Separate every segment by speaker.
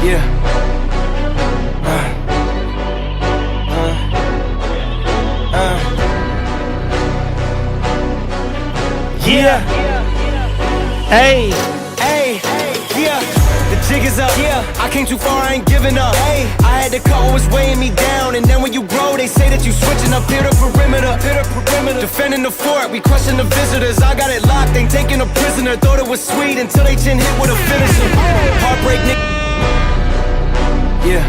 Speaker 1: Yeah. Yeah. Hey. Hey. Yeah. The jig is up. Yeah. I came too far, I ain't giving up. Hey. I had to cut what was weighing me down, and then when you grow, they say that you switching up here to perimeter. Defending the fort, we crushing the visitors. I got it locked, ain't taking a prisoner. Thought it was sweet until they chin hit with a finisher. Heartbreak, nigga. Yeah.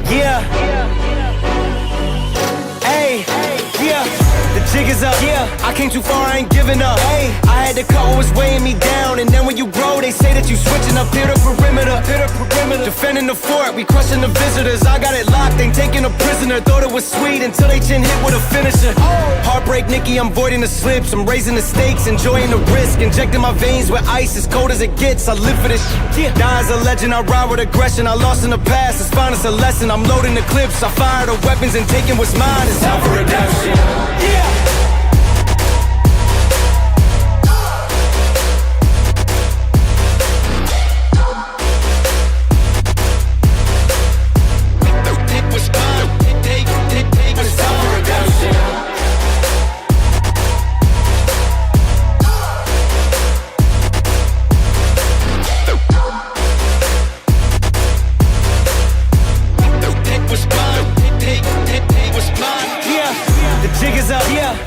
Speaker 1: Yeah. Hey. Yeah. The jig is up. Yeah. I came too far, I ain't giving up. Hey. I had to cut what was weighing me down, and then when you grow, they say that you switching up here to perimeter. Defending the fort, we crushing the visitors. I got it locked, ain't taking a prisoner. Thought it was sweet until they chin hit with a finisher. Heartbreak, Nicky, I'm voiding the slips. I'm raising the stakes, enjoying the risk. Injecting my veins with ice, as cold as it gets. I live for this shit. Die as a legend, I ride with aggression. I lost in the past, it's fine, it's a lesson. I'm loading the clips, I fire the weapons and taking what's mine. It's time for redemption. Yeah.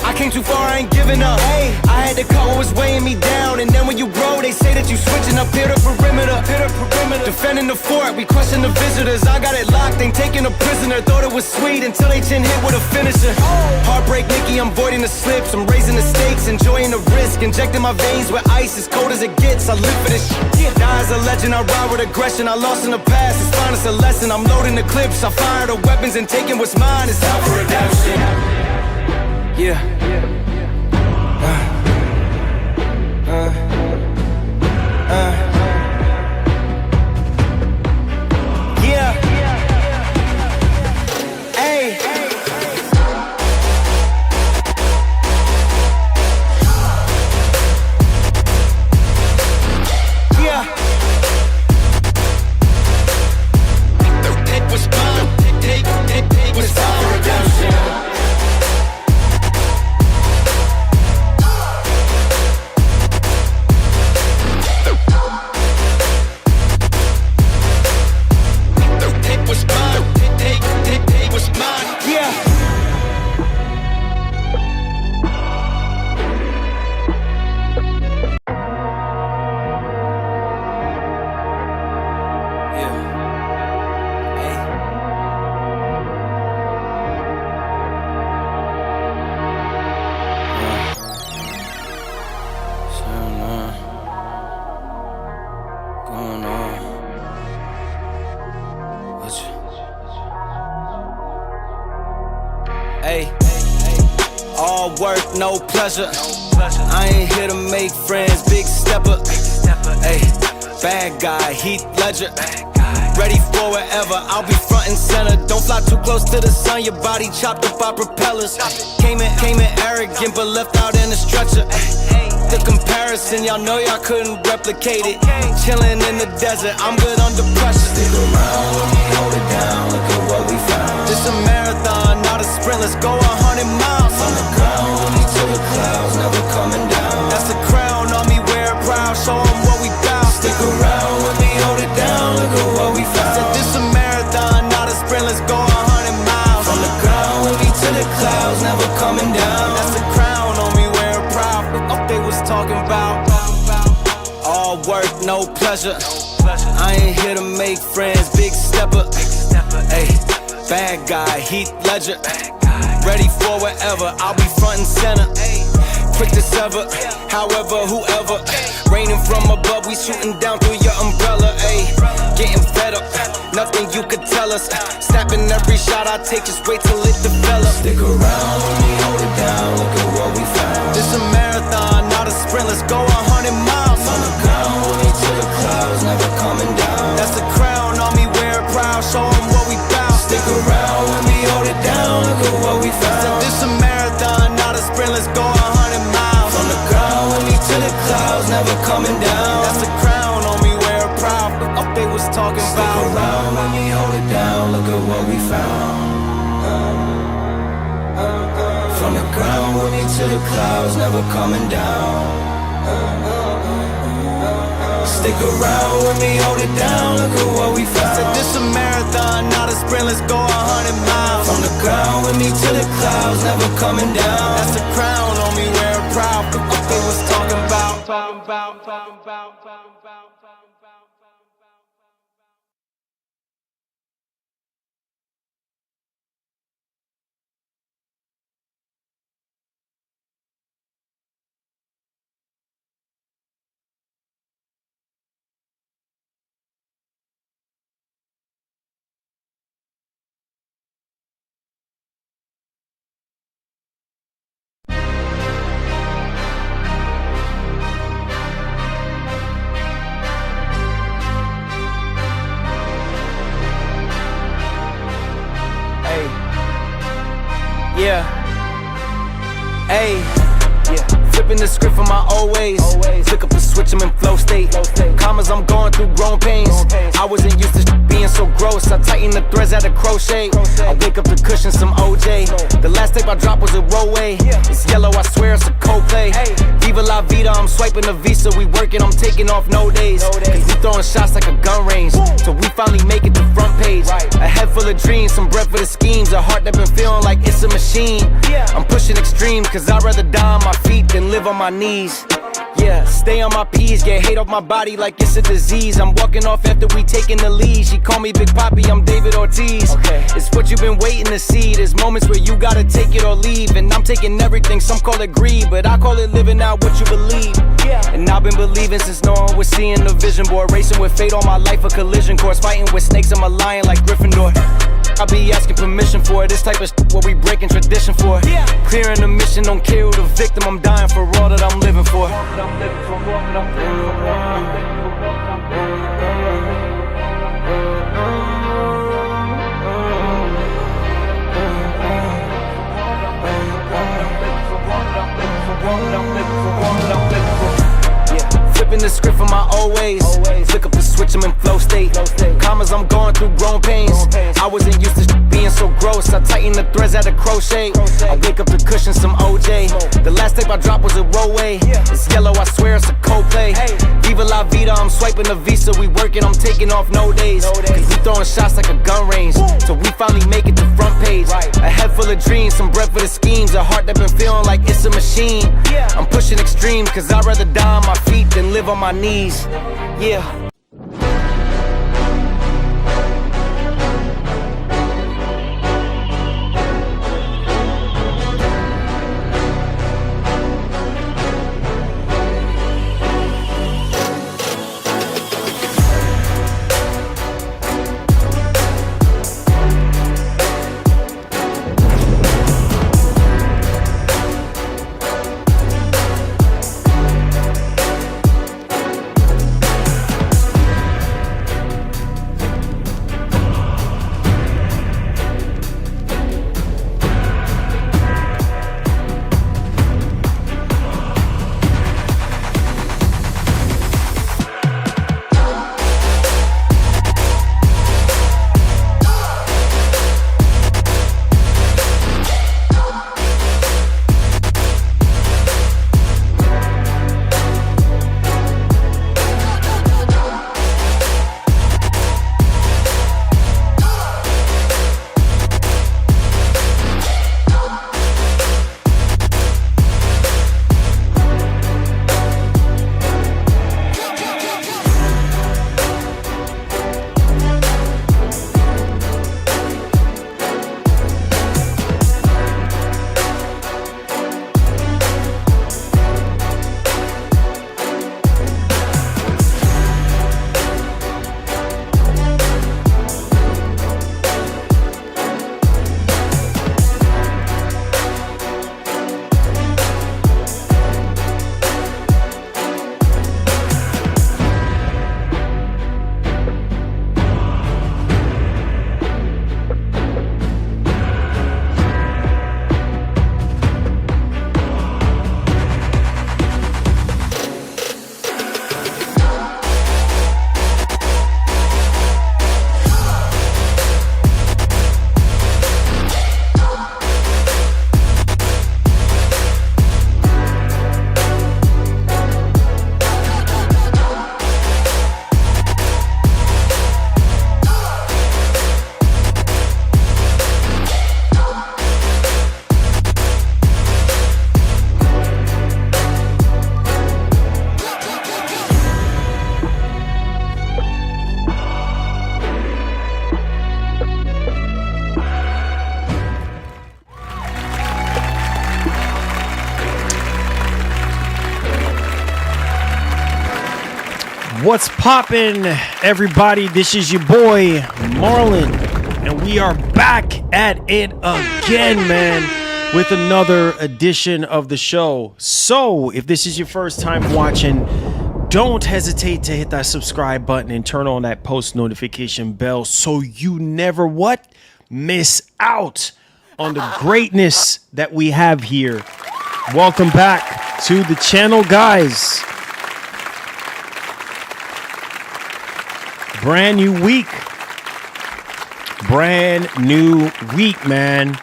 Speaker 1: I came too far, I ain't giving up. Hey, I had to cut what was weighing me down, and then when you grow, they say that you switching up here to perimeter. Defending the fort, we crushing the visitors. I got it locked, ain't taking a prisoner. Thought it was sweet until they chin hit with a finisher. Heartbreak, Nicky, I'm voiding the slips. I'm raising the stakes, enjoying the risk. Injecting my veins with ice, as cold as it gets. I live for this shit. Die as a legend, I ride with aggression. I lost in the past, it's fine, it's a lesson. I'm loading the clips, I fire the weapons and taking what's mine. It's time for redemption. Yeah. Yeah. Hey. Yeah. Take what's mine. Take what's time for redemption. Hey, all work, no pleasure. I ain't here to make friends, big stepper. Hey, bad guy, Heath Ledger. Ready for whatever, I'll be front and center. Don't fly too close to the sun, your body chopped up by propellers. Came in arrogant, but left out in a stretcher. The comparison, y'all know y'all couldn't replicate it. Chilling in the desert, I'm good under pressure.
Speaker 2: Stick around, let me hold it down. Look at what we found.
Speaker 1: This a marathon, not a sprint. Let's go 100 miles.
Speaker 2: On the ground, with me to the clouds, never coming down.
Speaker 1: That's a crown on me, wear it proud. Show 'em what we bout.
Speaker 2: Stick around, let me hold it down. Look at what we found.
Speaker 1: Said this a marathon, not a sprint. Let's go 100 miles.
Speaker 2: On the ground, with me to the clouds, never coming down.
Speaker 1: That's a crown on me, wear it proud. What they was talking about. All work, no pleasure. I ain't here to make friends, big stepper. Hey, bad guy, Heath Ledger. Ready for whatever, I'll be front and center. Quick to sever, however, whoever. Raining from above, we shooting down through your umbrella. Ay, getting fed up, nothing you could tell us. Snapping every shot I take, just wait till it develops.
Speaker 2: Stick around, let me hold it down. Look at what we found.
Speaker 1: This a marathon, not a sprint. Let's go 100 miles.
Speaker 2: On the ground, with me to the clouds, never coming down.
Speaker 1: That's a crown on me, wear it proud. Show 'em what we bout.
Speaker 2: Stick around, let me hold it down. Look at what we found.
Speaker 1: This a marathon, not a sprint.
Speaker 2: coming down.
Speaker 1: That's the crown on me, wear it proud. Up they was talking
Speaker 2: Stick
Speaker 1: about.
Speaker 2: around when we hold it down, look at what we found. From the ground with me to the clouds, never coming down. Stick around with me, hold it down, look at what we found.
Speaker 1: Said this a marathon, not a sprint, let's go 100 miles.
Speaker 2: From the ground with me to the clouds, never coming down.
Speaker 1: That's the crown on me, wear it proud. Up they was talking about. Yeah. Hey. Yeah. Flipping the script from my old ways. Flick up the switch, I'm in flow state. Commas, I'm going through grown pains. I wasn't used to being so gross. I tighten the threads at a crochet. I wake up the cushion, some OJ. The last tape I dropped was a rollway. It's yellow, I swear it's a Coldplay. Viva la vida, I'm swiping the visa. We working, I'm taking off no days. Cause we throwing shots like a gun range. So we finally make it to front page. A head full of dreams, some breath for the schemes. A heart that been feeling like it's a machine. I'm pushing extreme, cause I'd rather die on my feet than live on my knees. Yeah, stay on my P's, get hate off my body like it's a disease. I'm walking off after we taking the lead. She call me Big Papi, I'm David Ortiz. It's what you've been waiting to see. There's moments where you gotta take it or leave. And I'm taking everything, some call it greed, but I call it living out what you believe. And I've been believing since no one was seeing the vision board. Racing with fate all my life, a collision course. Fighting with snakes, I'm a lion like Gryffindor. I be asking permission for it. This type of what we breaking tradition for. Clearing the mission, don't care who the victim. I'm dying for all that I'm living for. Flipping the script from my old ways. Flick up the switch, I'm in flow state. Commas, I'm going through grown pains. I wasn't used to being so gross. I tighten the threads at a crochet. I wake up the cushion, some OJ. The last tape I dropped was a rollway. It's yellow, I swear it's a Coldplay. Viva la vida, I'm swiping the visa. We working, I'm taking off no days. Cause we throwing shots like a gun range. So we finally make it to front page. A head full of dreams, some breath for the schemes. A heart that been feeling like it's a machine. I'm pushing extreme, cause I'd rather die on my feet than live on my knees. Yeah.
Speaker 3: What's poppin', everybody? This is your boy Marlon, and we are back at it again, man, with another edition of the show. So, if this is your first time watching, don't hesitate to hit that subscribe button and turn on that post notification bell so you never miss out on the greatness that we have here. Welcome back to the channel, guys. Brand new week, man.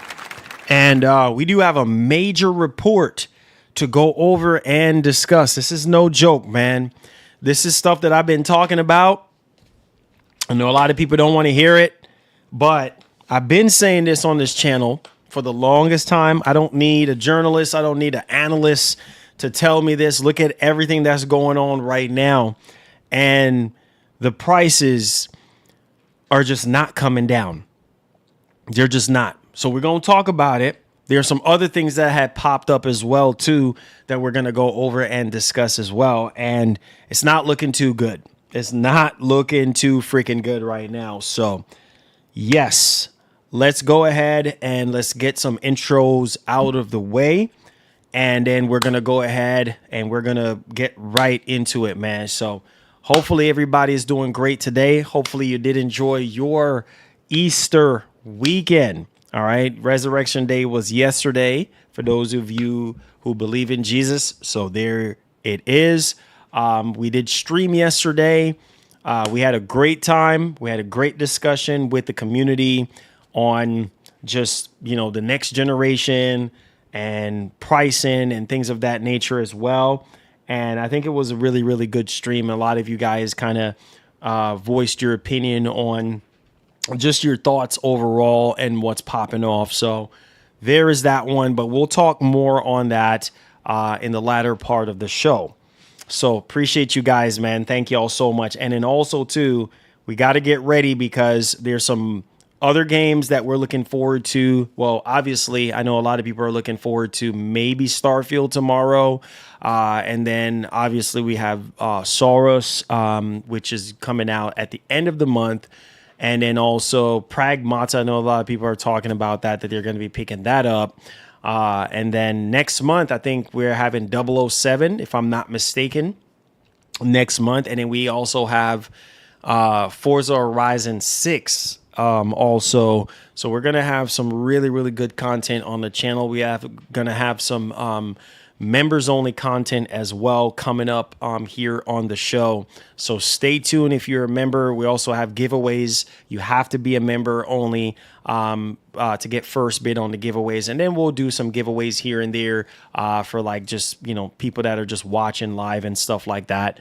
Speaker 3: And we do have a major report to go over and discuss. This is no joke, man. This is stuff that I've been talking about. I know a lot of people don't want to hear it, but I've been saying this on this channel for the longest time. I don't need a journalist. I don't need an analyst to tell me this. Look at everything that's going on right now. And the prices are just not coming down. They're just not. So we're going to talk about it. There's some other things that had popped up as well, too, that we're going to go over and discuss as well. And it's not looking too good. It's not looking too freaking good right now. So, yes, let's go ahead and let's get some intros out of the way. And then we're going to go ahead and we're going to get right into it, man. So, hopefully everybody is doing great today. Hopefully you did enjoy your Easter weekend. All right. Resurrection Day was yesterday for those of you who believe in Jesus. So there it is. We did stream yesterday. We had a great time. We had a great discussion with the community on just, the next generation and pricing and things of that nature as well. And I think it was a really, really good stream. A lot of you guys kind of voiced your opinion on just your thoughts overall and what's popping off. So there is that one, but we'll talk more on that in the latter part of the show. So appreciate you guys, man. Thank you all so much. And then also, too, we got to get ready because there's some other games that we're looking forward to. Well, obviously, I know a lot of people are looking forward to maybe Starfield tomorrow. And then obviously we have Soros, which is coming out at the end of the month. And then also Pragmata. I know a lot of people are talking about that they're going to be picking that up. And then next month, I think we're having 007, if I'm not mistaken, next month. And then we also have Forza Horizon 6 also. So we're going to have some really, really good content on the channel. We have going to have some members only content as well coming up here on the show. So stay tuned if you're a member. We also have giveaways. You have to be a member only to get first bid on the giveaways. And then we'll do some giveaways here and there for like just, people that are just watching live and stuff like that.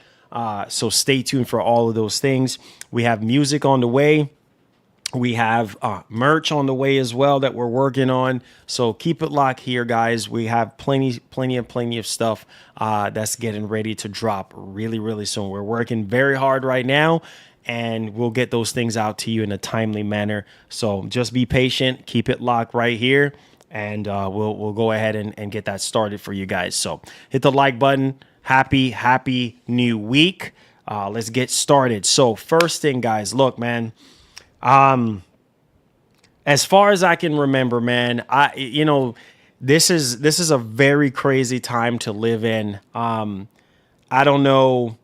Speaker 3: So stay tuned for all of those things. We have music on the way. We have merch on the way as well that we're working on. So keep it locked here, guys. We have plenty of stuff that's getting ready to drop really, really soon. We're working very hard right now, and we'll get those things out to you in a timely manner. So just be patient. Keep it locked right here, and we'll go ahead and get that started for you guys. So hit the like button. Happy new week. Let's get started. So first thing, guys, look, man. As far as I can remember, man, this is a very crazy time to live in. I don't know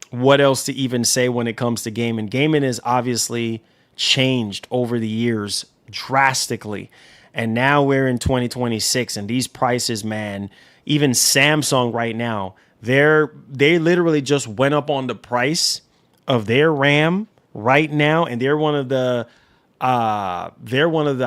Speaker 3: what else to even say when it comes to gaming. Gaming has obviously changed over the years drastically. And now we're in 2026 and these prices, man, even Samsung right now, they literally just went up on the price of their RAM right now, and they're one of the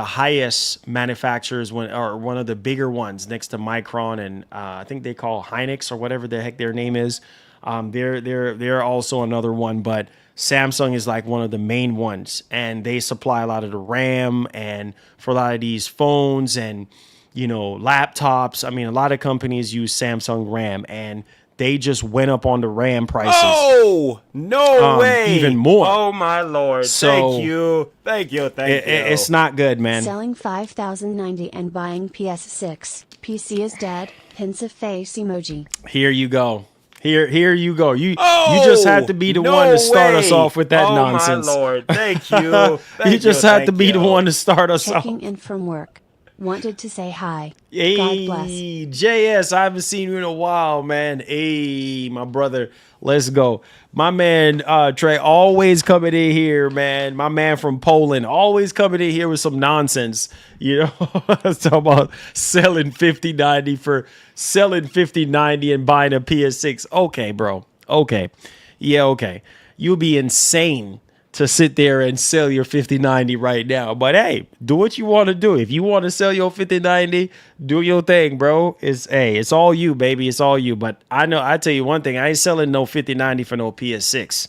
Speaker 3: highest manufacturers or one of the bigger ones next to Micron and I think they call Hynix or whatever the heck their name is. They're also another one, but Samsung is like one of the main ones, and they supply a lot of the RAM and for a lot of these phones and laptops. I mean, a lot of companies use Samsung RAM, and they just went up on the RAM prices.
Speaker 4: Oh, no way.
Speaker 3: Even more.
Speaker 4: Oh, my Lord.
Speaker 3: So,
Speaker 4: Thank you.
Speaker 3: It's not good, man.
Speaker 5: Selling 5,090 and buying PS6. PC is dead. Hints of face emoji.
Speaker 3: Here you go. Here you go. You just had to be the one to start us off with that nonsense.
Speaker 4: Oh, my Lord. Thank you.
Speaker 3: You just had to be the one to start us off.
Speaker 5: Checking in from work. Wanted to say hi.
Speaker 3: Hey,
Speaker 5: God bless.
Speaker 3: JS, I haven't seen you in a while, man. Hey, my brother, let's go. My man, Trey, always coming in here, man. My man from Poland, always coming in here with some nonsense. You know, talking about selling 5090 and buying a PS6. Okay, bro. Okay. Yeah, okay. You'll be insane to sit there and sell your 5090 right now. But hey, do what you want to do. If you want to sell your 5090, do your thing, bro. It's all you, baby. It's all you. But I tell you one thing, I ain't selling no 5090 for no PS6.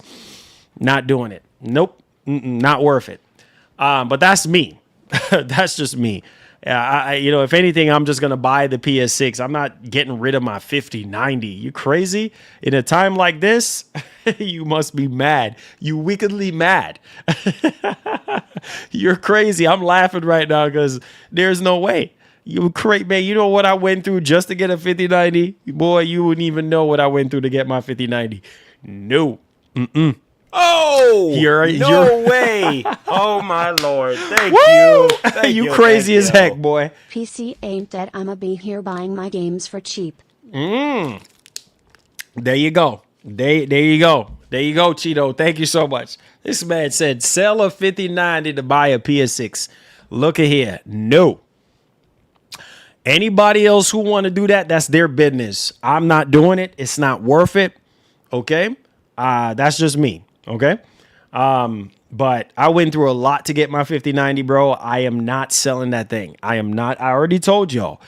Speaker 3: Not doing it. Nope. Not worth it. But that's me. That's just me. If anything, I'm just going to buy the PS6. I'm not getting rid of my 5090. You crazy? In a time like this, you must be mad. You wickedly mad. You're crazy. I'm laughing right now because there's no way. You crazy, man. You know what I went through just to get a 5090? Boy, you wouldn't even know what I went through to get my 5090. No.
Speaker 4: Oh, no way. Oh, my Lord. Thank you. Thank
Speaker 3: you crazy
Speaker 4: thank
Speaker 3: as
Speaker 4: you.
Speaker 3: heck, boy.
Speaker 5: PC ain't dead. I'ma be here buying my games for cheap.
Speaker 3: There you go. There you go. There you go, Cheeto. Thank you so much. This man said, sell a 5090 to buy a PS6. Look at here. No. Anybody else who want to do that, that's their business. I'm not doing it. It's not worth it. Okay? That's just me. Okay? But I went through a lot to get my 5090, bro. I am not selling that thing. I am not. I already told y'all.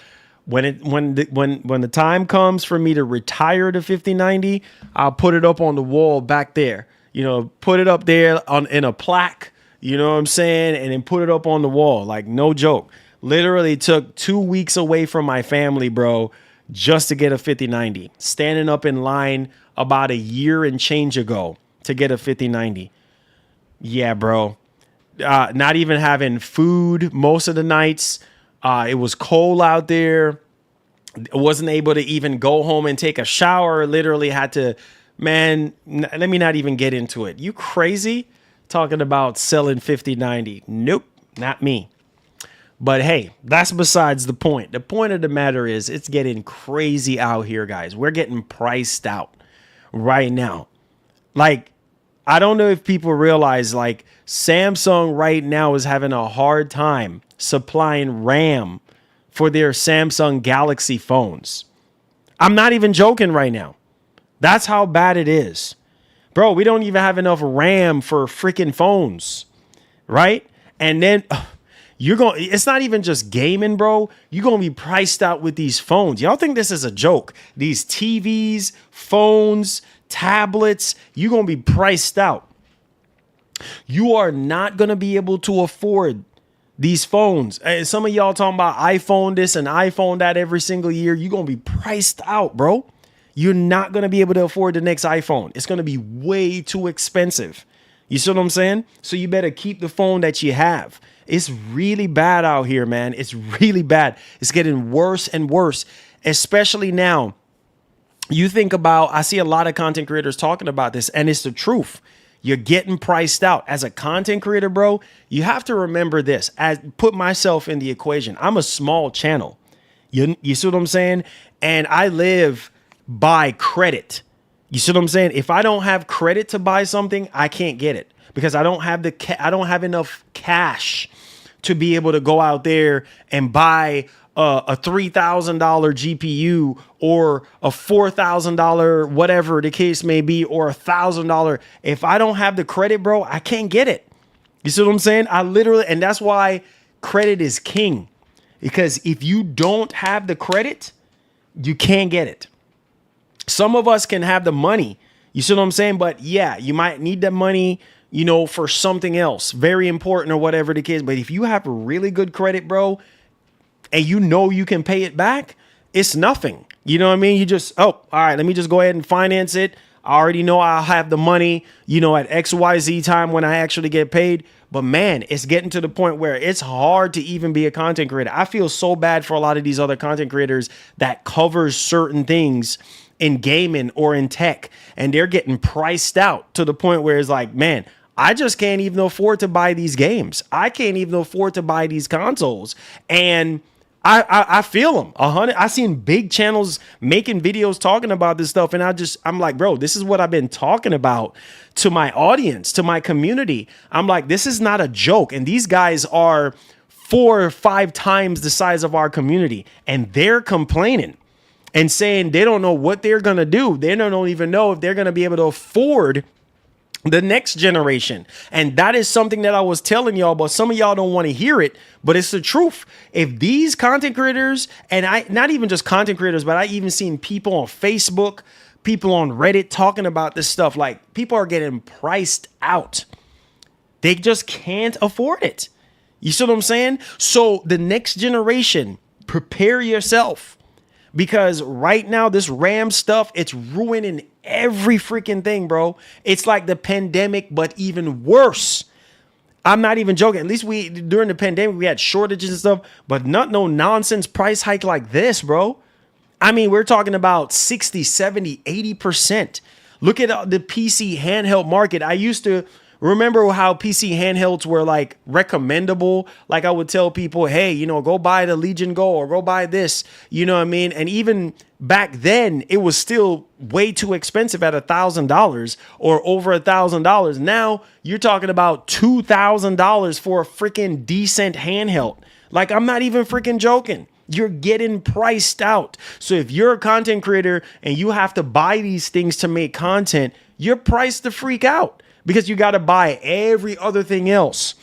Speaker 3: When the time comes for me to retire the 5090, I'll put it up on the wall back there. You know, put it up there in a plaque, you know what I'm saying? And then put it up on the wall. Like, no joke. Literally took 2 weeks away from my family, bro, just to get a 5090. Standing up in line about a year and change ago to get a 5090. Yeah, bro. Not even having food most of the nights. It was cold out there. Wasn't able to even go home and take a shower. Literally had to, man, let me not even get into it. You crazy? Talking about selling 5090. Nope, not me. But hey, that's besides the point. The point of the matter is it's getting crazy out here, guys. We're getting priced out right now. Like, I don't know if people realize, like, Samsung right now is having a hard time supplying RAM for their Samsung Galaxy phones. I'm not even joking right now. That's how bad it is. Bro, we don't even have enough RAM for freaking phones, right? And then it's not even just gaming, bro. You're going to be priced out with these phones. Y'all think this is a joke? These TVs, phones, tablets, you're going to be priced out. You are not going to be able to afford these phones. And some of y'all talking about iPhone this and iPhone that every single year. You're going to be priced out, bro. You're not going to be able to afford the next iPhone. It's going to be way too expensive. You see what I'm saying? So you better keep the phone that you have. It's really bad out here, man. It's really bad. It's getting worse and worse, especially now. You think about, I see a lot of content creators talking about this, and it's the truth. You're getting priced out. As a content creator, bro, you have to remember this. Put myself in the equation. I'm a small channel. You see what I'm saying? And I live by credit. You see what I'm saying? If I don't have credit to buy something, I can't get it because I don't have I don't have enough cash to be able to go out there and buy a $3,000 GPU or a $4,000, whatever the case may be, or $1,000. If I don't have the credit, bro, I can't get it. You see what I'm saying? And that's why credit is king, because if you don't have the credit, you can't get it. Some of us can have the money. You see what I'm saying? But yeah, you might need the money, you know, for something else, very important or whatever the case. But if you have really good credit, bro, and you know you can pay it back, it's nothing. You know what I mean? You just, all right, let me just go ahead and finance it. I already know I'll have the money, you know, at XYZ time when I actually get paid. But man, it's getting to the point where it's hard to even be a content creator. I feel so bad for a lot of these other content creators that covers certain things in gaming or in tech, and they're getting priced out to the point where it's like, man, I just can't even afford to buy these games. I can't even afford to buy these consoles. And I feel them 100. I seen big channels making videos talking about this stuff. And I'm like, bro, this is what I've been talking about to my audience, to my community. I'm like, this is not a joke. And these guys are 4 or 5 times the size of our community. And they're complaining and saying they don't know what they're going to do. They don't even know if they're going to be able to afford the next generation. And that is something that I was telling y'all, but some of y'all don't want to hear it, but it's the truth. If these content creators, and not even just content creators, but I even seen people on Facebook, people on Reddit talking about this stuff, like people are getting priced out. They just can't afford it. You see what I'm saying? So the next generation, prepare yourself, because right now this RAM stuff, it's ruining every freaking thing, bro. It's like the pandemic, but even worse. I'm not even joking. At least during the pandemic, we had shortages and stuff, but not no nonsense price hike like this, bro. I mean, we're talking about 60, 70, 80%. Look at the PC handheld market. I used to remember how PC handhelds were like recommendable. Like I would tell people, hey, you know, go buy the Legion Go or go buy this, you know what I mean? And even back then it was still way too expensive at $1,000 or over $1,000. Now you're talking about $2,000 for a freaking decent handheld. Like, I'm not even freaking joking. You're getting priced out. So if you're a content creator and you have to buy these things to make content, you're priced to freak out, because you got to buy every other thing else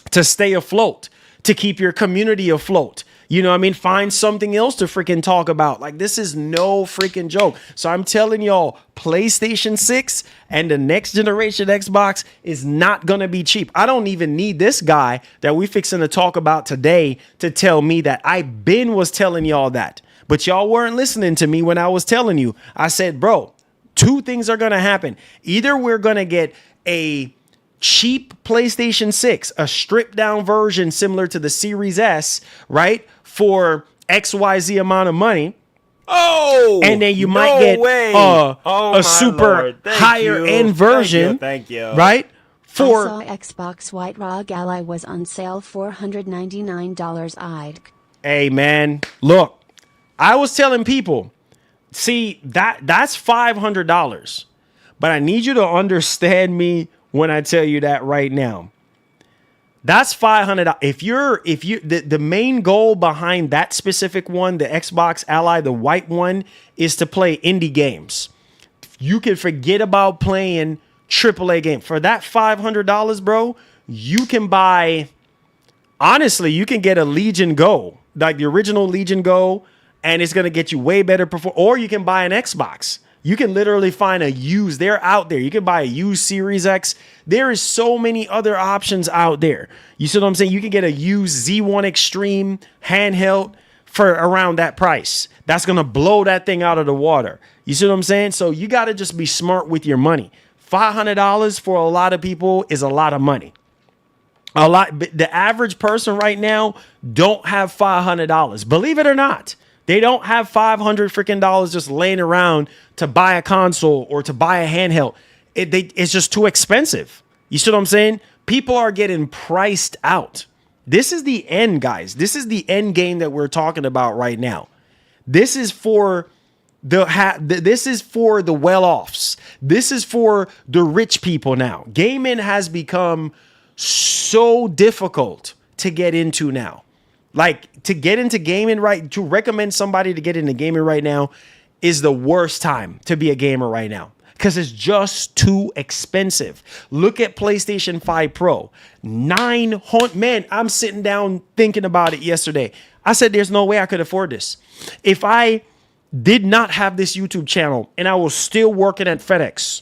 Speaker 3: to stay afloat, to keep your community afloat. You know what I mean? Find something else to freaking talk about. Like, this is no freaking joke. So I'm telling y'all, PlayStation 6 and the next generation Xbox is not going to be cheap. I don't even need this guy that we fixing to talk about today to tell me that. I was telling y'all that, but y'all weren't listening to me when I was telling you. I said, bro, 2 things are going to happen. Either we're going to get a cheap PlayStation 6, a stripped down version similar to the Series S, right, for XYZ amount of money.
Speaker 4: Oh,
Speaker 3: and then you might get a super higher end version.
Speaker 4: Thank you.
Speaker 3: Right? For
Speaker 5: I saw Xbox White ROG Ally was on sale $499.
Speaker 3: Hey man, look, I was telling people, see, that's $500. But I need you to understand me when I tell you that right now. That's $500. If you the main goal behind that specific one, the Xbox Ally, the white one, is to play indie games. You can forget about playing AAA games. For that $500, bro, you can buy, honestly, you can get a Legion Go, like the original Legion Go, and it's going to get you way better performance. Or you can buy an Xbox. You can literally find a used. They're out there. You can buy a used Series X. There is so many other options out there. You see what I'm saying? You can get a used Z1 Extreme handheld for around that price. That's going to blow that thing out of the water. You see what I'm saying? So you got to just be smart with your money. $500 for a lot of people is a lot of money. A lot. The average person right now don't have $500. Believe it or not. They don't have $500 freaking dollars just laying around to buy a console or to buy a handheld. It's just too expensive. You see what I'm saying? People are getting priced out. This is the end, guys. This is the end game that we're talking about right now. This is for this is for the well-offs. This is for the rich people now. Gaming has become so difficult to get into now. Like, to get into gaming to recommend somebody to get into gaming right now is the worst time to be a gamer right now, because it's just too expensive. Look at PlayStation 5 Pro. $900. Man, I'm sitting down thinking about it yesterday. I said, there's no way I could afford this. If I did not have this YouTube channel and I was still working at FedEx,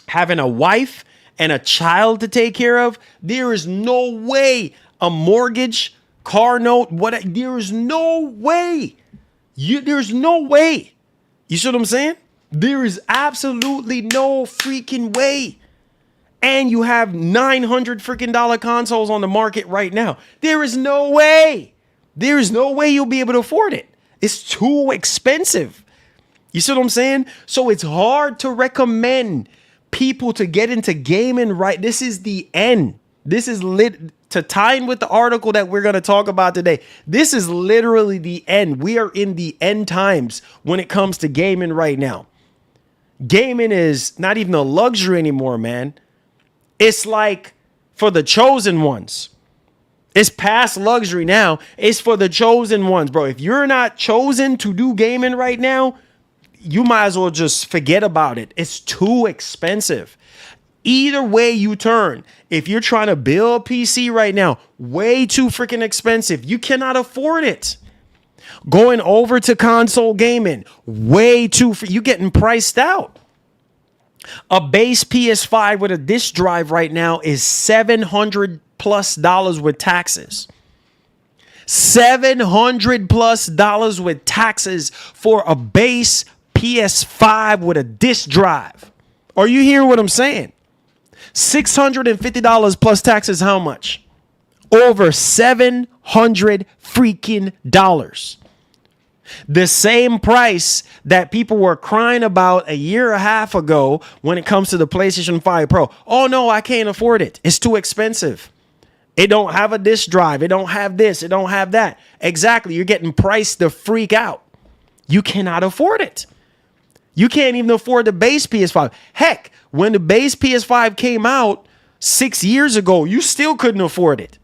Speaker 3: having a wife and a child to take care of, there is no way a mortgage, car note, there is no way. There's no way. You see what I'm saying? There is absolutely no freaking way. And you have $900 freaking dollar consoles on the market right now. There is no way. There is no way you'll be able to afford it. It's too expensive. You see what I'm saying? So it's hard to recommend people to get into gaming, right? This is the end. This is to tie in with the article that we're going to talk about today. This is literally the end. We are in the end times when it comes to gaming right now. Gaming is not even a luxury anymore, man. It's like for the chosen ones. It's past luxury now. It's for the chosen ones, bro. If you're not chosen to do gaming right now, you might as well just forget about it. It's too expensive. Either way you turn, if you're trying to build a PC right now, way too freaking expensive. You cannot afford it. Going over to console gaming, way too, you getting priced out. A base PS5 with a disk drive right now is $700+ with taxes. $700+ with taxes for a base PS5 with a disk drive. Are you hearing what I'm saying? $650 plus taxes. How much? Over $700 freaking dollars. The same price that people were crying about a year and a half ago when it comes to the PlayStation 5 Pro. Oh no, I can't afford it. It's too expensive. It don't have a disk drive. It don't have this. It don't have that. Exactly. You're getting priced the freak out. You cannot afford it. You can't even afford the base PS5. Heck, when the base PS5 came out 6 years ago, you still couldn't afford it.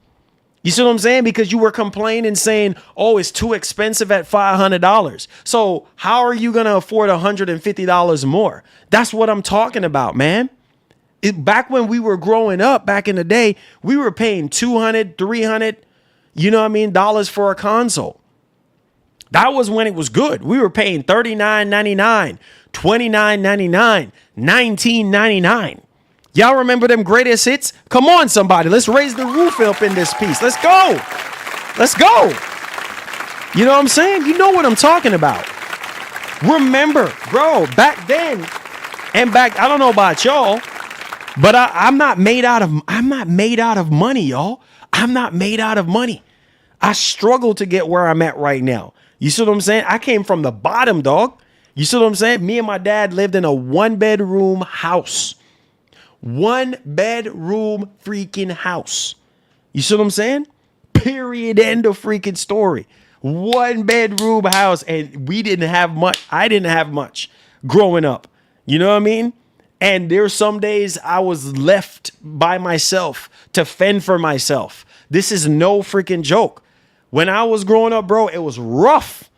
Speaker 3: You see what I'm saying? Because you were complaining saying, oh, it's too expensive at $500. So how are you going to afford $150 more? That's what I'm talking about, man. Back when we were growing up, back in the day, we were paying $200, $300, you know what I mean, dollars for a console. That was when it was good. We were paying $39.99, $29.99, $19.99. Y'all remember them greatest hits? Come on, somebody. Let's raise the roof up in this piece. Let's go. Let's go. You know what I'm saying? You know what I'm talking about. Remember, bro, back then and back, I don't know about y'all, but I'm not made out of money, y'all. I'm not made out of money. I struggle to get where I'm at right now. You see what I'm saying? I came from the bottom, dog. You see what I'm saying? Me and my dad lived in a 1-bedroom house. 1-bedroom freaking house. You see what I'm saying? Period. End of freaking story. 1-bedroom house. And we didn't have much. I didn't have much growing up. You know what I mean? And there's some days I was left by myself to fend for myself. This is no freaking joke. When I was growing up, bro, it was rough.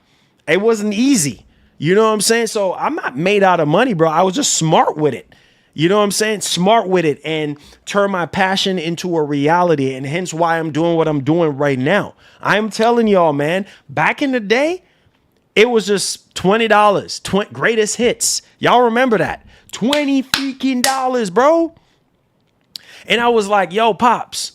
Speaker 3: It wasn't easy. You know what I'm saying? So I'm not made out of money, bro. I was just smart with it. You know what I'm saying? Smart with it and turn my passion into a reality. And hence why I'm doing what I'm doing right now. I'm telling y'all, man, back in the day, it was just $20. Greatest hits. Y'all remember that? $20 freaking dollars, bro. And I was like, yo, Pops,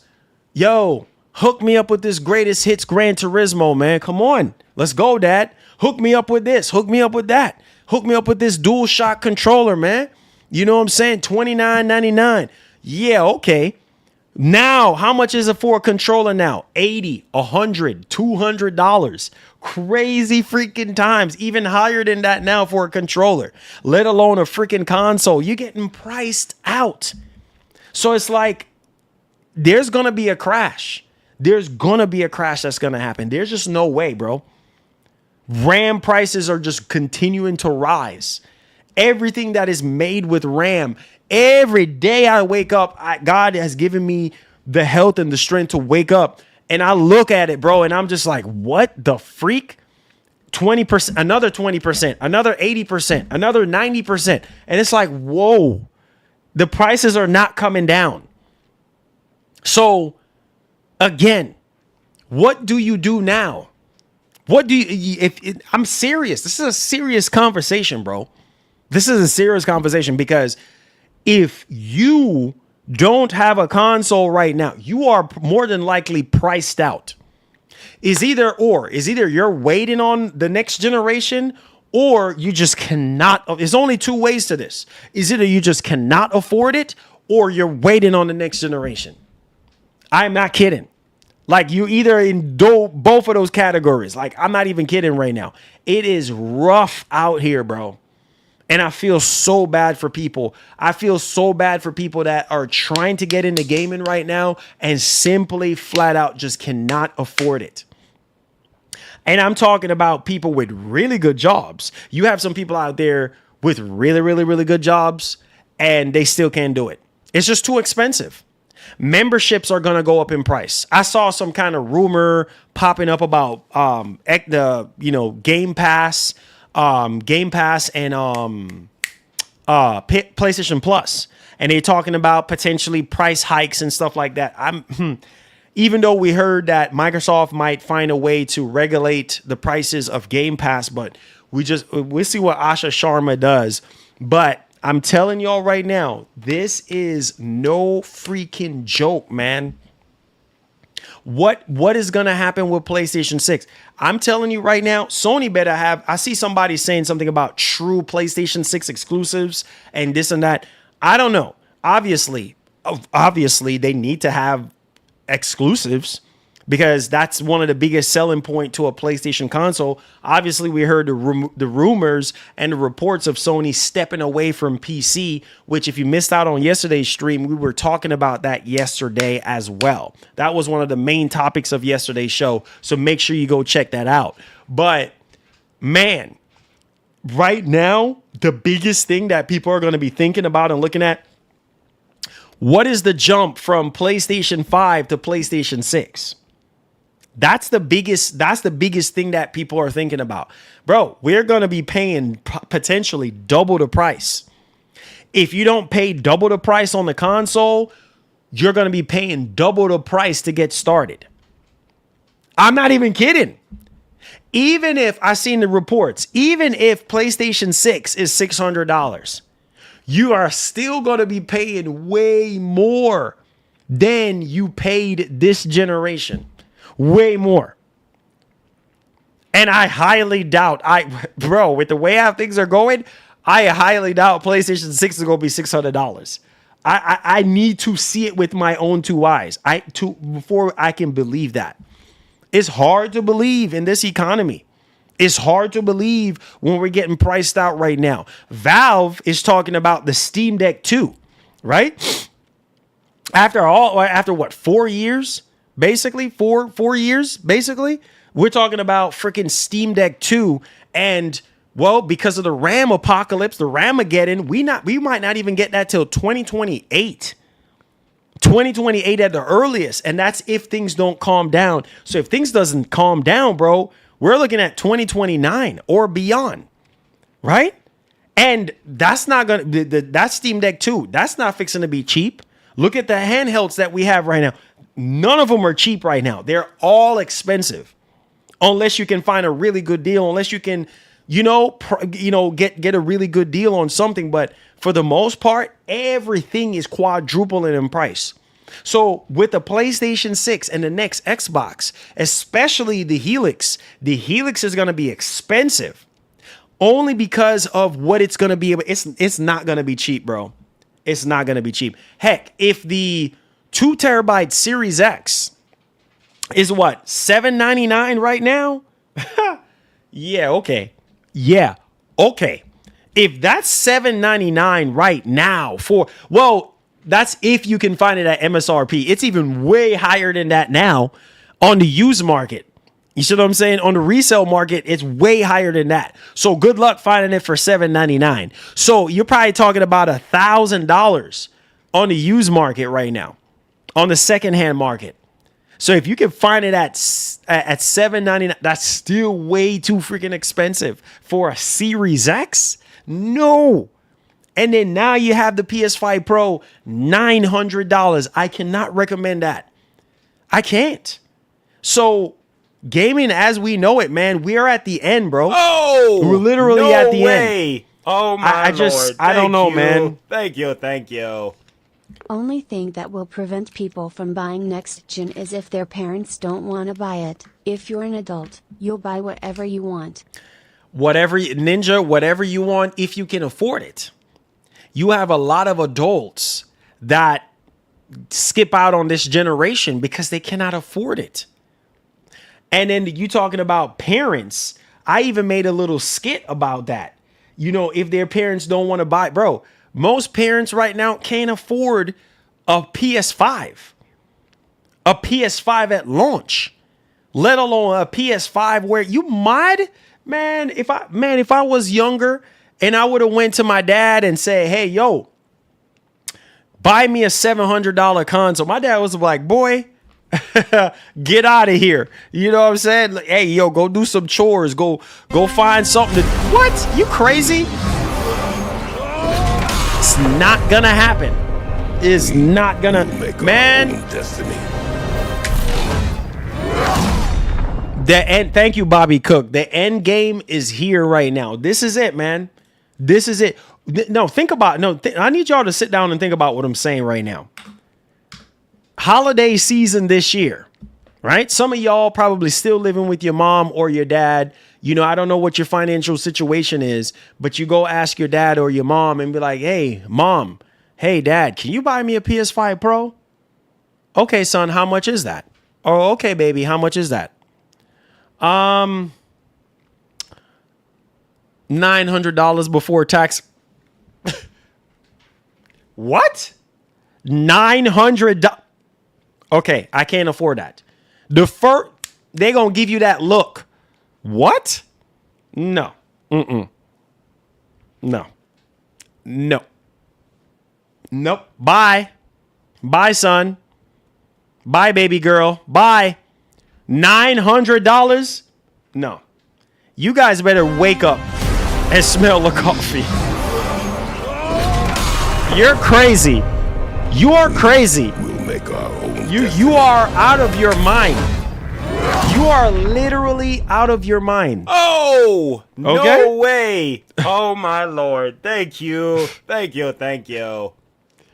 Speaker 3: yo, hook me up with this greatest hits Gran Turismo, man. Come on. Let's go, Dad. Hook me up with this. Hook me up with that. Hook me up with this dual shock controller, man. You know what I'm saying? $29.99. Yeah, okay. Now, how much is it for a controller now? $80, $100, $200. Crazy freaking times. Even higher than that now for a controller, let alone a freaking console. You're getting priced out. So it's like, there's going to be a crash. There's going to be a crash that's going to happen. There's just no way, bro. RAM prices are just continuing to rise. Everything that is made with RAM, every day I wake up, God has given me the health and the strength to wake up. And I look at it, bro, and I'm just like, what the freak? 20%, another 20%, another 80%, another 90%. And it's like, whoa, the prices are not coming down. So again, what do you do now? What do you, I'm serious. This is a serious conversation, bro. This is a serious conversation because if you don't have a console right now, you are more than likely priced out. Is either you're waiting on the next generation or you just cannot. There's only two ways to this. Is either you just cannot afford it or you're waiting on the next generation. I'm not kidding. Like you either in both of those categories. Like I'm not even kidding right now. It is rough out here, bro. And I feel so bad for people. I feel so bad for people that are trying to get into gaming right now and simply flat out just cannot afford it. And I'm talking about people with really good jobs. You have some people out there with really, really, really good jobs and they still can't do it. It's just too expensive. Memberships are going to go up in price. I saw some kind of rumor popping up about Game Pass and PlayStation Plus, and they're talking about potentially price hikes and stuff like that. Even though we heard that Microsoft might find a way to regulate the prices of Game Pass, but we'll see what Asha Sharma does. But I'm telling y'all right now, this is no freaking joke, man. What is going to happen with PlayStation 6? I'm telling you right now, Sony better have, I see somebody saying something about true PlayStation 6 exclusives and this and that. I don't know. Obviously, they need to have exclusives because that's one of the biggest selling point to a PlayStation console. Obviously, we heard the rumors and the reports of Sony stepping away from PC, which if you missed out on yesterday's stream, we were talking about that yesterday as well. That was one of the main topics of yesterday's show. So make sure you go check that out. But man, right now, the biggest thing that people are going to be thinking about and looking at, what is the jump from PlayStation 5 to PlayStation 6? That's the biggest thing that people are thinking about. Bro, we're going to be paying potentially double the price. If you don't pay double the price on the console, you're going to be paying double the price to get started. I'm not even kidding. Even if I seen the reports, even if PlayStation 6 is $600, you are still going to be paying way more than you paid this generation. Way more. And I highly doubt, with the way how things are going, I highly doubt PlayStation 6 is going to be $600. I need to see it with my own two eyes before I can believe that. It's hard to believe in this economy. It's hard to believe when we're getting priced out right now. Valve is talking about the Steam Deck 2, right? After what, 4 years? Basically, four years, basically. We're talking about freaking Steam Deck 2. And, well, because of the RAM apocalypse, the Ramageddon, we might not even get that till 2028. 2028 at the earliest. And that's if things don't calm down. So if things doesn't calm down, bro, we're looking at 2029 or beyond, right? And that's not going to, that Steam Deck 2, that's not fixing to be cheap. Look at the handhelds that we have right now. None of them are cheap right now. They're all expensive. Unless you can find a really good deal, unless you can, get a really good deal on something. But for the most part, everything is quadrupling in price. So with the PlayStation 6 and the next Xbox, especially the Helix is going to be expensive only because of what it's going to be. It's not going to be cheap, bro. It's not going to be cheap. Heck, if the 2 terabyte Series X is what, $799 right now? Yeah, okay. Yeah, okay. If that's $799 right now that's if you can find it at MSRP. It's even way higher than that now on the used market. You see what I'm saying? On the resale market, it's way higher than that. So good luck finding it for $799. So you're probably talking about $1,000 on the used market right now, on the secondhand market. So if you can find it at $799, that's still way too freaking expensive for a Series X. No. And then now you have the PS5 Pro, $900. I cannot recommend that. I can't. So gaming as we know it, man, we're at the end, bro.
Speaker 4: Oh,
Speaker 3: we're literally at the end.
Speaker 4: Oh my Lord.
Speaker 3: I don't know, man.
Speaker 4: Thank you.
Speaker 5: Only thing that will prevent people from buying next gen is if their parents don't want to buy it. If you're an adult, you'll buy whatever you want.
Speaker 3: Whatever you want, if you can afford it. You have a lot of adults that skip out on this generation because they cannot afford it. And then you talking about parents. I even made a little skit about that. You know, if their parents don't want to buy, bro, most parents right now can't afford a PS5. A PS5 at launch, let alone a PS5 where you might, man, if I was younger and I would have went to my dad and say, hey, yo, buy me a $700 console. My dad was like, boy, get out of here. You know what I'm saying? Like, hey, yo, go do some chores. Go find something to. What? You crazy? It's not gonna happen. It's not gonna. Man.
Speaker 2: Destiny.
Speaker 3: The end. Thank you, Bobby Cook. The end game is here right now. This is it, man. This is it. No, think about. No, I need y'all to sit down and think about what I'm saying right now. Holiday season this year, right? Some of y'all probably still living with your mom or your dad. You know, I don't know what your financial situation is, but you go ask your dad or your mom and be like, hey, mom, hey, dad, can you buy me a PS5 Pro? Okay, son, how much is that? Oh, okay, baby, how much is that? $900 before tax. What? $900? Okay, I can't afford that. They gonna give you that look. What? No. No. Nope. Bye. Bye, son. Bye, baby girl. Bye. $900? No. You guys better wake up and smell the coffee. You're crazy. You are crazy.
Speaker 2: We'll make our own
Speaker 3: You are out of your mind. You are literally out of your mind.
Speaker 4: Oh, no
Speaker 3: Okay?
Speaker 4: way. Oh, my Lord. Thank you. Thank you. Thank you.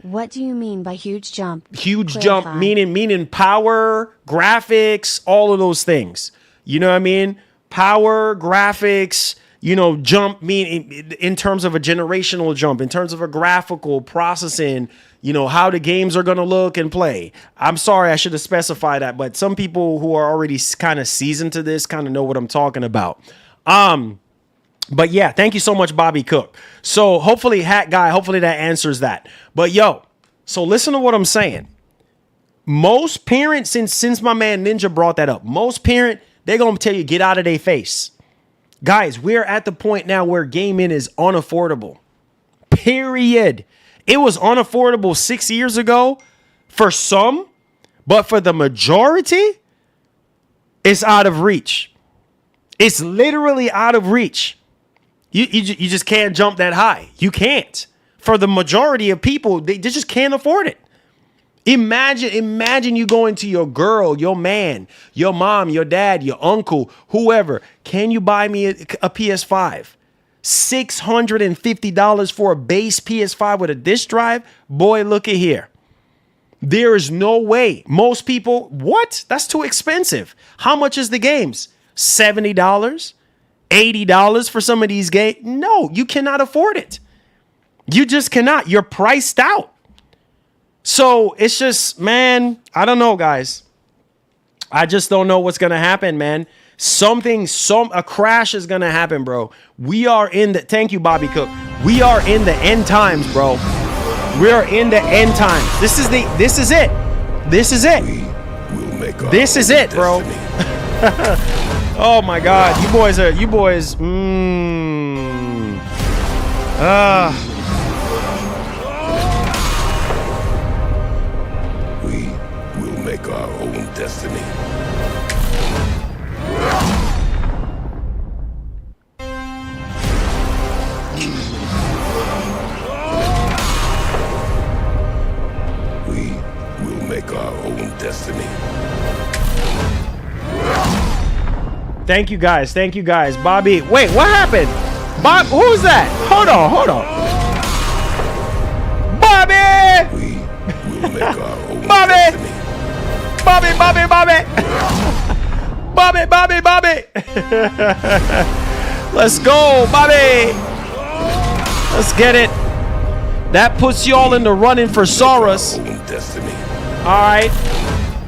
Speaker 5: What do you mean by huge jump?
Speaker 3: Huge
Speaker 5: Clarify.
Speaker 3: jump, meaning power, graphics, all of those things. You know what I mean? Power, graphics, you know, jump mean in terms of a generational jump, in terms of a graphical processing, you know, how the games are going to look and play. I'm sorry, I should have specified that, but some people who are already kind of seasoned to this kind of know what I'm talking about. But yeah, thank you so much, Bobby Cook. So hopefully, Hat Guy, hopefully that answers that. But yo, so listen to what I'm saying. Most parents, since my man Ninja brought that up, most parent, they're going to tell you, get out of their face. Guys, we're at the point now where gaming is unaffordable. Period. It was unaffordable 6 years ago for some, but for the majority, it's out of reach. It's literally out of reach. You just can't jump that high. You can't. For the majority of people, they just can't afford it. Imagine you going to your girl, your man, your mom, your dad, your uncle, whoever. Can you buy me a PS5? $650 for a base PS5 with a disc drive? Boy, look at here. There is no way. Most people, what? That's too expensive. How much is the games? $70? $80 for some of these games? No, you cannot afford it. You just cannot. You're priced out. So it's just, man, I don't know, guys. I just don't know what's going to happen, man. A crash is going to happen, bro. We are in the, thank you, Bobby Cook. We are in the end times, bro. We are in the end times. This is it. This is it. This is it, bro. Oh my God. You boys.
Speaker 2: We will make our own destiny. We will make our own destiny.
Speaker 3: Thank you guys. Bobby, wait, what happened? Bob, who's that? Hold on. Bobby!
Speaker 2: We will make our own
Speaker 3: Bobby!
Speaker 2: destiny.
Speaker 3: Bobby. Let's go, Bobby. Let's get it. That puts y'all in the running for Saurus.
Speaker 2: Own destiny.
Speaker 3: right.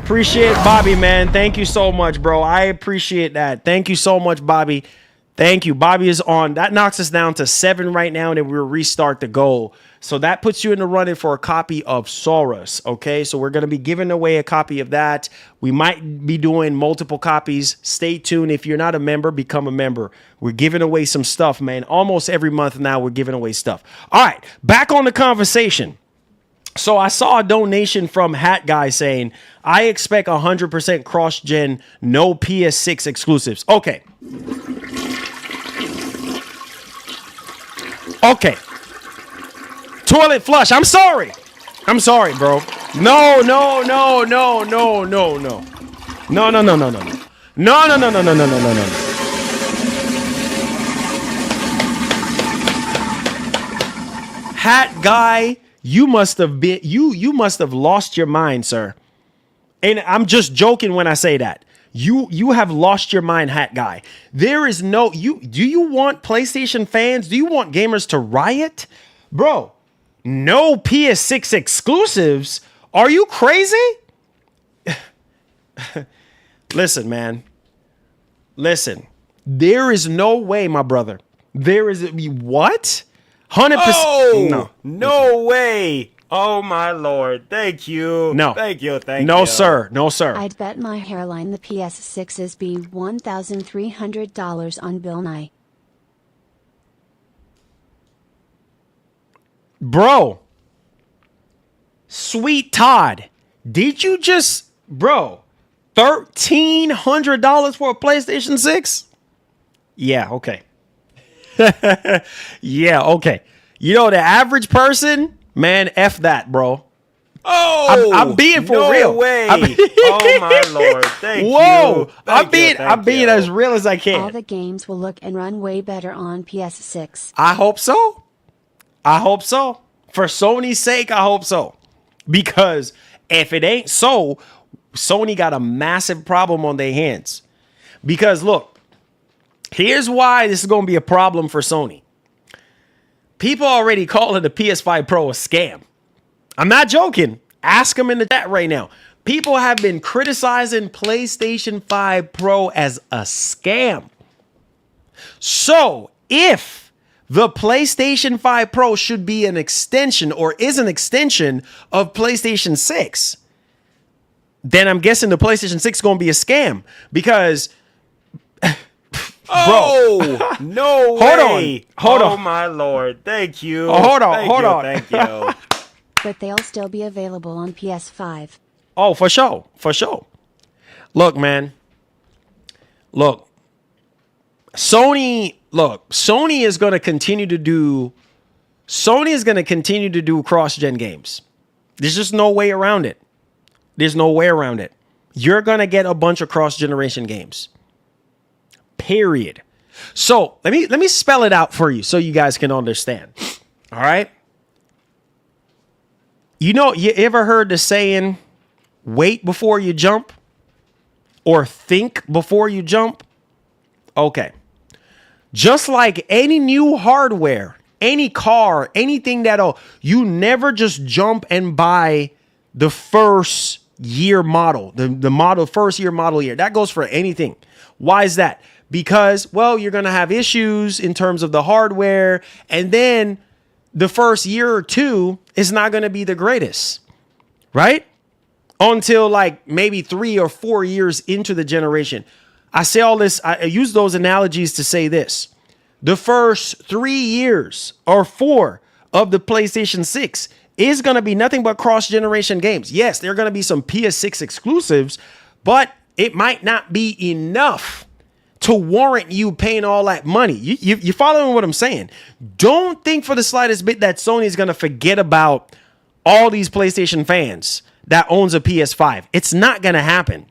Speaker 3: Appreciate Bobby, man. Thank you so much, bro. I appreciate that. Thank you so much, Bobby. Thank you. Bobby is on. That knocks us down to 7 right now, and then we'll restart the goal. So that puts you in the running for a copy of Saurus. Okay, so we're going to be giving away a copy of that. We might be doing multiple copies. Stay tuned. If you're not a member, become a member. We're giving away some stuff, man. Almost every month now, we're giving away stuff. All right, back on the conversation. So I saw a donation from Hat Guy saying, I expect 100% cross-gen, no PS6 exclusives. Okay. Okay. Toilet flush. I'm sorry. I'm sorry, bro. No. No. Hat Guy, you must have been you must have lost your mind, sir. And I'm just joking when I say that. You have lost your mind, Hat Guy. There is no do you want PlayStation fans? Do you want gamers to riot? Bro, no PS6 exclusives? Are you crazy? Listen, man. Listen. There is no way, my brother. There is what? 100%.
Speaker 4: Oh, no way. Oh, my Lord. Thank you.
Speaker 3: No.
Speaker 4: Thank you.
Speaker 3: No, sir. No, sir.
Speaker 5: I'd bet my hairline the PS6s be $1,300 on Bill Nye.
Speaker 3: Bro. Sweet Todd. Did you just, bro, $1,300 for a PlayStation 6? Yeah, okay. Yeah, okay. You know, the average person, man, F that, bro.
Speaker 4: Oh,
Speaker 3: I'm being for
Speaker 4: no
Speaker 3: real.
Speaker 4: Way. Oh my Lord! Thank
Speaker 3: Whoa,
Speaker 4: you.
Speaker 3: I'm being as real as I can.
Speaker 5: All the games will look and run way better on PS6.
Speaker 3: I hope so. I hope so. For Sony's sake, I hope so. Because if it ain't so, Sony got a massive problem on their hands. Because look, here's why this is going to be a problem for Sony. People already calling the PS5 Pro a scam. I'm not joking. Ask them in the chat right now. People have been criticizing PlayStation 5 Pro as a scam. So if the PlayStation 5 Pro should be an extension or is an extension of PlayStation 6, then I'm guessing the PlayStation 6 is going to be a scam because...
Speaker 4: Oh, no way.
Speaker 3: Hold on.
Speaker 4: Oh, my Lord. Thank you.
Speaker 3: Oh, hold on.
Speaker 4: Thank you.
Speaker 5: But they'll still be available on PS5.
Speaker 3: Oh, for sure. For sure. Look, man. Look. Sony is going to continue to do cross-gen games. There's just no way around it. You're going to get a bunch of cross-generation games. Period. So let me spell it out for you so you guys can understand. All right. You know, you ever heard the saying, wait before you jump or think before you jump? Okay. Just like any new hardware, any car, anything you never just jump and buy the first year model, the first year model year. That goes for anything. Why is that? Because, well, you're going to have issues in terms of the hardware. And then the first year or two is not going to be the greatest, right? Until like maybe 3 or 4 years into the generation. I say all this, I use those analogies to say this. The first 3 years or 4 of the PlayStation 6 is going to be nothing but cross-generation games. Yes, there are going to be some PS6 exclusives, but it might not be enough to warrant you paying all that money. You following what I'm saying? Don't think for the slightest bit that Sony is going to forget about all these PlayStation fans that owns a PS5. It's not going to happen.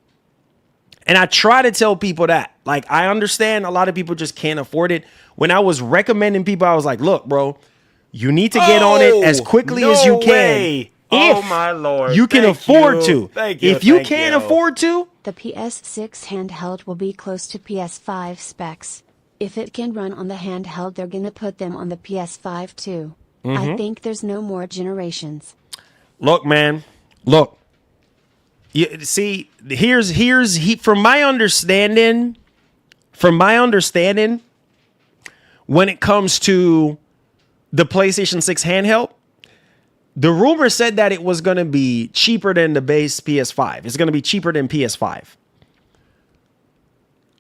Speaker 3: And I try to tell people that. Like, I understand a lot of people just can't afford it. When I was recommending people, I was like, look, bro, you need to get on it as quickly as you can.
Speaker 4: Oh, my Lord.
Speaker 3: You can afford to.
Speaker 4: Thank you.
Speaker 3: If you can't afford to,
Speaker 5: The PS6 handheld will be close to PS5 specs. If it can run on the handheld, they're gonna put them on the PS5 too. I think there's no more generations.
Speaker 3: look, man, look. You see, here's from my understanding, when it comes to the PlayStation 6 handheld, the rumor said that it was going to be cheaper than the base PS5. It's going to be cheaper than PS5.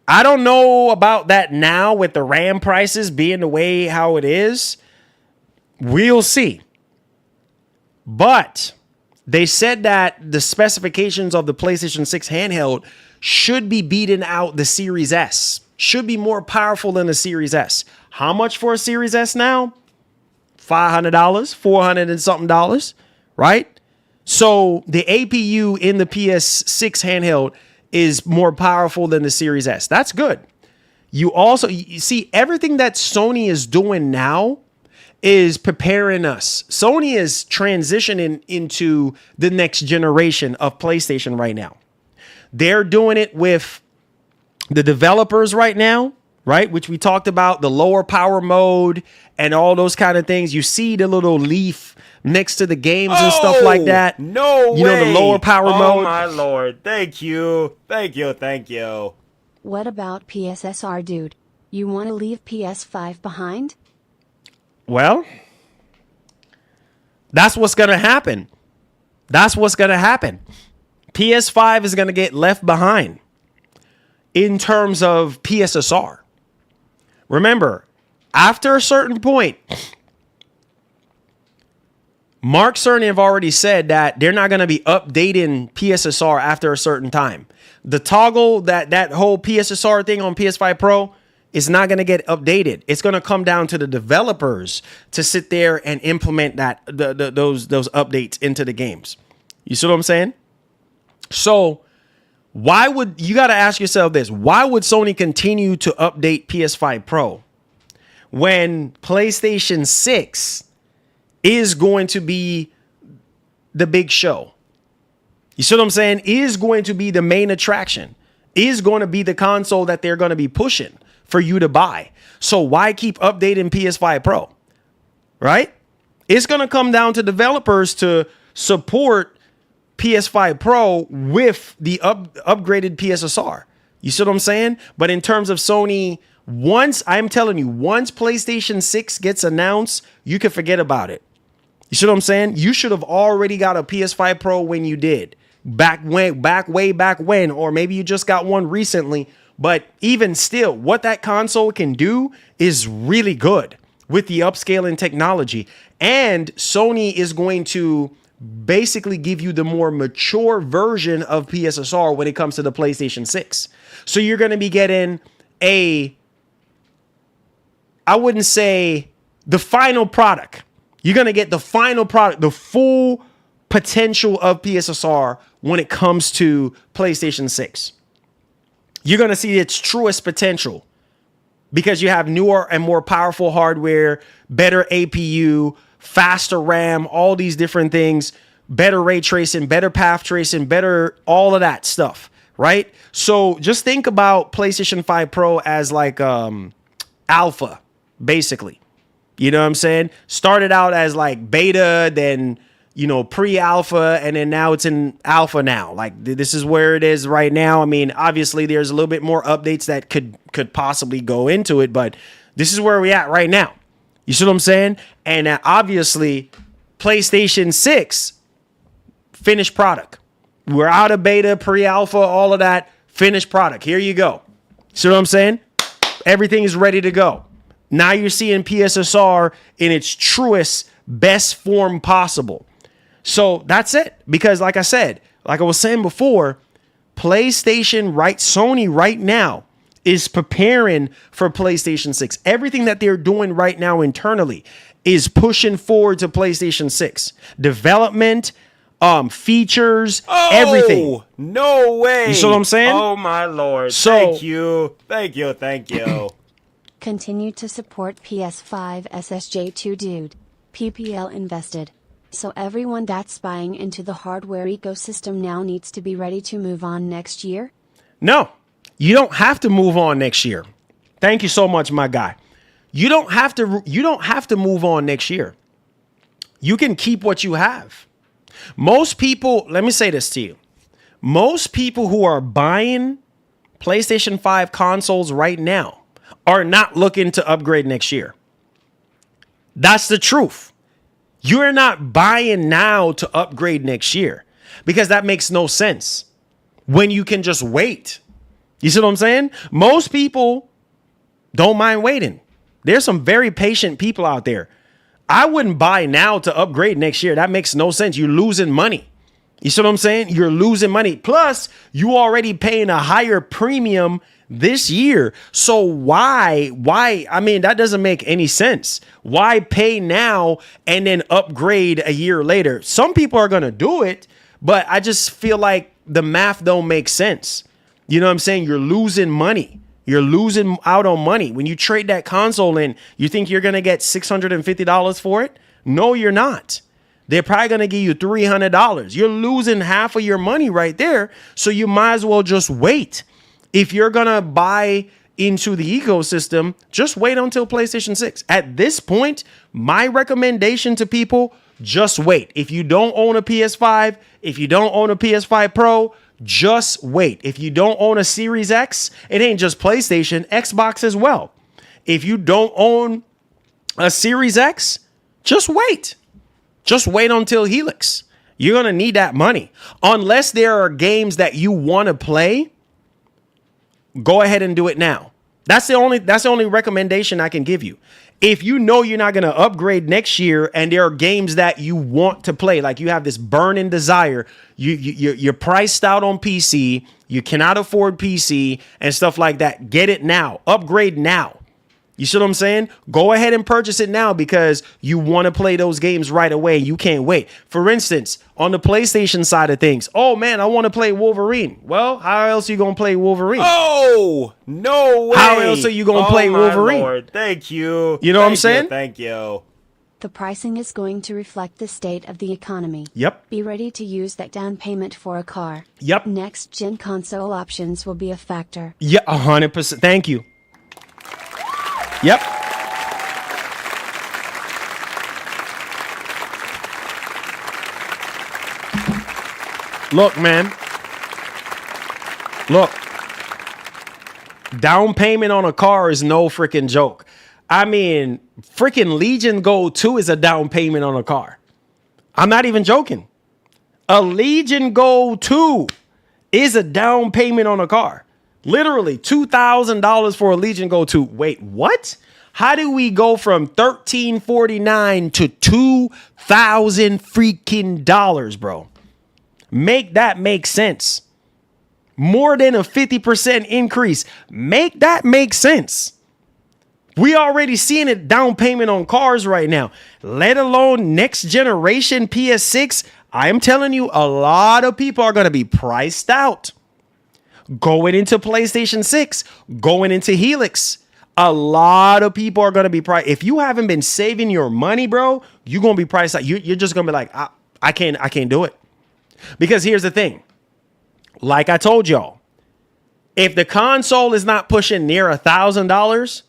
Speaker 3: I don't know about that now with the RAM prices being the way how it is. We'll see. But they said that the specifications of the PlayStation 6 handheld should be beating out the Series S. Should be more powerful than the Series S. How much for a Series S now? $500, $400 and something dollars, right? So the APU in the PS6 handheld is more powerful than the Series S. That's good. You see everything that Sony is doing now is preparing us. Sony is transitioning into the next generation of PlayStation right now. They're doing it with the developers right now, right? Which we talked about, the lower power mode and all those kind of things. You see the little leaf next to the games and stuff like that.
Speaker 4: No way.
Speaker 3: You know, the lower power mode.
Speaker 4: Oh, my Lord. Thank you. Thank you. Thank you.
Speaker 5: What about PSSR, dude? You want to leave PS5 behind?
Speaker 3: Well, that's what's going to happen. That's what's going to happen. PS5 is going to get left behind in terms of PSSR. Remember, after a certain point, Mark Cerny have already said that they're not going to be updating PSSR after a certain time. The toggle, that whole PSSR thing on PS5 Pro is not going to get updated. It's going to come down to the developers to sit there and implement those updates into the games. You see what I'm saying? So why would you got to ask yourself this? Why would Sony continue to update PS5 Pro when PlayStation 6 is going to be the big show? You see what I'm saying? Is going to be the main attraction. Is going to be the console that they're going to be pushing for you to buy. So why keep updating PS5 Pro? Right? It's going to come down to developers to support PS5 Pro with the upgraded PSSR. You see what I'm saying? But in terms of Sony, once PlayStation 6 gets announced, you can forget about it. You see what I'm saying? You should have already got a PS5 Pro when you did. Way back when, or maybe you just got one recently. But even still, what that console can do is really good with the upscaling technology. And Sony is going to basically give you the more mature version of PSSR when it comes to the PlayStation 6. So you're going to be getting I wouldn't say the final product. You're going to get the final product, the full potential of PSSR when it comes to PlayStation 6. You're going to see its truest potential because you have newer and more powerful hardware, better APU, faster RAM, all these different things, better ray tracing, better path tracing, better all of that stuff, right? So just think about PlayStation 5 Pro as like alpha, basically. You know what I'm saying? Started out as like beta, then pre-alpha, and then now it's in alpha now. Like this is where it is right now. I mean, obviously there's a little bit more updates that could possibly go into it, but this is where we at right now. You see what I'm saying? And obviously PlayStation 6 finished product. We're out of beta, pre-alpha, all of that, finished product. Here you go. See what I'm saying? Everything is ready to go. Now you're seeing PSSR in its truest, best form possible. So that's it. Because like I was saying before, Sony right now is preparing for PlayStation 6. Everything that they're doing right now internally is pushing forward to PlayStation 6. Development, features, everything.
Speaker 4: No way.
Speaker 3: You see what I'm saying?
Speaker 4: Oh, my Lord.
Speaker 3: So,
Speaker 4: thank you. Thank you. Thank you.
Speaker 5: Continue to support PS5 SSJ2, dude. PPL invested. So everyone that's buying into the hardware ecosystem now needs to be ready to move on next year?
Speaker 3: No, you don't have to move on next year. Thank you so much, my guy. You don't have to move on next year. You can keep what you have. Most people, let me say this to you. Most people who are buying PlayStation 5 consoles right now are not looking to upgrade next year. That's the truth. You're not buying now to upgrade next year because that makes no sense when you can just wait. You see what I'm saying? Most people don't mind waiting. There's some very patient people out there. I wouldn't buy now to upgrade next year. That makes no sense. You're losing money. You see what I'm saying? You're losing money. Plus, you already paying a higher premium this year. So why? I mean, that doesn't make any sense. Why pay now and then upgrade a year later? Some people are going to do it, but I just feel like the math don't make sense. You know what I'm saying? You're losing money. You're losing out on money. When you trade that console in, you think you're going to get $650 for it? No, you're not. They're probably going to give you $300. You're losing half of your money right there. So you might as well just wait. If you're going to buy into the ecosystem, just wait until PlayStation 6. At this point, my recommendation to people, just wait. If you don't own a PS5, if you don't own a PS5 Pro, just wait. If you don't own a Series X, it ain't just PlayStation, Xbox as well. If you don't own a Series X, just wait. Just wait until Helix. You're going to need that money. Unless there are games that you want to play, go ahead and do it now. That's the only recommendation I can give you. If you know you're not going to upgrade next year and there are games that you want to play, like you have this burning desire, you're priced out on PC, you cannot afford PC and stuff like that, get it now. Upgrade now. You see what I'm saying? Go ahead and purchase it now because you want to play those games right away. You can't wait. For instance, on the PlayStation side of things, oh man, I want to play Wolverine. Well, how else are you going to play Wolverine?
Speaker 4: Oh, no way.
Speaker 3: How else are you going to play Wolverine?
Speaker 4: Lord. Thank you.
Speaker 3: You know what I'm saying?
Speaker 4: Thank you.
Speaker 5: The pricing is going to reflect the state of the economy.
Speaker 3: Yep.
Speaker 5: Be ready to use that down payment for a car.
Speaker 3: Yep.
Speaker 5: Next gen console options will be a factor.
Speaker 3: Yeah, 100%. Thank you. Yep. Look, man. Look. Down payment on a car is no freaking joke. I mean, freaking Legion Gold 2 is a down payment on a car. I'm not even joking. A Legion Gold 2 is a down payment on a car. Literally $2,000 for a Legion Gold 2. Wait, what? How do we go from $1,349 to $2,000 freaking dollars, bro? Make that make sense. More than a 50% increase. Make that make sense. We already seeing it down payment on cars right now, let alone next generation PS6. I am telling you, a lot of people are going to be priced out. Going into PlayStation 6, going into Helix, a lot of people are going to be priced. If you haven't been saving your money, bro, you're going to be priced out. You're just going to be like, I can't do it. Because here's the thing. Like I told y'all, if the console is not pushing near $1,000,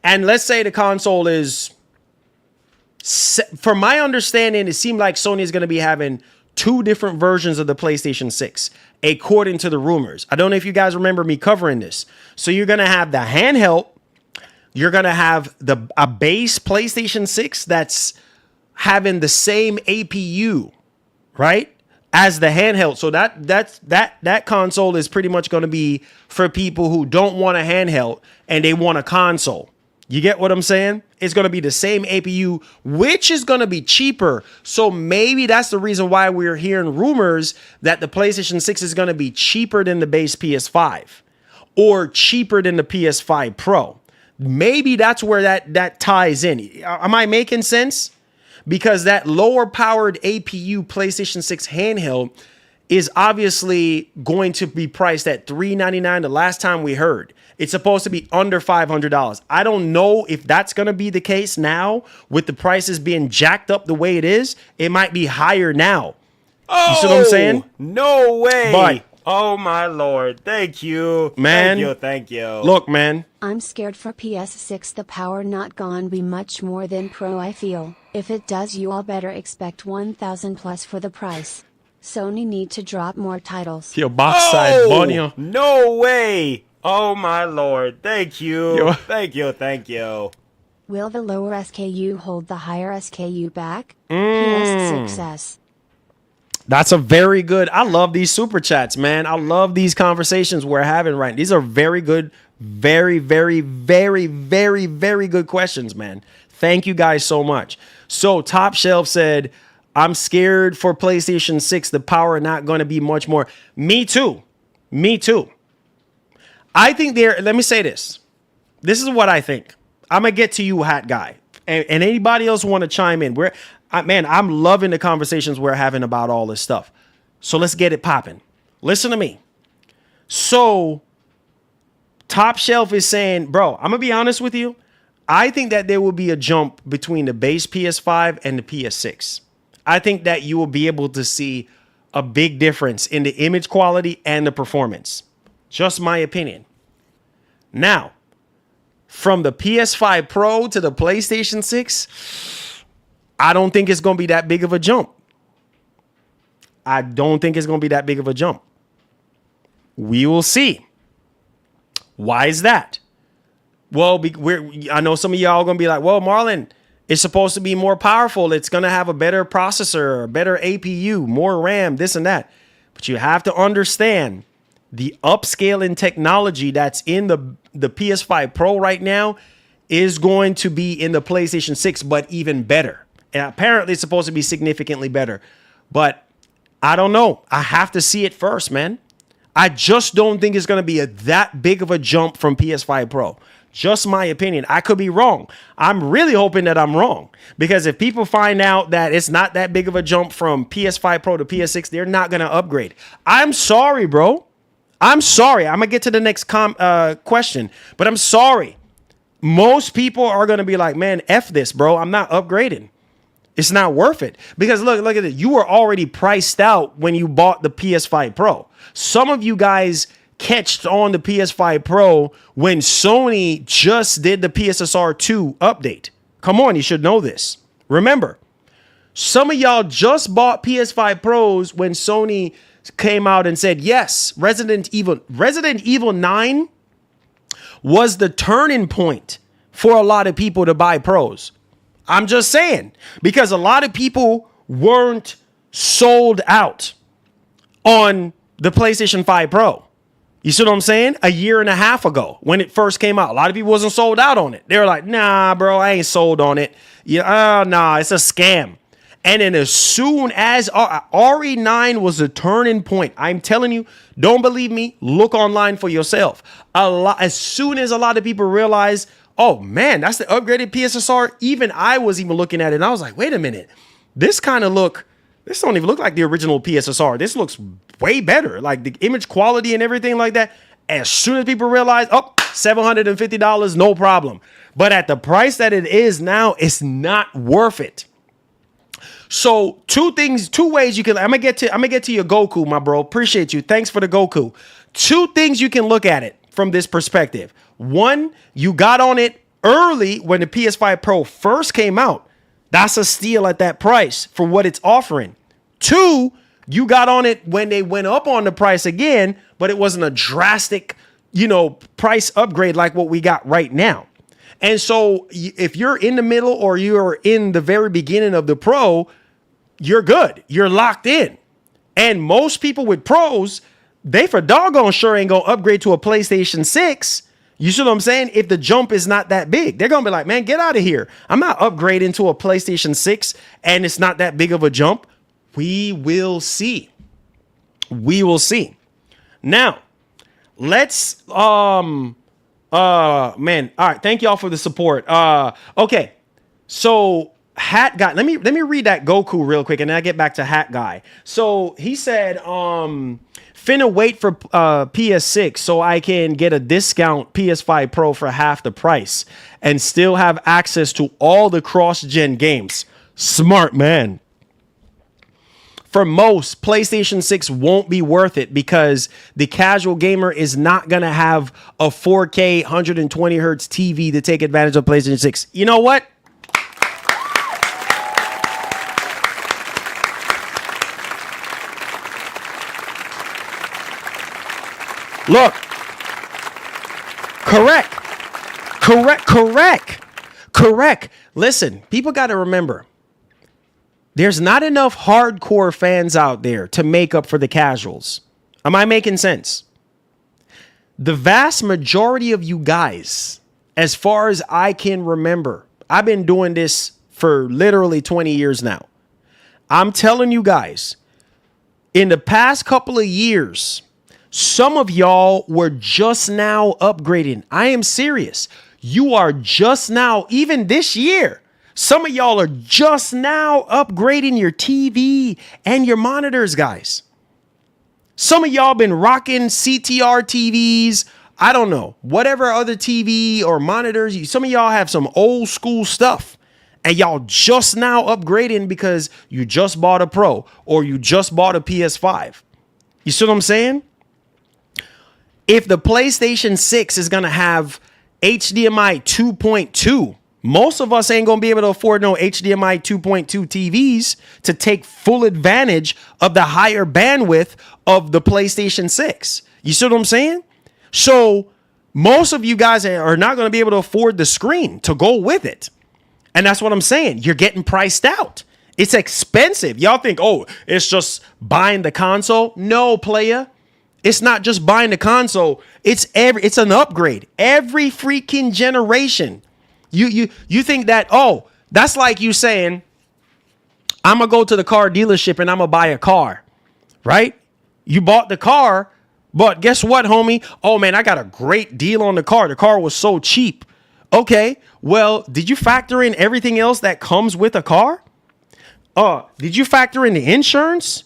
Speaker 3: and let's say the console is, from my understanding, it seemed like Sony is going to be having two different versions of the PlayStation 6, according to the rumors. I don't know if you guys remember me covering this. So you're going to have the handheld. You're going to have a base PlayStation 6 that's having the same APU, right, as the handheld. So that console is pretty much going to be for people who don't want a handheld and they want a console. You get what I'm saying? It's going to be the same APU, which is going to be cheaper. So maybe that's the reason why we're hearing rumors that the PlayStation 6 is going to be cheaper than the base PS5 or cheaper than the PS5 Pro. Maybe that's where that ties in. Am I making sense? Because that lower powered APU PlayStation 6 handheld is obviously going to be priced at $399 the last time we heard. It's supposed to be under $500. I don't know if that's going to be the case now with the prices being jacked up the way it is. It might be higher now.
Speaker 4: Oh,
Speaker 3: you see what I'm saying?
Speaker 4: No way.
Speaker 3: But,
Speaker 4: oh, my Lord. Thank you.
Speaker 3: Man.
Speaker 4: Thank you.
Speaker 3: Look, man.
Speaker 5: I'm scared for PS6 the power not gonna be much more than Pro I feel. If it does, you all better expect 1,000 plus for the price. Sony need to drop more titles.
Speaker 3: Yo, box side bunny.
Speaker 4: No way. Oh my lord. Thank you.
Speaker 3: Yo.
Speaker 4: Thank you. Thank you.
Speaker 5: Will the lower SKU hold the higher SKU back? PS6s.
Speaker 3: That's a very good. I love these super chats, man. I love these conversations we're having right now. These are very good, very, very, very, very, very good questions, man. Thank you guys so much. So Top Shelf said, I'm scared for PlayStation 6. The power not going to be much more. Me too. Me too. I think let me say this. This is what I think. I'm going to get to you, Hat Guy. And anybody else want to chime in? I'm loving the conversations we're having about all this stuff. So let's get it popping. Listen to me. So Top Shelf is saying, bro, I'm going to be honest with you. I think that there will be a jump between the base PS5 and the PS6. I think that you will be able to see a big difference in the image quality and the performance. Just my opinion. Now, from the PS5 Pro to the PlayStation 6, I don't think it's going to be that big of a jump. I don't think it's going to be that big of a jump. We will see. Why is that? Well, I know some of y'all are going to be like, well, Marlon, it's supposed to be more powerful. It's going to have a better processor, a better APU, more RAM, this and that. But you have to understand the upscaling technology that's in the PS5 Pro right now is going to be in the PlayStation 6, but even better. And apparently it's supposed to be significantly better. But I don't know. I have to see it first, man. I just don't think it's going to be that big of a jump from PS5 Pro. Just my opinion. I could be wrong. I'm really hoping that I'm wrong, because if people find out that it's not that big of a jump from PS5 Pro to PS6, they're not going to upgrade. I'm sorry, bro. I'm sorry. I'm going to get to the next question, but I'm sorry. Most people are going to be like, man, F this, bro. I'm not upgrading. It's not worth it, because look at it. You were already priced out when you bought the PS5 Pro. Some of you guys catched on the PS5 Pro when Sony just did the PSSR 2 update. Come on, you should know this. Remember, some of y'all just bought PS5 Pros when Sony came out and said, yes, Resident Evil 9 was the turning point for a lot of people to buy Pros. I'm just saying, because a lot of people weren't sold out on the PlayStation 5 Pro. You see what I'm saying? A year and a half ago when it first came out, a lot of people wasn't sold out on it. They were like, nah, bro, I ain't sold on it. Yeah, nah, it's a scam. And then as soon as RE9 was a turning point, I'm telling you, don't believe me, look online for yourself. As soon as a lot of people realized, oh man, that's the upgraded PSSR, even I was even looking at it and I was like, wait a minute, this don't even look like the original PSSR. This looks way better, like the image quality and everything like that. As soon as people realize, oh, $750, no problem. But at the price that it is now, it's not worth it. So two ways you can, I'm gonna get to your Goku, my bro. Appreciate you. Thanks for the Goku. Two things you can look at it from this perspective. One, you got on it early when the PS5 Pro first came out. That's a steal at that price for what it's offering. Two, you got on it when they went up on the price again, but it wasn't a drastic, price upgrade like what we got right now. And so if you're in the middle or you're in the very beginning of the Pro, you're good. You're locked in. And most people with Pros, they for doggone sure ain't going to upgrade to a PlayStation 6. You see what I'm saying? If the jump is not that big, they're going to be like, man, get out of here. I'm not upgrading to a PlayStation 6 and it's not that big of a jump. We will see. We will see. Now, let's, man, all right. Thank y'all for the support. Okay. So Hat Guy, let me read that Goku real quick and then I get back to Hat Guy. So he said, finna wait for PS6 so I can get a discount PS5 Pro for half the price and still have access to all the cross-gen games. Smart man. For most, PlayStation 6 won't be worth it because the casual gamer is not going to have a 4K 120 hertz TV to take advantage of PlayStation 6. You know what? Look. Correct. Listen, people got to remember, there's not enough hardcore fans out there to make up for the casuals. Am I making sense? The vast majority of you guys, as far as I can remember, I've been doing this for literally 20 years now. I'm telling you guys, in the past couple of years, some of y'all were just now upgrading. I am serious. You are just now, even this year, some of y'all are just now upgrading your TV and your monitors, guys. Some of y'all been rocking CTR TVs. I don't know, whatever other TV or monitors. Some of y'all have some old school stuff. And y'all just now upgrading because you just bought a Pro or you just bought a PS5. You see what I'm saying? If the PlayStation 6 is going to have HDMI 2.2, most of us ain't going to be able to afford no HDMI 2.2 TVs to take full advantage of the higher bandwidth of the PlayStation 6. You see what I'm saying? So most of you guys are not going to be able to afford the screen to go with it. And that's what I'm saying. You're getting priced out. It's expensive. Y'all think, oh, it's just buying the console. No, playa. It's not just buying the console. It's an upgrade. Every freaking generation. You think that, oh, that's like you saying, I'm going to go to the car dealership and I'm going to buy a car, right? You bought the car, but guess what, homie? Oh, man, I got a great deal on the car. The car was so cheap. Okay, well, did you factor in everything else that comes with a car? Did you factor in the insurance?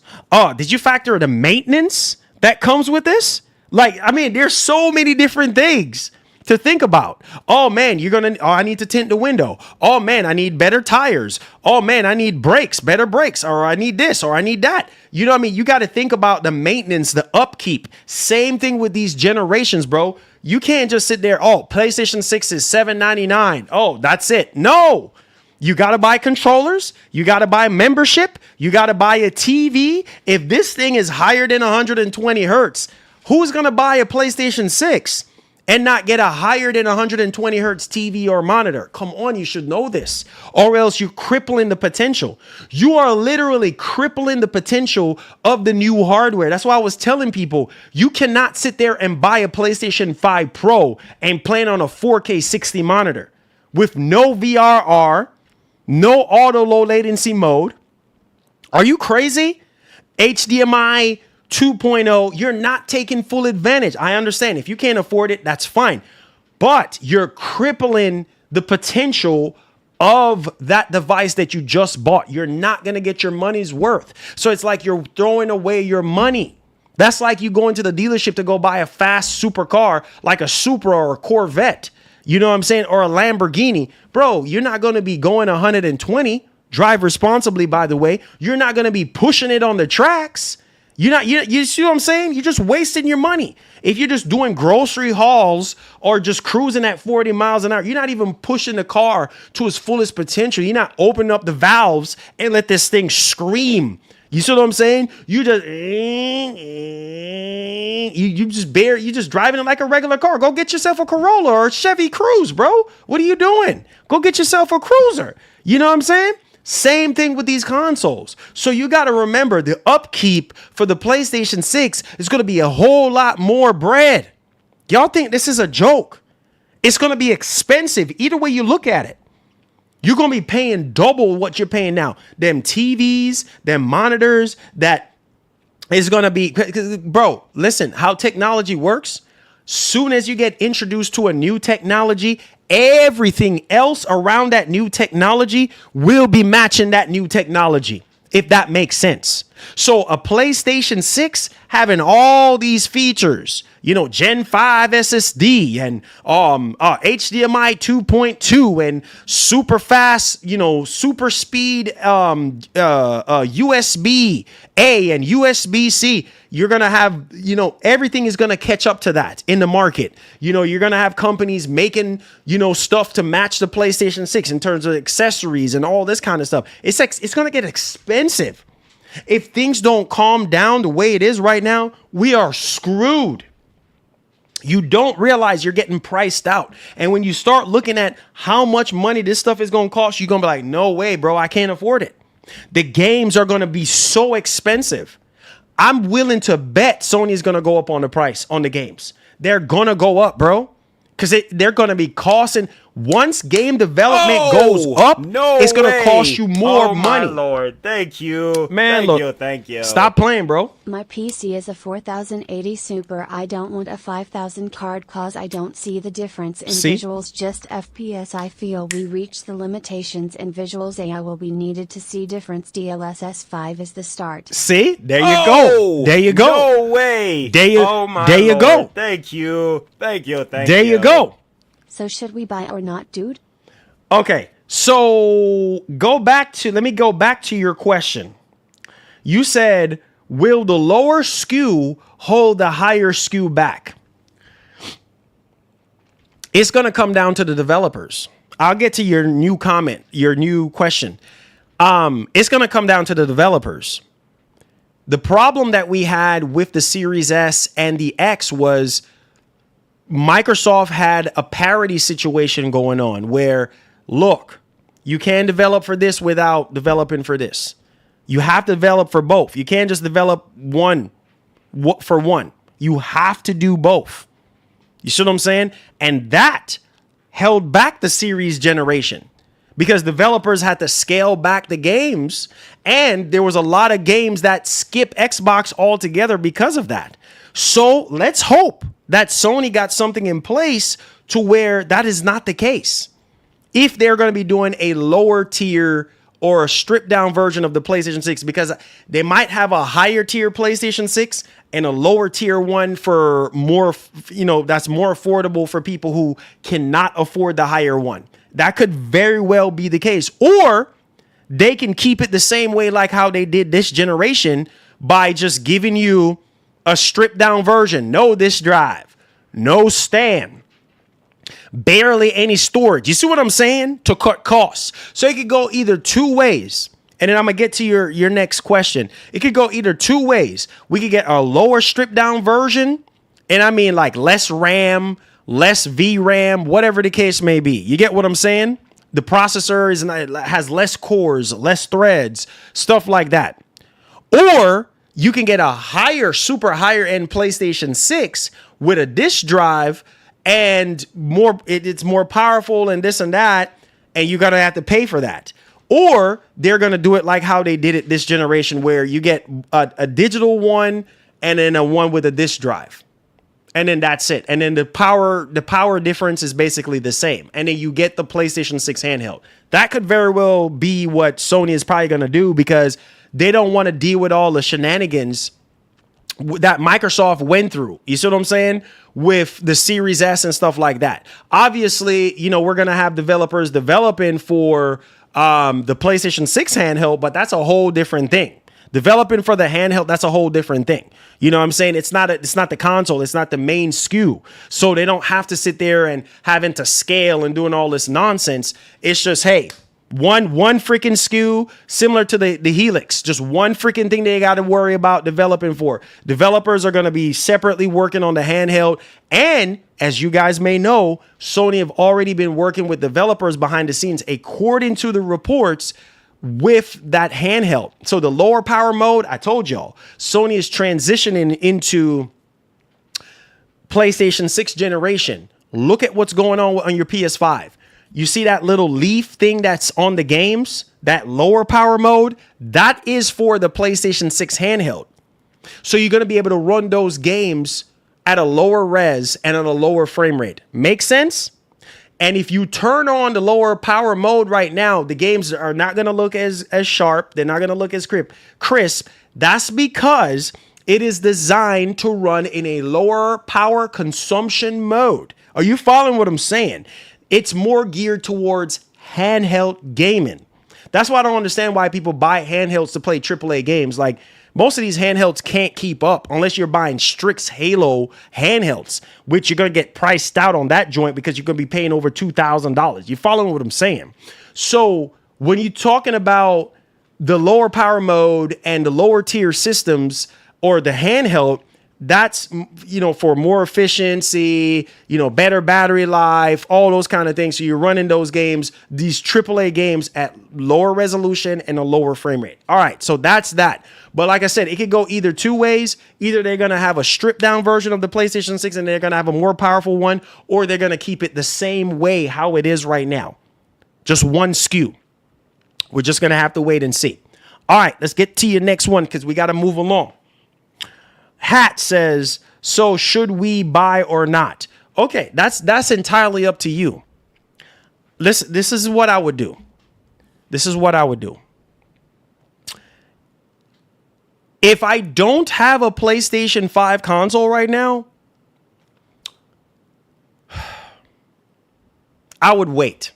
Speaker 3: Did you factor in the maintenance that comes with this? Like, I mean, there's so many different things to think about. Oh, man, I need to tint the window. Oh, man, I need better tires. Oh, man, I need brakes, better brakes, or I need this, or I need that. You know what I mean? You got to think about the maintenance, the upkeep. Same thing with these generations, bro. You can't just sit there, oh, PlayStation 6 is $799. Oh, that's it. No. You got to buy controllers. You got to buy membership. You got to buy a TV. If this thing is higher than 120 hertz, who's going to buy a PlayStation 6 and not get a higher than 120 hertz TV or monitor? Come on, you should know this, or else you're crippling the potential. You are literally crippling the potential of the new hardware. That's why I was telling people, you cannot sit there and buy a PlayStation 5 Pro and play it on a 4K 60 monitor with no VRR, no auto low latency mode. Are you crazy? HDMI 2.0, you're not taking full advantage. I understand. If you can't afford it, that's fine. But you're crippling the potential of that device that you just bought. You're not going to get your money's worth. So it's like you're throwing away your money. That's like you going to the dealership to go buy a fast supercar like a Supra or a Corvette. You know what I'm saying? Or a Lamborghini. Bro, you're not going to be going 120. Drive responsibly, by the way. You're not going to be pushing it on the tracks. You see what I'm saying? You're just wasting your money. If you're just doing grocery hauls or just cruising at 40 miles an hour, you're not even pushing the car to its fullest potential. You're not opening up the valves and let this thing scream. You see what I'm saying? You just driving it like a regular car. Go get yourself a Corolla or a Chevy Cruze, bro. What are you doing? Go get yourself a Cruiser. You know what I'm saying? Same thing with these consoles. So you got to remember, the upkeep for the PlayStation 6 is going to be a whole lot more bread. Y'all think this is a joke? It's going to be expensive. Either way you look at it, you're going to be paying double what you're paying now. Them TVs, them monitors, that is going to be, bro, listen, how technology works. Soon as you get introduced to a new technology, everything else around that new technology will be matching that new technology, if that makes sense. So a PlayStation 6 having all these features, you know, Gen 5 SSD and HDMI 2.2 and super fast, you know, super speed USB A and USB C. You're going to have, you know, everything is going to catch up to that in the market. You know, you're going to have companies making, you know, stuff to match the PlayStation 6 in terms of accessories and all this kind of stuff. It's going to get expensive. If things don't calm down the way it is right now, we are screwed. You don't realize you're getting priced out. And when you start looking at how much money this stuff is going to cost, you're going to be like, no way, bro, I can't afford it. The games are going to be so expensive. I'm willing to bet Sony is going to go up on the price on the games. They're going to go up, bro, because they're going to be costing. Once game development goes up, it's going to cost you more money.
Speaker 4: Oh, my Lord. Thank you.
Speaker 3: Man,
Speaker 4: Thank you.
Speaker 3: Stop playing, bro.
Speaker 5: My PC is a 4080 Super. I don't want a 5000 card cause I don't see the difference in visuals, just FPS. I feel we reached the limitations in visuals. AI will be needed to see difference. DLSS 5 is the start.
Speaker 3: See? There you go. There you go.
Speaker 4: No way.
Speaker 3: There you go.
Speaker 4: Thank you.
Speaker 3: There you go.
Speaker 5: So should we buy or not, dude?
Speaker 3: Okay, so let me go back to your question. You said, will the lower SKU hold the higher SKU back? It's going to come down to the developers. I'll get to your new comment, your new question. It's going to come down to the developers. The problem that we had with the Series S and the X was Microsoft had a parity situation going on where, look, you can develop for this without developing for this. You have to develop for both. You can't just develop one for one. You have to do both. You see what I'm saying? And that held back the series generation because developers had to scale back the games. And there was a lot of games that skip Xbox altogether because of that. So let's hope that Sony got something in place to where that is not the case. If they're going to be doing a lower tier or a stripped down version of the PlayStation 6, because they might have a higher tier PlayStation 6 and a lower tier one for more, that's more affordable for people who cannot afford the higher one. That could very well be the case. Or they can keep it the same way like how they did this generation by just giving you a stripped down version, no disk drive, no stand, barely any storage. You see what I'm saying? To cut costs. So it could go either two ways. And then I'm going to get to your next question. It could go either two ways. We could get a lower stripped down version. And I mean like less RAM, less VRAM, whatever the case may be. You get what I'm saying? The processor has less cores, less threads, stuff like that. Or you can get a higher, super higher end PlayStation 6 with a disk drive and it's more powerful and this and that. And you're going to have to pay for that. Or they're going to do it like how they did it this generation, where you get a digital one and then a one with a disk drive. And then that's it. And then the power difference is basically the same. And then you get the PlayStation 6 handheld. That could very well be what Sony is probably going to do, because they don't want to deal with all the shenanigans that Microsoft went through. You see what I'm saying? With the Series S and stuff like that. Obviously, we're going to have developers developing for the PlayStation 6 handheld, but that's a whole different thing. Developing for the handheld, that's a whole different thing. You know what I'm saying? It's not the console. It's not the main SKU. So they don't have to sit there and having to scale and doing all this nonsense. It's just, hey, one freaking SKU, similar to the Helix. Just one freaking thing they got to worry about developing for. Developers are going to be separately working on the handheld. And as you guys may know, Sony have already been working with developers behind the scenes, according to the reports, with that handheld. So the lower power mode, I told y'all, Sony is transitioning into PlayStation 6 generation. Look at what's going on your PS5. You see that little leaf thing that's on the games, that lower power mode, that is for the PlayStation 6 handheld. So you're going to be able to run those games at a lower res and at a lower frame rate. Make sense? And if you turn on the lower power mode right now, the games are not going to look as sharp. They're not going to look as crisp. That's because it is designed to run in a lower power consumption mode. Are you following what I'm saying? It's more geared towards handheld gaming. That's why I don't understand why people buy handhelds to play AAA games. Like, most of these handhelds can't keep up unless you're buying Strix Halo handhelds, which you're going to get priced out on that joint because you're going to be paying over $2,000. You following what I'm saying? So when you're talking about the lower power mode and the lower tier systems or the handheld, That's, for more efficiency, better battery life, all those kind of things. So you're running those games, these AAA games at lower resolution and a lower frame rate. All right, so that's that. But like I said, it could go either two ways. Either they're going to have a stripped down version of the PlayStation 6 and they're going to have a more powerful one, or they're going to keep it the same way how it is right now. Just one SKU. We're just going to have to wait and see. All right, let's get to your next one because we got to move along. Hat says, so should we buy or not? Okay, that's entirely up to you. Listen, this is what I would do. This is what I would do. If I don't have a PlayStation 5 console right now, I would wait.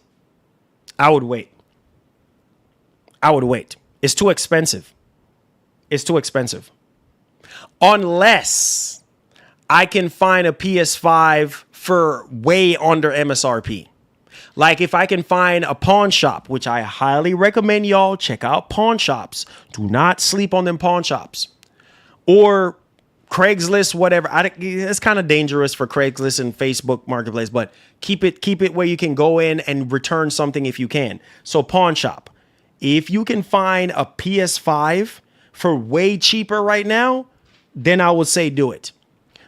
Speaker 3: I would wait. It's too expensive. Unless I can find a PS5 for way under MSRP. Like if I can find a pawn shop, which I highly recommend y'all check out pawn shops. Do not sleep on them pawn shops. Or Craigslist, whatever. It's kind of dangerous for Craigslist and Facebook Marketplace, but keep it where you can go in and return something if you can. So pawn shop. If you can find a PS5 for way cheaper right now, then I would say do it.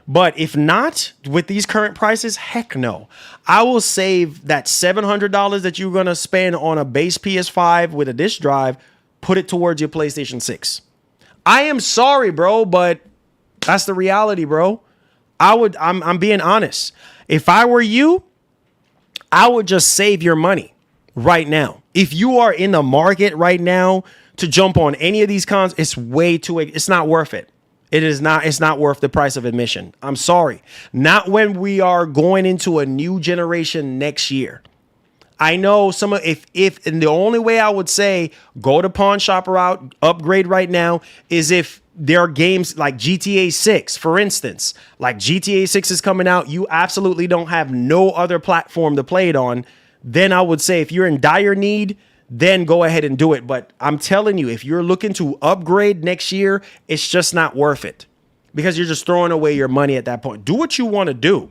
Speaker 3: But if not, with these current prices, heck no. I will save that $700 that you're going to spend on a base PS5 with a disk drive, put it towards your PlayStation 6. I am sorry, bro, but that's the reality, bro. I'm being honest. If I were you, I would just save your money right now. If you are in the market right now to jump on any of these cons, it's not worth it. It's not worth the price of admission. I'm sorry. Not when we are going into a new generation next year. I know and the only way I would say go to pawn shop route, upgrade right now is if there are games like GTA 6, for instance, like GTA 6 is coming out. You absolutely don't have no other platform to play it on. Then I would say if you're in dire need, then go ahead and do it. But I'm telling you, if you're looking to upgrade next year, it's just not worth it because you're just throwing away your money at that point. Do what you want to do.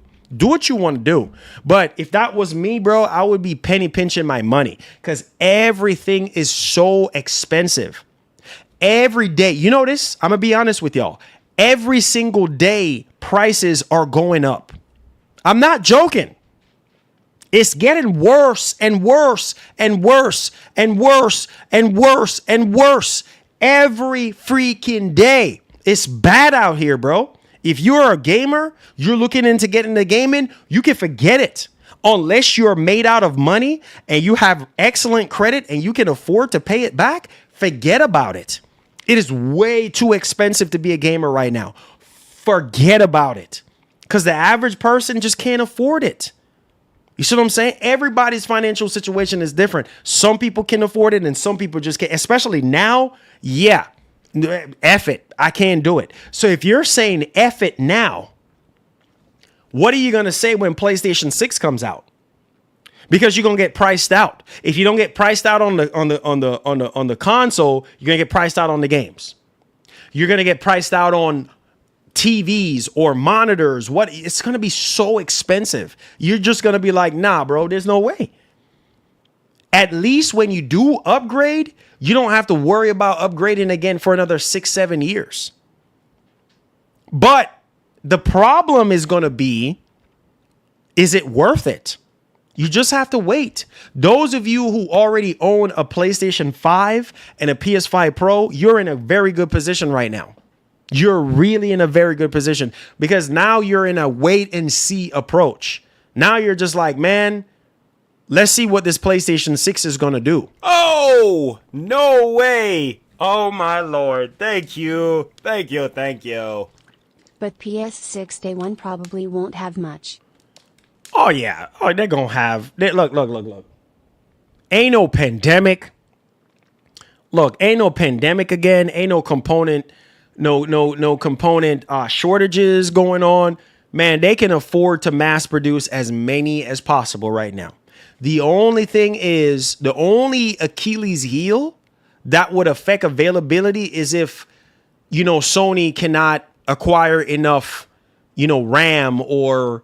Speaker 3: But if that was me, bro, I would be penny pinching my money because everything is so expensive. Every day, you know this? I'm going to be honest with y'all. Every single day, prices are going up. I'm not joking. It's getting worse and worse and worse and worse and worse and worse every freaking day. It's bad out here, bro. If you're a gamer, you're looking into getting the gaming, you can forget it. Unless you're made out of money and you have excellent credit and you can afford to pay it back, forget about it. It is way too expensive to be a gamer right now. Forget about it. Because the average person just can't afford it. You see what I'm saying? Everybody's financial situation is different. Some people can afford it and some people just can't. Especially now, yeah. F it. I can't do it. So if you're saying F it now, what are you going to say when PlayStation 6 comes out? Because you're going to get priced out. If you don't get priced out on the console, you're going to get priced out on the games. You're going to get priced out on TVs or monitors. It's going to be so expensive. You're just going to be like, nah, bro, there's no way. At least when you do upgrade, you don't have to worry about upgrading again for another 6-7 years. But the problem is going to be, is it worth it? You just have to wait. Those of you who already own a PlayStation 5 and a PS5 Pro, you're in a very good position right now. You're really in a very good position because now you're in a wait and see approach. Now you're just like, man, let's see what this PlayStation 6 is going to do.
Speaker 4: Oh, no way. Oh, my Lord. Thank you. Thank you. Thank you.
Speaker 5: But PS6 Day 1 probably won't have much.
Speaker 3: Oh, yeah. Oh, they're going to have. Look. Ain't no pandemic. Look, ain't no pandemic again. Ain't no component. No component shortages going on. Man, they can afford to mass produce as many as possible right now. The only thing is, the only Achilles heel that would affect availability is if, Sony cannot acquire enough, RAM or,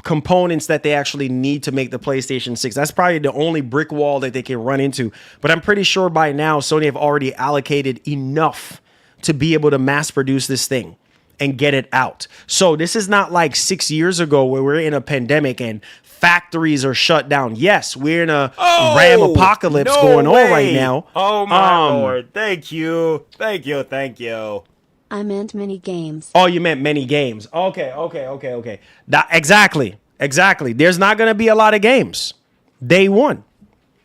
Speaker 3: components that they actually need to make the PlayStation 6. That's probably the only brick wall that they can run into. But I'm pretty sure by now Sony have already allocated enough to be able to mass produce this thing and get it out. So this is not like 6 years ago where we're in a pandemic and factories are shut down. Yes, we're in a RAM apocalypse going on right now.
Speaker 4: Oh my Lord. Thank you. Thank you. Thank you.
Speaker 5: I meant many games.
Speaker 3: Oh, you meant many games. Okay. Exactly. There's not going to be a lot of games. Day one.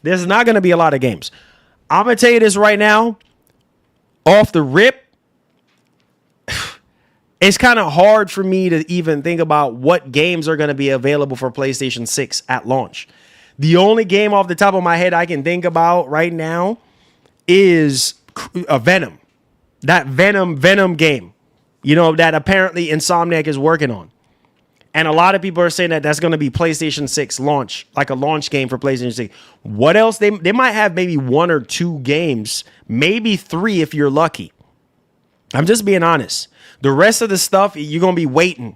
Speaker 3: There's not going to be a lot of games. I'm going to tell you this right now. Off the rip, it's kind of hard for me to even think about what games are going to be available for PlayStation 6 at launch. The only game off the top of my head I can think about right now is Venom. That Venom game, that apparently Insomniac is working on. And a lot of people are saying that that's going to be PlayStation 6 launch, like a launch game for PlayStation 6. What else? They might have maybe 1 or 2 games, maybe 3 if you're lucky. I'm just being honest. The rest of the stuff, you're going to be waiting.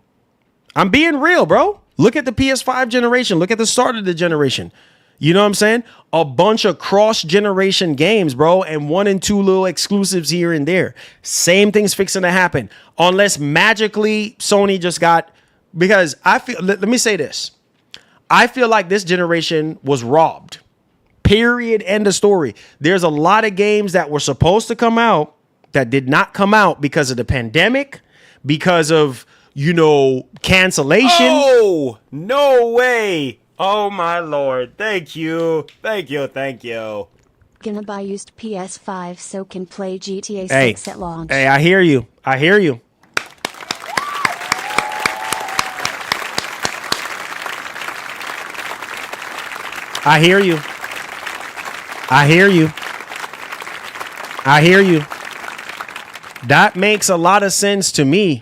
Speaker 3: I'm being real, bro. Look at the PS5 generation. Look at the start of the generation. You know what I'm saying? A bunch of cross-generation games, bro, and 1 and 2 little exclusives here and there. Same thing's fixing to happen. Unless magically Sony just got... Because I feel... Let me say this. I feel like this generation was robbed. Period. End of story. There's a lot of games that were supposed to come out that did not come out because of the pandemic, because of, cancellation.
Speaker 4: Oh, no way. Oh, my Lord. Thank you. Thank you. Thank you.
Speaker 5: Gonna buy used PS5 so can play GTA 6
Speaker 3: Hey,
Speaker 5: at launch.
Speaker 3: Hey, I hear you. I hear you. I hear you. I hear you. I hear you. That makes a lot of sense to me.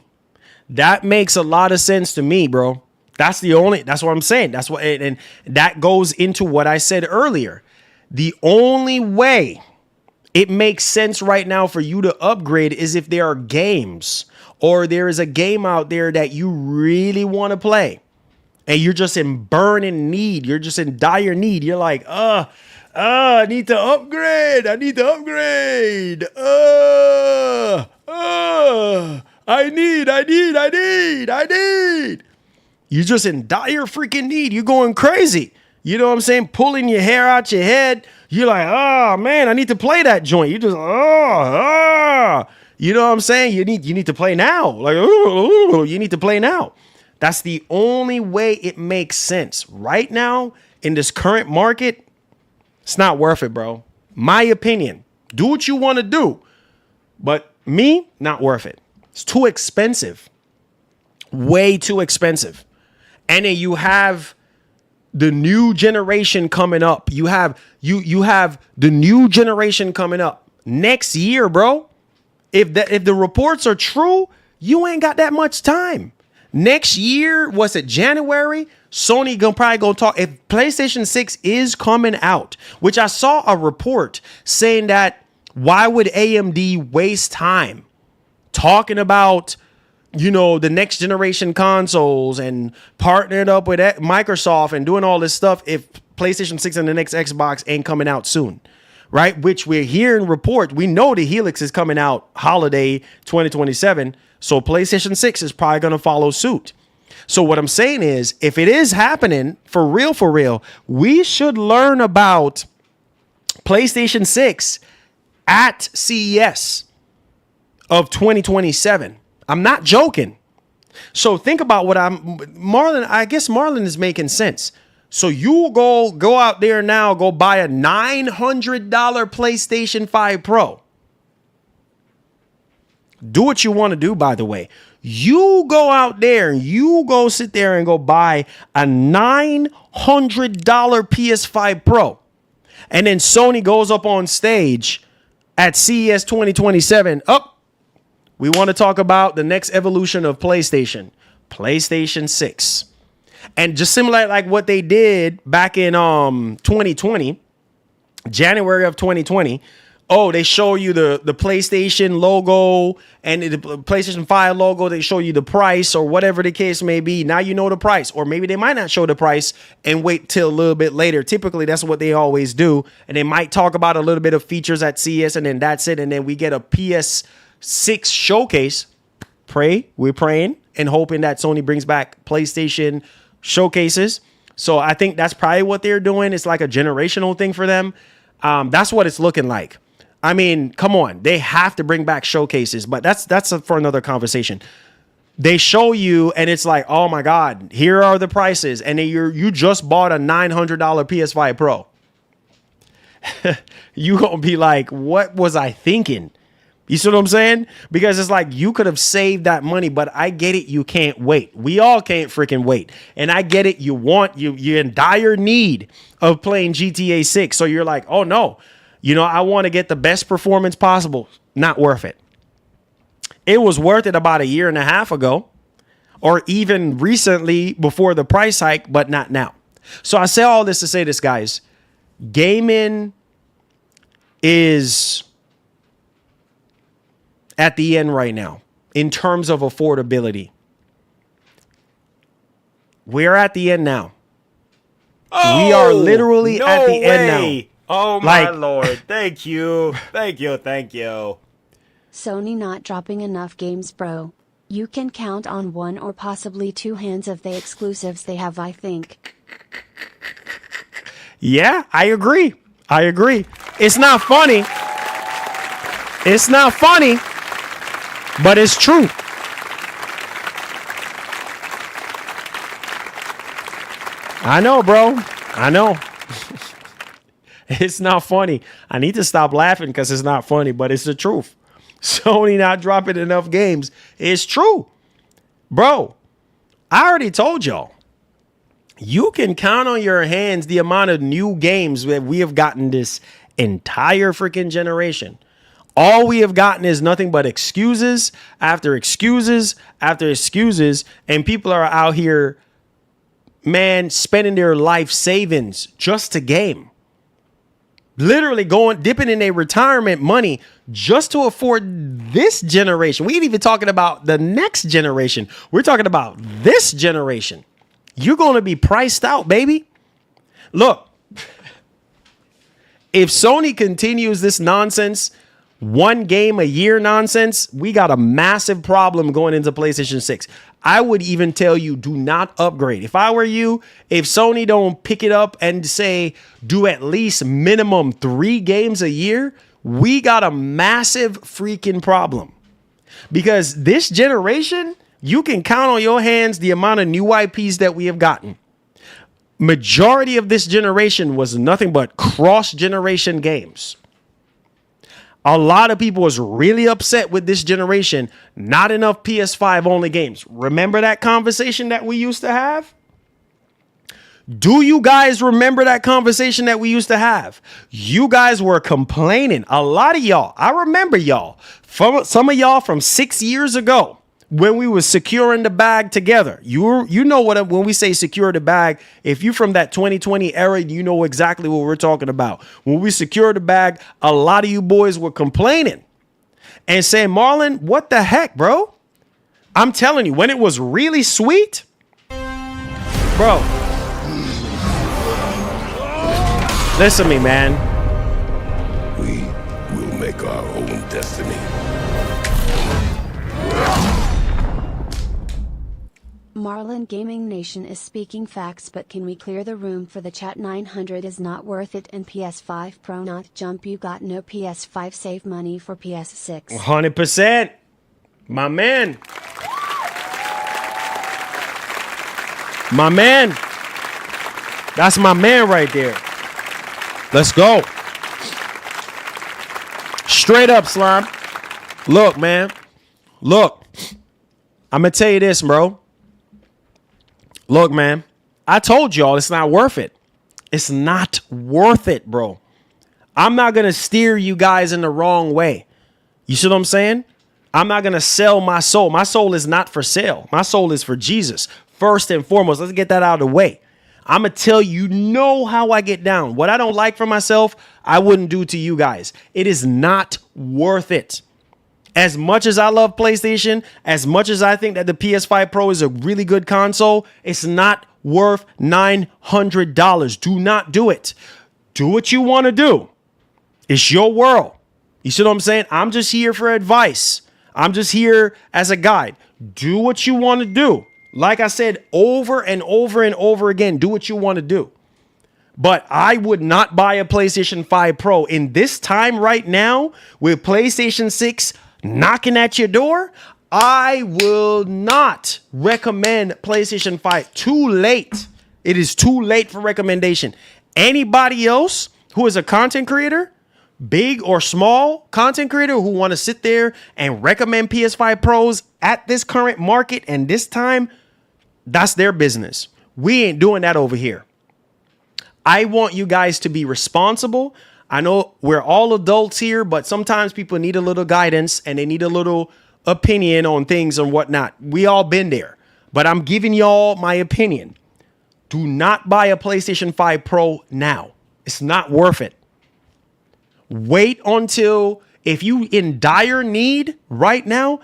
Speaker 3: That makes a lot of sense to me, bro. That's what I'm saying. That's what, and that goes into what I said earlier. The only way it makes sense right now for you to upgrade is if there are games or there is a game out there that you really want to play and you're just in burning need. You're just in dire need. You're like, I need to upgrade. I need to upgrade. I need. You're just in dire freaking need. You're going crazy. You know what I'm saying? Pulling your hair out your head. You're like, oh man, I need to play that joint. You just, you know what I'm saying? You need to play now. Like, you need to play now. That's the only way it makes sense. Right now, in this current market, it's not worth it, bro. My opinion. Do what you want to do. But me, not worth it. It's too expensive. Way too expensive. And then you have the new generation coming up. You have the new generation coming up next year, bro. If the reports are true, you ain't got that much time. Next year, what's it, January? Sony probably gonna talk. If PlayStation 6 is coming out, which I saw a report saying that why would AMD waste time talking about, the next generation consoles and partnered up with Microsoft and doing all this stuff if PlayStation 6 and the next Xbox ain't coming out soon, right? Which we're hearing report. We know the Helix is coming out holiday 2027. So PlayStation 6 is probably going to follow suit. So what I'm saying is, if it is happening for real, we should learn about PlayStation 6 at CES of 2027. I'm not joking. So think about what Marlon, I guess Marlon is making sense. So you go out there now, go buy a $900 PlayStation 5 Pro. Do what you want to do, by the way. You go out there and you go sit there and go buy a $900 PS5 Pro. And then Sony goes up on stage at CES 2027. We want to talk about the next evolution of PlayStation 6. And just similar like what they did back in 2020, January of 2020, oh, they show you the PlayStation logo and the PlayStation 5 logo. They show you the price or whatever the case may be. Now you know the price. Or maybe they might not show the price and wait till a little bit later. Typically, that's what they always do. And they might talk about a little bit of features at CES, and then that's it. And then we get a PS6 showcase. We're praying and hoping that Sony brings back PlayStation showcases. So I think that's probably what they're doing. It's like a generational thing for them. That's what it's looking like. I mean, come on. They have to bring back showcases, but that's for another conversation. They show you and it's like, oh my God, here are the prices. And then you just bought a $900 PS5 Pro. You gonna be like, what was I thinking? You see what I'm saying? Because it's like you could have saved that money, but I get it. You can't wait. We all can't freaking wait. And I get it. You're in dire need of playing GTA 6. So you're like, oh no, I want to get the best performance possible. Not worth it. It was worth it about a year and a half ago, or even recently before the price hike, but not now. So I say all this to say this, guys. Gaming is at the end right now in terms of affordability. We're at the end now.
Speaker 4: Oh,
Speaker 3: we are literally at the end now.
Speaker 4: Oh my Lord. Thank you. Thank you. Thank you.
Speaker 5: Sony not dropping enough games, bro. You can count on one or possibly two hands of the exclusives they have, I think.
Speaker 3: Yeah, I agree. It's not funny. But it's true. I know, bro. I know. It's not funny. I need to stop laughing because it's not funny, but it's the truth. Sony not dropping enough games. It's true. Bro, I already told y'all. You can count on your hands the amount of new games that we have gotten this entire freaking generation. All we have gotten is nothing but excuses after excuses after excuses. And people are out here, man, spending their life savings just to game. Literally dipping in their retirement money just to afford this generation. We ain't even talking about the next generation. We're talking about this generation. You're going to be priced out, baby. Look, if Sony continues this nonsense, one game a year nonsense, we got a massive problem going into PlayStation 6. I would even tell you, do not upgrade. If I were you, if Sony don't pick it up and say, do at least minimum 3 games a year, we got a massive freaking problem. Because this generation, you can count on your hands the amount of new IPs that we have gotten. Majority of this generation was nothing but cross-generation games. A lot of people was really upset with this generation. Not enough PS5 only games. Remember that conversation that we used to have? Do you guys remember that conversation that we used to have? You guys were complaining. A lot of y'all. I remember y'all. Some of y'all from 6 years ago when we was securing the bag together. You know what when we say secure the bag, if you from that 2020 era, you know exactly what we're talking about. When we secure the bag, a lot of you boys were complaining and saying, Marlon, what the heck, bro? I'm telling you, when it was really sweet, bro. Listen to me, man.
Speaker 6: We will make our own destiny.
Speaker 5: Marlon Gaming Nation is speaking facts, but can we clear the room for the chat? 900 is not worth it and PS5 Pro not jump. You got no PS5, save money for PS6.
Speaker 3: 100%. My man. My man. That's my man right there. Let's go. Straight up, Slime. Look, man. Look. I'm going to tell you this, bro. Look, man. I told y'all it's not worth it. It's not worth it, bro. I'm not going to steer you guys in the wrong way. You see what I'm saying? I'm not going to sell my soul. My soul is not for sale. My soul is for Jesus. First and foremost, let's get that out of the way. I'm going to tell you, know how I get down. What I don't like for myself, I wouldn't do to you guys. It is not worth it. As much as I love PlayStation, as much as I think that the PS5 Pro is a really good console, it's not worth $900. Do not do it. Do what you want to do. It's your world. You see what I'm saying? I'm just here for advice. I'm just here as a guide. Do what you want to do. Like I said, over and over and over again, do what you want to do. But I would not buy a PlayStation 5 Pro in this time right now with PlayStation 6 knocking at your door. I will not recommend PlayStation 5. Too late. It is too late for recommendation. Anybody else who is a content creator, big or small content creator who want to sit there and recommend PS5 Pros at this current market and this time, that's their business. We ain't doing that over here. I want you guys to be responsible. I know we're all adults here, but sometimes people need a little guidance and they need a little opinion on things and whatnot. We all been there, but I'm giving y'all my opinion. Do not buy a PlayStation 5 Pro now. It's not worth it. Wait until, if you in dire need right now,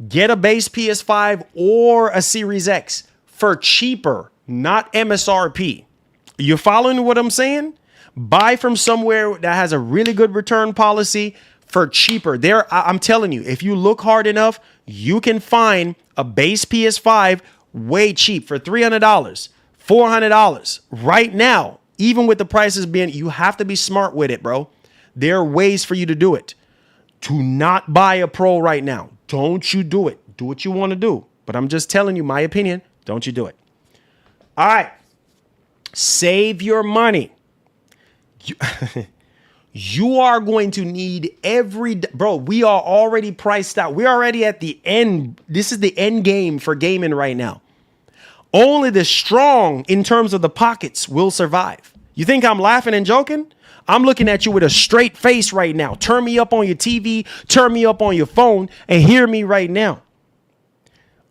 Speaker 3: get a base PS5 or a Series X for cheaper, not MSRP. You following what I'm saying? Buy from somewhere that has a really good return policy for cheaper. I'm telling you, if you look hard enough, you can find a base PS5 way cheap for $300, $400 right now. Even with the prices being, you have to be smart with it, bro. There are ways for you to do it. Do not buy a Pro right now. Don't you do it. Do what you want to do. But I'm just telling you my opinion. Don't you do it. All right. Save your money. You are going to need bro, we are already priced out. We're already at the end. This is the end game for gaming right now. Only the strong in terms of the pockets will survive. You think I'm laughing and joking? I'm looking at you with a straight face right now. Turn me up on your TV, turn me up on your phone, and hear me right now.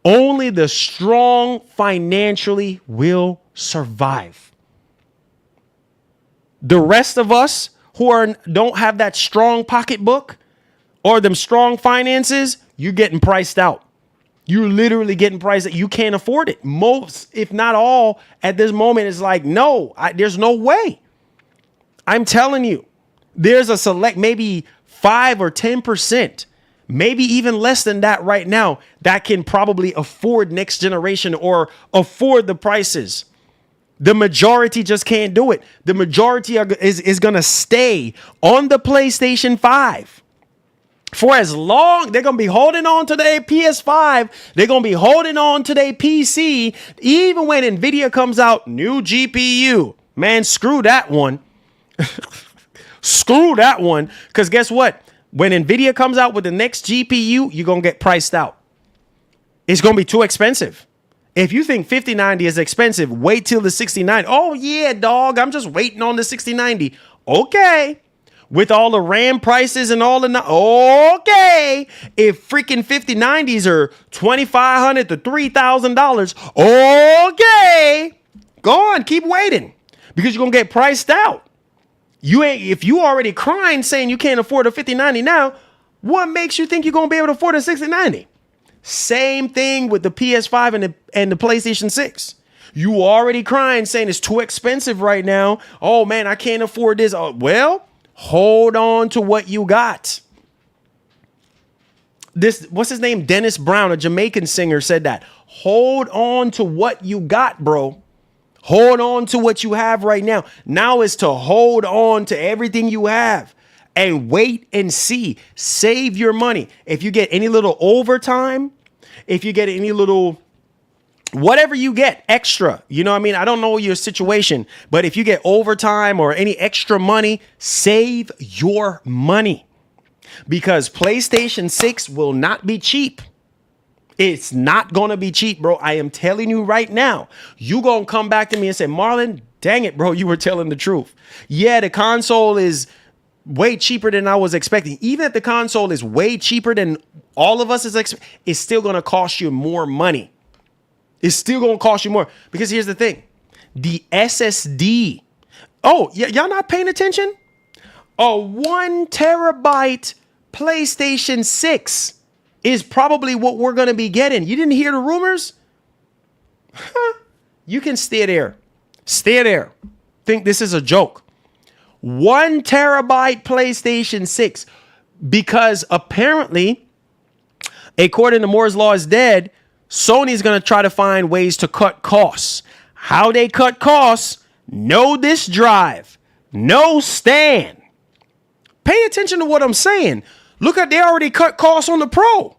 Speaker 3: Only the strong financially will survive. The rest of us who don't have that strong pocketbook or them strong finances, you're getting priced out. You're literally getting priced out. You can't afford it. Most, if not all, at this moment is like, no, there's no way. I'm telling you, there's a select, maybe 5 or 10%, maybe even less than that right now, that can probably afford next generation or afford the prices. The majority just can't do it. The majority is going to stay on the PlayStation 5 for as long. They're going to be holding on to their PS5. They're going to be holding on to their PC. Even when Nvidia comes out, new GPU, man, screw that one. Screw that one. Because guess what? When Nvidia comes out with the next GPU, you're going to get priced out. It's going to be too expensive. If you think 5090 is expensive, wait till the 6090. Oh, yeah, dog. I'm just waiting on the 6090. Okay. With all the RAM prices and all the... Okay. If freaking 5090s are $2,500 to $3,000. Okay. Go on. Keep waiting. Because you're going to get priced out. If you already crying saying you can't afford a 5090 now, what makes you think you're going to be able to afford a 6090? Same thing with the PS5 and the PlayStation 6. You already crying saying it's too expensive right now. Oh man, I can't afford this. Oh, well, hold on to what you got. What's his name? Dennis Brown, a Jamaican singer, said that. Hold on to what you got, bro. Hold on to what you have right now. Now is to hold on to everything you have. And wait and see. Save your money. If you get any little overtime, if you get any little, whatever you get extra, you know what I mean? I don't know your situation, but if you get overtime or any extra money, save your money. Because PlayStation 6 will not be cheap. It's not going to be cheap, bro. I am telling you right now. You going to come back to me and say, Marlon, dang it, bro, you were telling the truth. Yeah, the console is way cheaper than I was expecting. Even if the console is way cheaper than all of us is expecting, it's still going to cost you more money. It's still going to cost you more. Because here's the thing. the SSD. Oh, y'all not paying attention? A 1 terabyte PlayStation 6 is probably what we're going to be getting. You didn't hear the rumors? You can stay there. Stay there. Think this is a joke. 1 terabyte PlayStation 6. Because apparently, according to Moore's Law is dead, Sony's going to try to find ways to cut costs. How they cut costs? No disk drive. No stand. Pay attention to what I'm saying. Look at, they already cut costs on the Pro.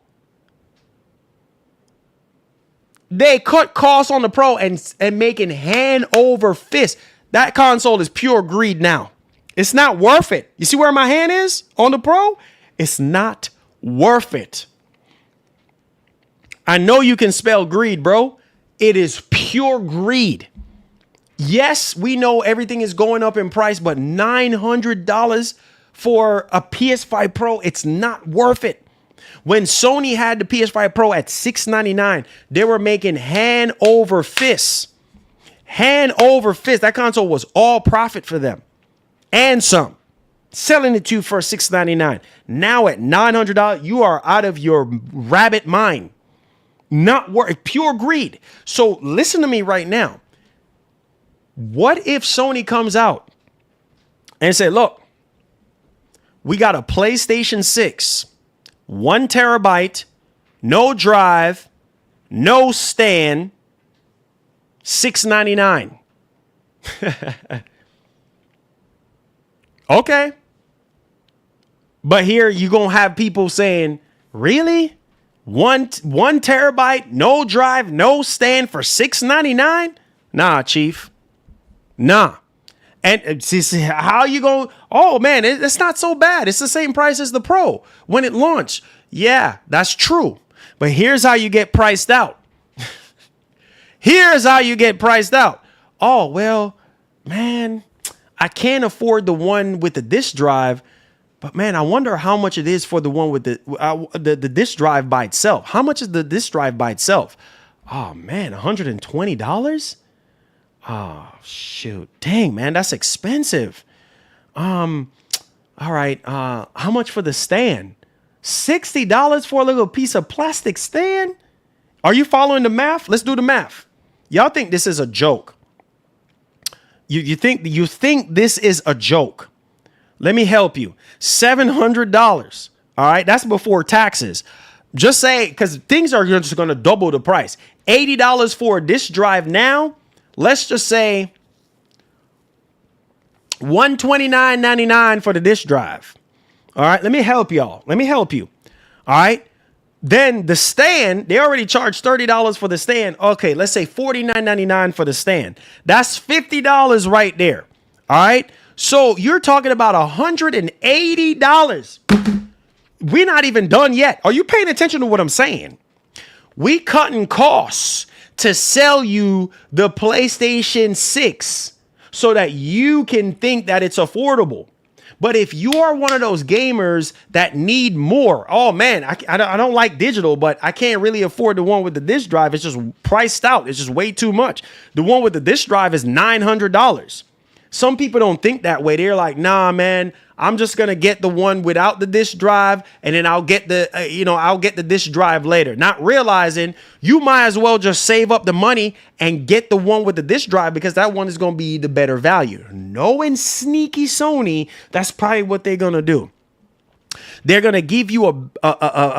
Speaker 3: They cut costs on the Pro and making hand over fist. That console is pure greed now. It's not worth it. You see where my hand is on the Pro? It's not worth it. I know you can spell greed, bro. It is pure greed. Yes, we know everything is going up in price, but $900 for a PS5 Pro, it's not worth it. When Sony had the PS5 Pro at $699, they were making hand over fist. Hand over fist. That console was all profit for them. And some. Selling it to you for $699. Now at $900, you are out of your rabbit mind. Not worth, pure greed. So listen to me right now. What if Sony comes out and say, look, we got a PlayStation 6, 1 terabyte, no drive, no stand, $699. Okay. But here you're going to have people saying, really? One terabyte, no drive, no stand for $699? Nah, Chief. Nah. And see how you go, oh man, it's not so bad. It's the same price as the Pro when it launched. Yeah, that's true. But here's how you get priced out. Here's how you get priced out. Oh, well, man, I can't afford the one with the disk drive, but man, I wonder how much it is for the one with the disk drive by itself. How much is the disk drive by itself? Oh man, $120? Oh shoot. Dang, man, that's expensive. All right. How much for the stand? $60 for a little piece of plastic stand? Are you following the math? Let's do the math. Y'all think this is a joke. You think this is a joke. Let me help you. $700. All right. That's before taxes. Just say, because things are just going to double the price. $80 for a disk drive now. Let's just say $129.99 for the disk drive. All right. Let me help y'all. Let me help you. All right. Then the stand, they already charged $30 for the stand. Okay, let's say $49.99 for the stand. That's $50 right there. All right. So you're talking about $180. We're not even done yet. Are you paying attention to what I'm saying? We cutting costs to sell you the PlayStation 6 so that you can think that it's affordable. But if you are one of those gamers that need more, oh man, I don't like digital, but I can't really afford the one with the disk drive. It's just priced out. It's just way too much. The one with the disk drive is $900. Some people don't think that way. They're like, nah, man, I'm just going to get the one without the disk drive. And then I'll get the, I'll get the disk drive later. Not realizing you might as well just save up the money and get the one with the disk drive because that one is going to be the better value. Knowing sneaky Sony, that's probably what they're going to do. They're going to give you a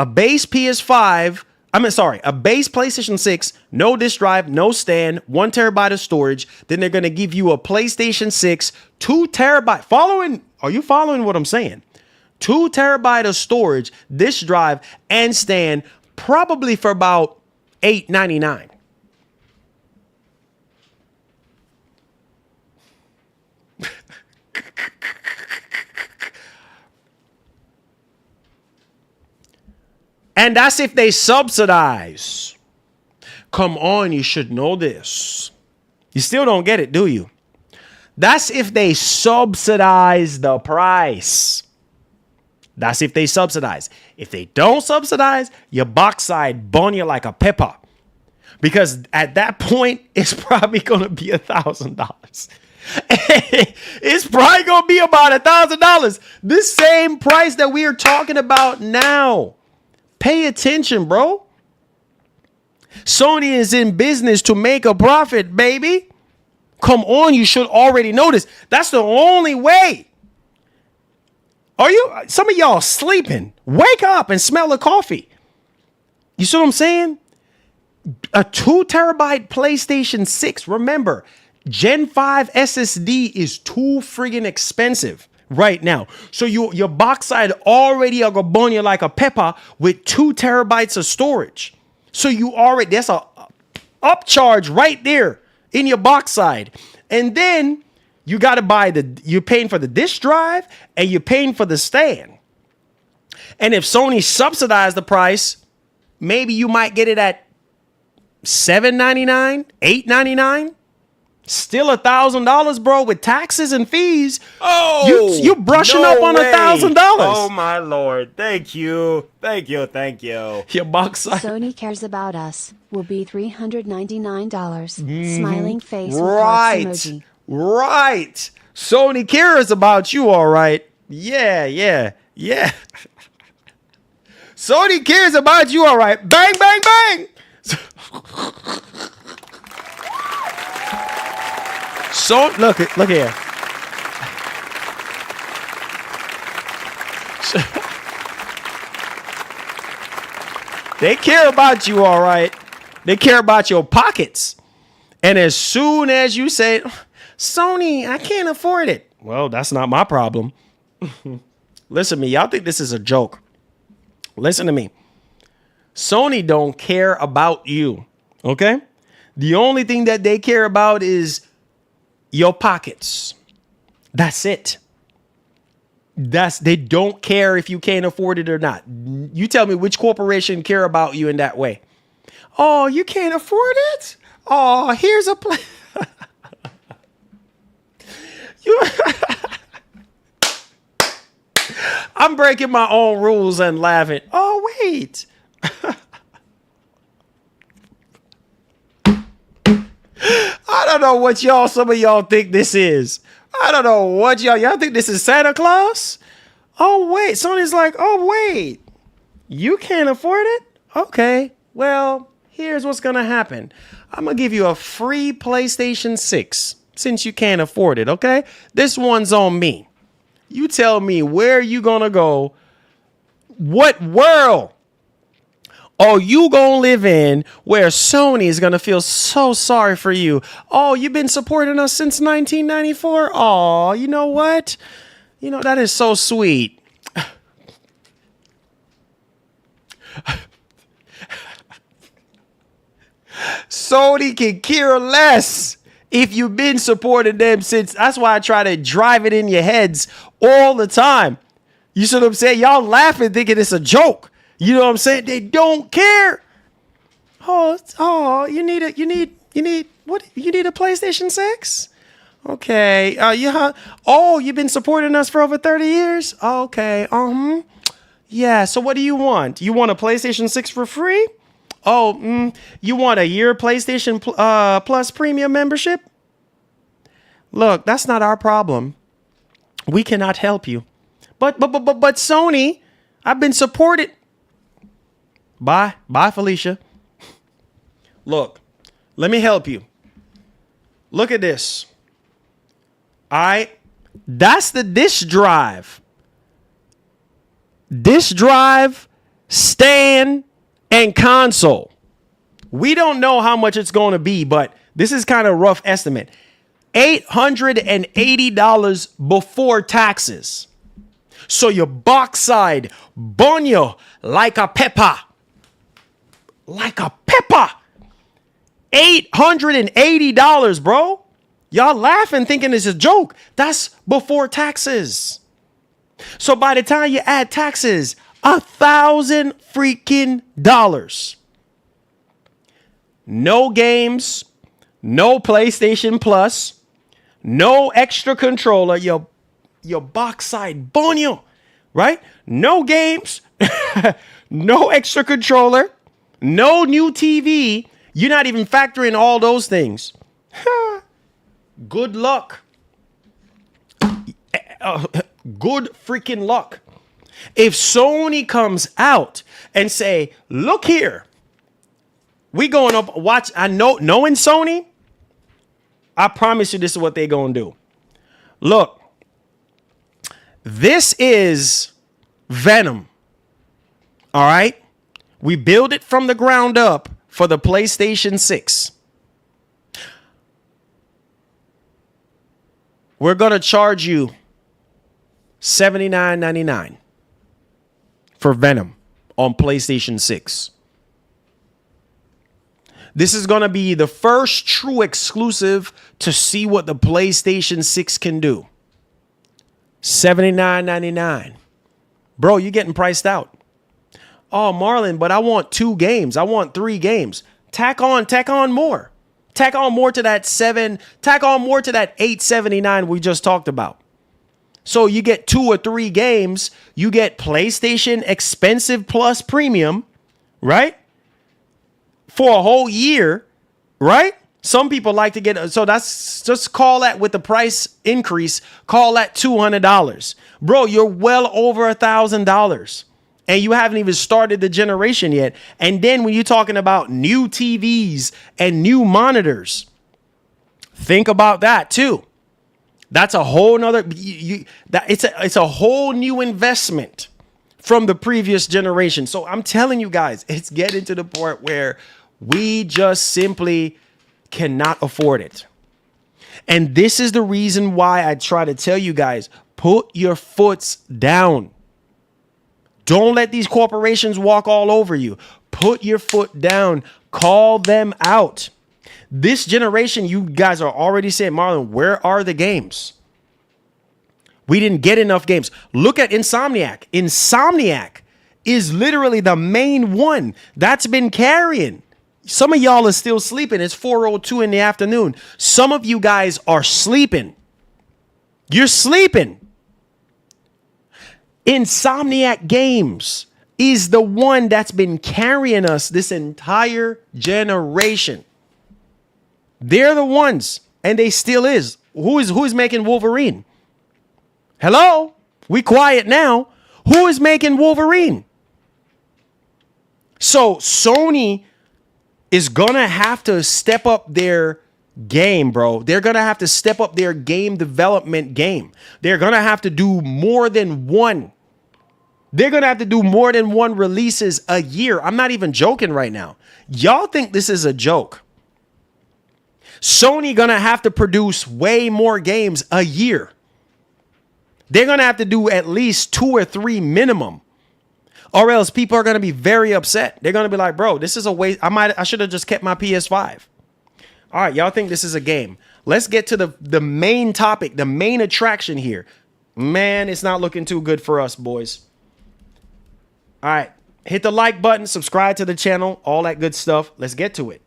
Speaker 3: base PS5. A base PlayStation 6, no disk drive, no stand, 1 terabyte of storage. Then they're going to give you a PlayStation 6, 2 terabyte. Are you following what I'm saying? 2 terabyte of storage, disk drive, and stand, probably for about $899. And that's if they subsidize. Come on, you should know this. You still don't get it, do you? That's if they subsidize the price. That's if they subsidize. If they don't subsidize, your backside burn you like a pepper. because at that point, it's probably going to be $1,000. It's probably going to be about $1,000. This same price that we are talking about now. Pay attention, bro. Sony is in business to make a profit, baby. Come on, you should already know this. That's the only way. Some of y'all sleeping? Wake up and smell the coffee. You see what I'm saying? A 2 terabyte PlayStation 6. Remember, Gen 5 SSD is too friggin' expensive right now. So your box side already are gonna burn you like a pepper with 2 terabytes of storage. So that's a upcharge right there in your box side. And then you got to you're paying for the disk drive and you're paying for the stand. And if Sony subsidized the price, maybe you might get it at $799, $899. Still $1,000, bro, with taxes and fees.
Speaker 4: Oh,
Speaker 3: you brushing up on $1,000.
Speaker 4: Oh my Lord! Thank you.
Speaker 3: Your box side.
Speaker 5: Sony cares about us will be $399. Smiling face with
Speaker 3: Right.
Speaker 5: hearts emoji.
Speaker 3: Right. Sony cares about you, all right. Yeah. Sony cares about you, all right. Bang, bang, bang. So look here. They care about you, all right. They care about your pockets. And as soon as you say, Sony, I can't afford it. Well, that's not my problem. Listen to me. Y'all think this is a joke. Listen to me. Sony don't care about you. Okay? The only thing that they care about is your pockets. That's it. They don't care if you can't afford it or not. You tell me which corporation care about you in that way. Oh, you can't afford it? Oh, here's a plan. I'm breaking my own rules and laughing. Oh, wait. I don't know what some of y'all think this is. I don't know what y'all think this is Santa Claus? Oh, wait. Sony's like, oh, wait. You can't afford it? Okay. Well, here's what's going to happen. I'm going to give you a free PlayStation 6 since you can't afford it, okay? This one's on me. You tell me where you going to go. What world are you going to live in where Sony is going to feel so sorry for you? Oh, you've been supporting us since 1994? Oh, you know what? You know, that is so sweet. Sony can care less if you've been supporting them since. That's why I try to drive it in your heads all the time. You see what I'm saying? Y'all laughing thinking it's a joke. You know what I'm saying? They don't care. Oh, you need what? You need a PlayStation 6? Okay. You've been supporting us for over 30 years? Okay. Yeah. So what do you want? You want a PlayStation 6 for free? Oh, you want a year PlayStation Plus premium membership? Look, that's not our problem. We cannot help you. But Sony, I've been supported. Bye, Felicia. Look, let me help you. Look at this. That's the disk drive. Disk drive, stand, and console. We don't know how much it's going to be, but this is kind of a rough estimate. $880 before taxes. So your box side, burn you like a pepper. Like a pepper. $880, bro. Y'all laughing thinking it's a joke. That's before taxes. So by the time you add taxes, $1,000 freaking dollars. No games, no PlayStation Plus, no extra controller. Your box side bonio, right? No games, no extra controller, no new TV. You're not even factoring all those things. Good luck. Good freaking luck. If Sony comes out and say, look here, we going up, watch, I know, knowing Sony, I promise you this is what they going to do. Look, this is Venom. All right. We build it from the ground up for the PlayStation 6. We're going to charge you $79.99 for Venom on PlayStation 6. This is going to be the first true exclusive to see what the PlayStation 6 can do. $79.99. Bro, you're getting priced out. Oh, Marlon, but I want 2 games. I want 3 games. Tack on more. Tack on more to that $8.79 we just talked about. So you get 2 or 3 games. You get PlayStation Expensive Plus Premium, right? For a whole year, right? Some people like to get, so that's, just call that with the price increase, call that $200. Bro, you're well over $1,000. And you haven't even started the generation yet. And then when you're talking about new TVs and new monitors, think about that too. That's a whole nother, it's a whole new investment from the previous generation. So I'm telling you guys, it's getting to the point where we just simply cannot afford it. And this is the reason why I try to tell you guys, put your foots down. Don't let these corporations walk all over you. Put your foot down. Call them out. This generation, you guys are already saying, Marlon, where are the games? We didn't get enough games. Look at Insomniac. Insomniac is literally the main one that's been carrying. Some of y'all are still sleeping. It's 4:02 in the afternoon. Some of you guys are sleeping. You're sleeping. Insomniac Games is the one that's been carrying us this entire generation. They're the ones, and they still is. Who's making Wolverine? Hello? We quiet now. Who is making Wolverine? So Sony is gonna have to step up their game, bro. They're gonna have to step up their game development game. They're gonna have to do more than one. They're gonna have to do more than one releases a year. I'm not even joking right now. Y'all think this is a joke? Sony gonna have to produce way more games a year. They're gonna have to do at least 2 or 3 minimum, or else people are gonna be very upset. They're gonna be like, bro, this is a waste. I should have just kept my PS5. All right, y'all think this is a game. Let's get to the main topic, the main attraction here. Man, it's not looking too good for us, boys. All right, hit the like button, subscribe to the channel, all that good stuff. Let's get to it.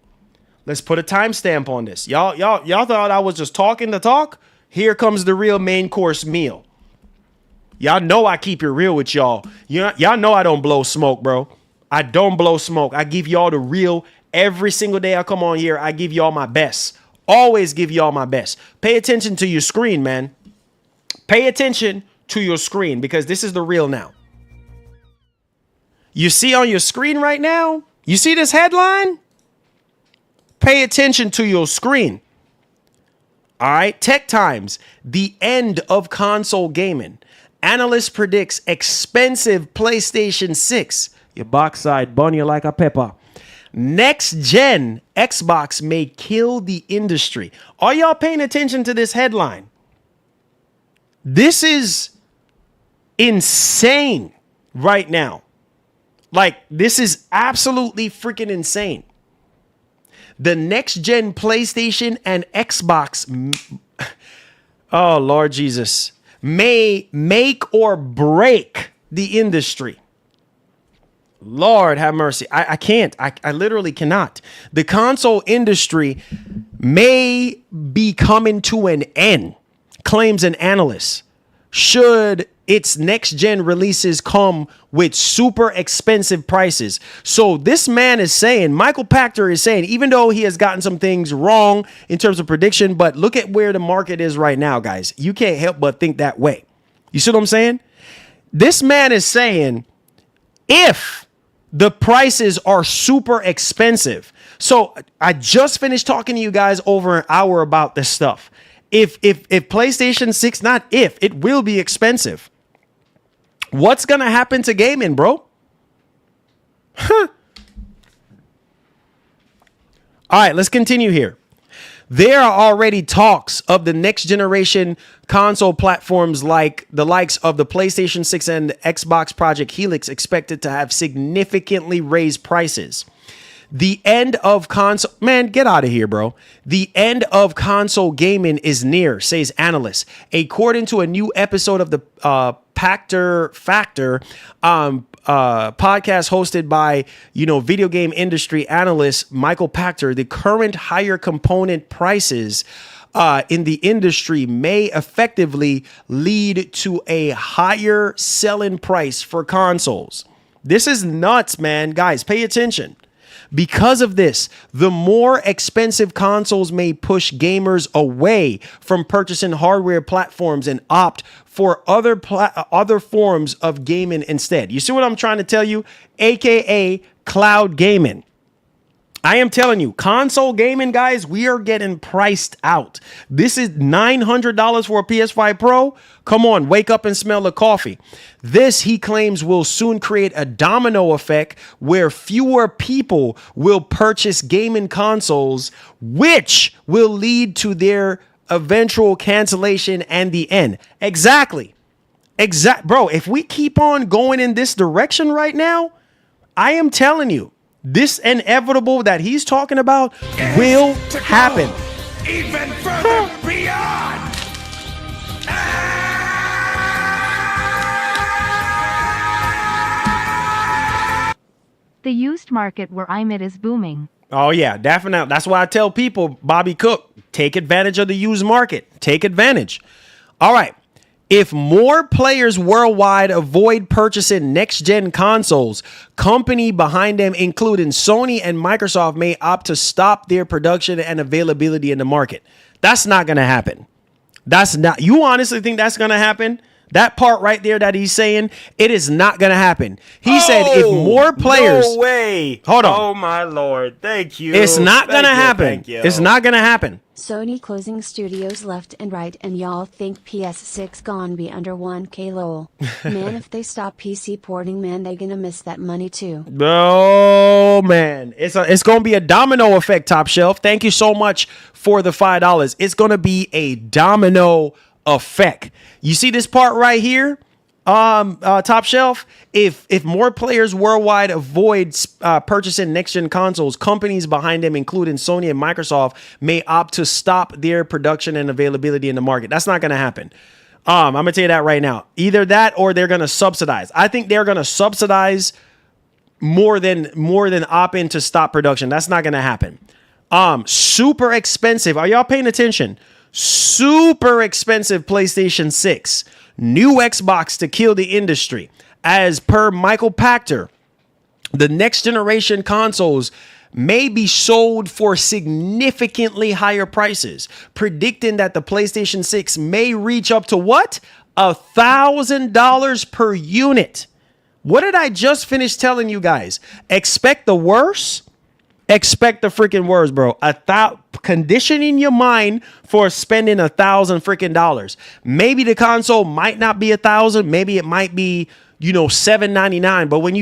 Speaker 3: Let's put a timestamp on this. Y'all thought I was just talking the talk? Here comes the real main course meal. Y'all know I keep it real with y'all. Y'all know I don't blow smoke, bro. I don't blow smoke. I give y'all the real. Every single day I come on here, I give y'all my best. Always give y'all my best. Pay attention to your screen, man. Pay attention to your screen, because this is the real now. You see on your screen right now? You see this headline? Pay attention to your screen. All right. Tech Times, the end of console gaming. Analyst predicts expensive PlayStation 6. Your box side bun you like a pepper. Next gen Xbox may kill the industry. Are y'all paying attention to this headline? This is insane right now. Like, this is absolutely freaking insane. The next gen PlayStation and Xbox, oh Lord Jesus, may make or break the industry. Lord have mercy. I can't. I literally cannot. The console industry may be coming to an end, claims an analyst. Should its next gen releases come with super expensive prices. So this man is saying, Michael Pachter is saying, even though he has gotten some things wrong in terms of prediction, but look at where the market is right now, guys. You can't help but think that way. You see what I'm saying? This man is saying, if the prices are super expensive. So I just finished talking to you guys over an hour about this stuff. If PlayStation 6, not if, it will be expensive. What's going to happen to gaming, bro? Huh. All right, let's continue here. There are already talks of the next generation console platforms like the likes of the PlayStation 6 and Xbox Project Helix expected to have significantly raised prices. The end of console, man, get out of here, bro. The end of console gaming is near, says analysts. According to a new episode of the Pachter Factor podcast hosted by, video game industry analyst Michael Pachter, the current higher component prices in the industry may effectively lead to a higher selling price for consoles. This is nuts, man. Guys, pay attention. Because of this, the more expensive consoles may push gamers away from purchasing hardware platforms and opt for other forms of gaming instead. You see what I'm trying to tell you? AKA cloud gaming. I am telling you, console gaming, guys, we are getting priced out. This is $900 for a PS5 Pro. Come on, wake up and smell the coffee. This, he claims, will soon create a domino effect where fewer people will purchase gaming consoles, which will lead to their eventual cancellation and the end. Exactly. Bro, if we keep on going in this direction right now, I am telling you, this inevitable that he's talking about will happen.
Speaker 6: Even further beyond.
Speaker 7: The used market where I'm at is booming.
Speaker 3: Oh, yeah, definitely. That's why I tell people, Bobby Cook, take advantage of the used market. Take advantage. All right. If more players worldwide avoid purchasing next-gen consoles, company behind them, including Sony and Microsoft, may opt to stop their production and availability in the market. That's not going to happen. You honestly think that's going to happen? That part right there that he's saying, it is not going to happen. He said if more players...
Speaker 4: No way.
Speaker 3: Hold on.
Speaker 4: Oh, my Lord. Thank you.
Speaker 3: It's not going to happen.
Speaker 4: Thank you.
Speaker 3: It's not going to happen.
Speaker 5: Sony closing studios left and right, and y'all think PS6 gon' be under 1K lol. Man, if they stop PC porting, man, they gonna miss that money too.
Speaker 3: Oh, man. It's going to be a domino effect, Top Shelf. Thank you so much for the $5. It's going to be a domino effect. You see this part right here? Top Shelf, if more players worldwide avoid purchasing next-gen consoles, companies behind them, including Sony and Microsoft, may opt to stop their production and availability in the market. That's not going to happen. I'm going to tell you that right now. Either that or they're going to subsidize. I think they're going to subsidize more than opt in to stop production. That's not going to happen. Super expensive. Are y'all paying attention? Super expensive PlayStation 6. New Xbox to kill the industry. As per Michael Pachter, the next generation consoles may be sold for significantly higher prices, predicting that the PlayStation 6 may reach up to what? $1,000 per unit. What did I just finish telling you guys? Expect the worst. Expect the freaking worst, bro. Conditioning your mind for spending $1,000 freaking dollars. Maybe the console might not be $1,000. Maybe it might be, $799. But when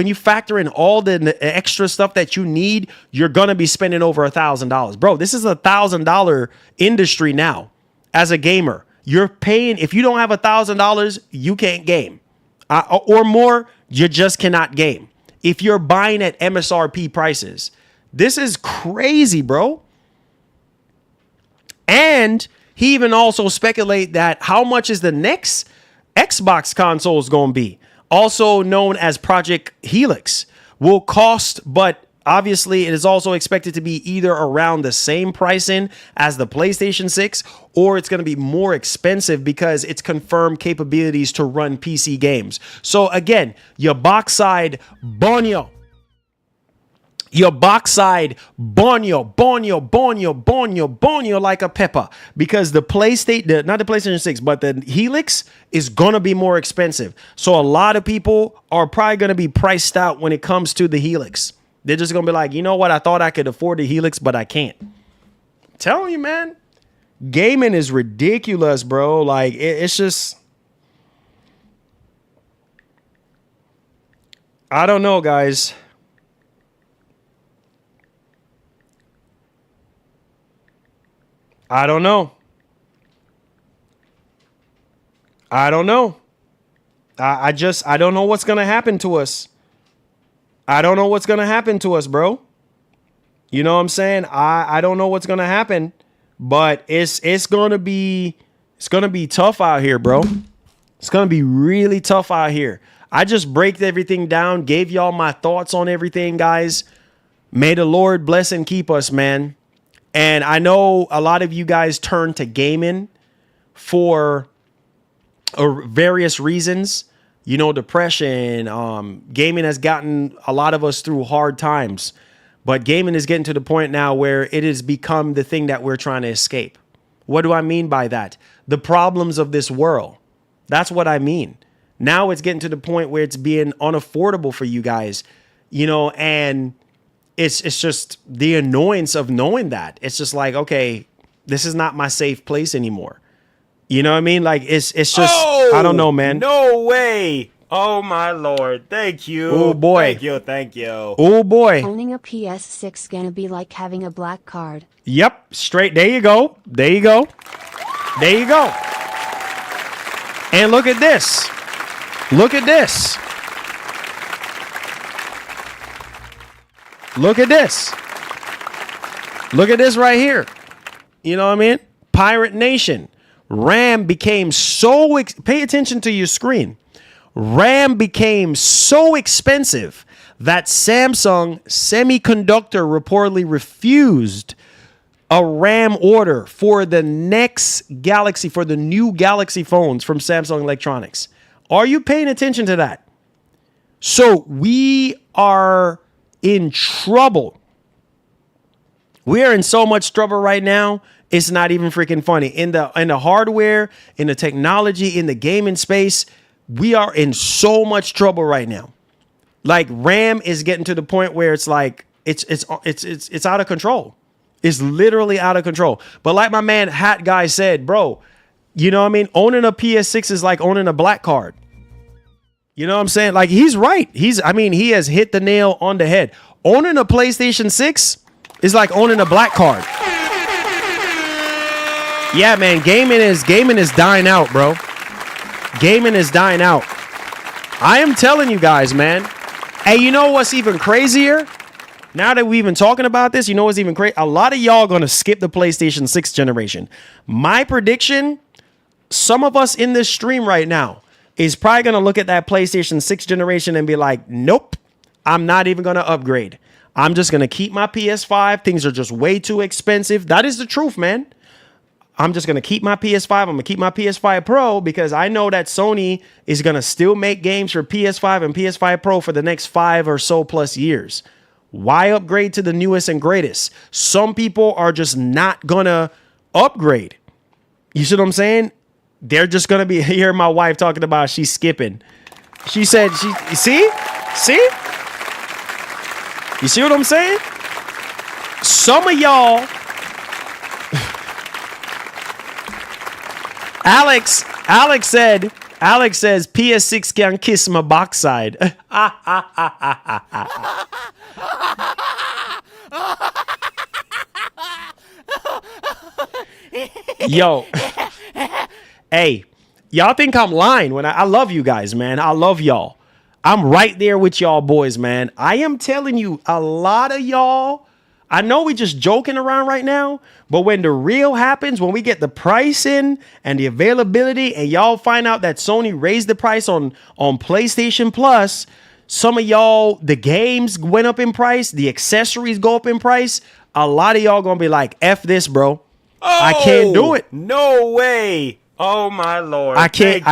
Speaker 3: you factor in all the extra stuff that you need, you're gonna be spending over $1,000, bro. This is $1,000 industry now. As a gamer, you're paying. If you don't have $1,000, you can't game, or more. You just cannot game. If you're buying at MSRP prices. This is crazy, bro. And he even also speculate that how much is the next Xbox consoles going to be, also known as Project Helix, will cost, but Obviously, it is also expected to be either around the same pricing as the PlayStation 6, or it's going to be more expensive because it's confirmed capabilities to run PC games. So again, your box side, bonio. Your box side, bonio like a pepper, because the PlayStation, not the PlayStation 6, but the Helix is going to be more expensive. So a lot of people are probably going to be priced out when it comes to the Helix. They're just going to be like, you know what? I thought I could afford the Helix, but I can't. I'm telling you, man, gaming is ridiculous, bro. Like it's just, I don't know, guys. I don't know. I don't know. I don't know what's going to happen to us. I don't know what's going to happen to us, bro. You know what I'm saying? I don't know what's going to happen, but it's going to be tough out here, bro. It's going to be really tough out here. I just break everything down, gave y'all my thoughts on everything, guys. May the Lord bless and keep us, man. And I know a lot of you guys turn to gaming for various reasons. You know, depression, gaming has gotten a lot of us through hard times. But gaming is getting to the point now where it has become the thing that we're trying to escape. What do I mean by that? The problems of this world. That's what I mean. Now it's getting to the point where it's being unaffordable for you guys, you know, and it's just the annoyance of knowing that. It's just like, okay, this is not my safe place anymore. You know what I mean? Like it's just, I don't know, man.
Speaker 4: No way. Oh my Lord. Thank you.
Speaker 3: Oh boy.
Speaker 4: Thank you.
Speaker 3: Oh boy.
Speaker 5: Owning a PS6 gonna be like having a black card.
Speaker 3: Yep. Straight. There you go. There you go. There you go. And look at this. Look at this. Look at this. Look at this right here. You know what I mean? Pirate Nation. RAM became so pay attention to your screen. RAM became so expensive that Samsung Semiconductor reportedly refused a RAM order for the next Galaxy, for the new Galaxy phones from Samsung Electronics. Are you paying attention to that? So we are in trouble. We are in so much trouble right now. It's not even freaking funny. In the hardware, in the technology, in the gaming space, we are in so much trouble right now. Like RAM is getting to the point where it's like it's out of control. It's literally out of control. But like my man Hat Guy said, bro, you know what I mean? Owning a PS6 is like owning a black card. You know what I'm saying? Like he's right. He has hit the nail on the head. Owning a PlayStation 6 is like owning a black card. Yeah, man, gaming is dying out, bro. Gaming is dying out. I am telling you guys, man. Hey, you know what's even crazier? Now that we've been talking about this, you know what's even crazy? A lot of y'all gonna skip the PlayStation 6 generation. My prediction, some of us in this stream right now is probably gonna look at that PlayStation 6 generation and be like, nope, I'm not even gonna upgrade. I'm just gonna keep my PS5. Things are just way too expensive. That is the truth, man. I'm just going to keep my PS5. I'm going to keep my PS5 Pro because I know that Sony is going to still make games for PS5 and PS5 Pro for the next 5 or so plus years. Why upgrade to the newest and greatest? Some people are just not going to upgrade. You see what I'm saying? They're just going to be here. My wife talking about she's skipping. She said, see? You see what I'm saying? Some of y'all, Alex says PS6 can kiss my backside. Yo. Hey, y'all think I'm lying when I love you guys, man. I love y'all. I'm right there with y'all boys, man. I am telling you, a lot of y'all, I know we just joking around right now, but when the real happens, when we get the pricing and the availability and y'all find out that Sony raised the price on PlayStation Plus, Some of y'all, the games went up in price. The accessories go up in price. A lot of y'all going to be like, F this, bro. I can't do it.
Speaker 4: No way. Oh my Lord.
Speaker 3: I can't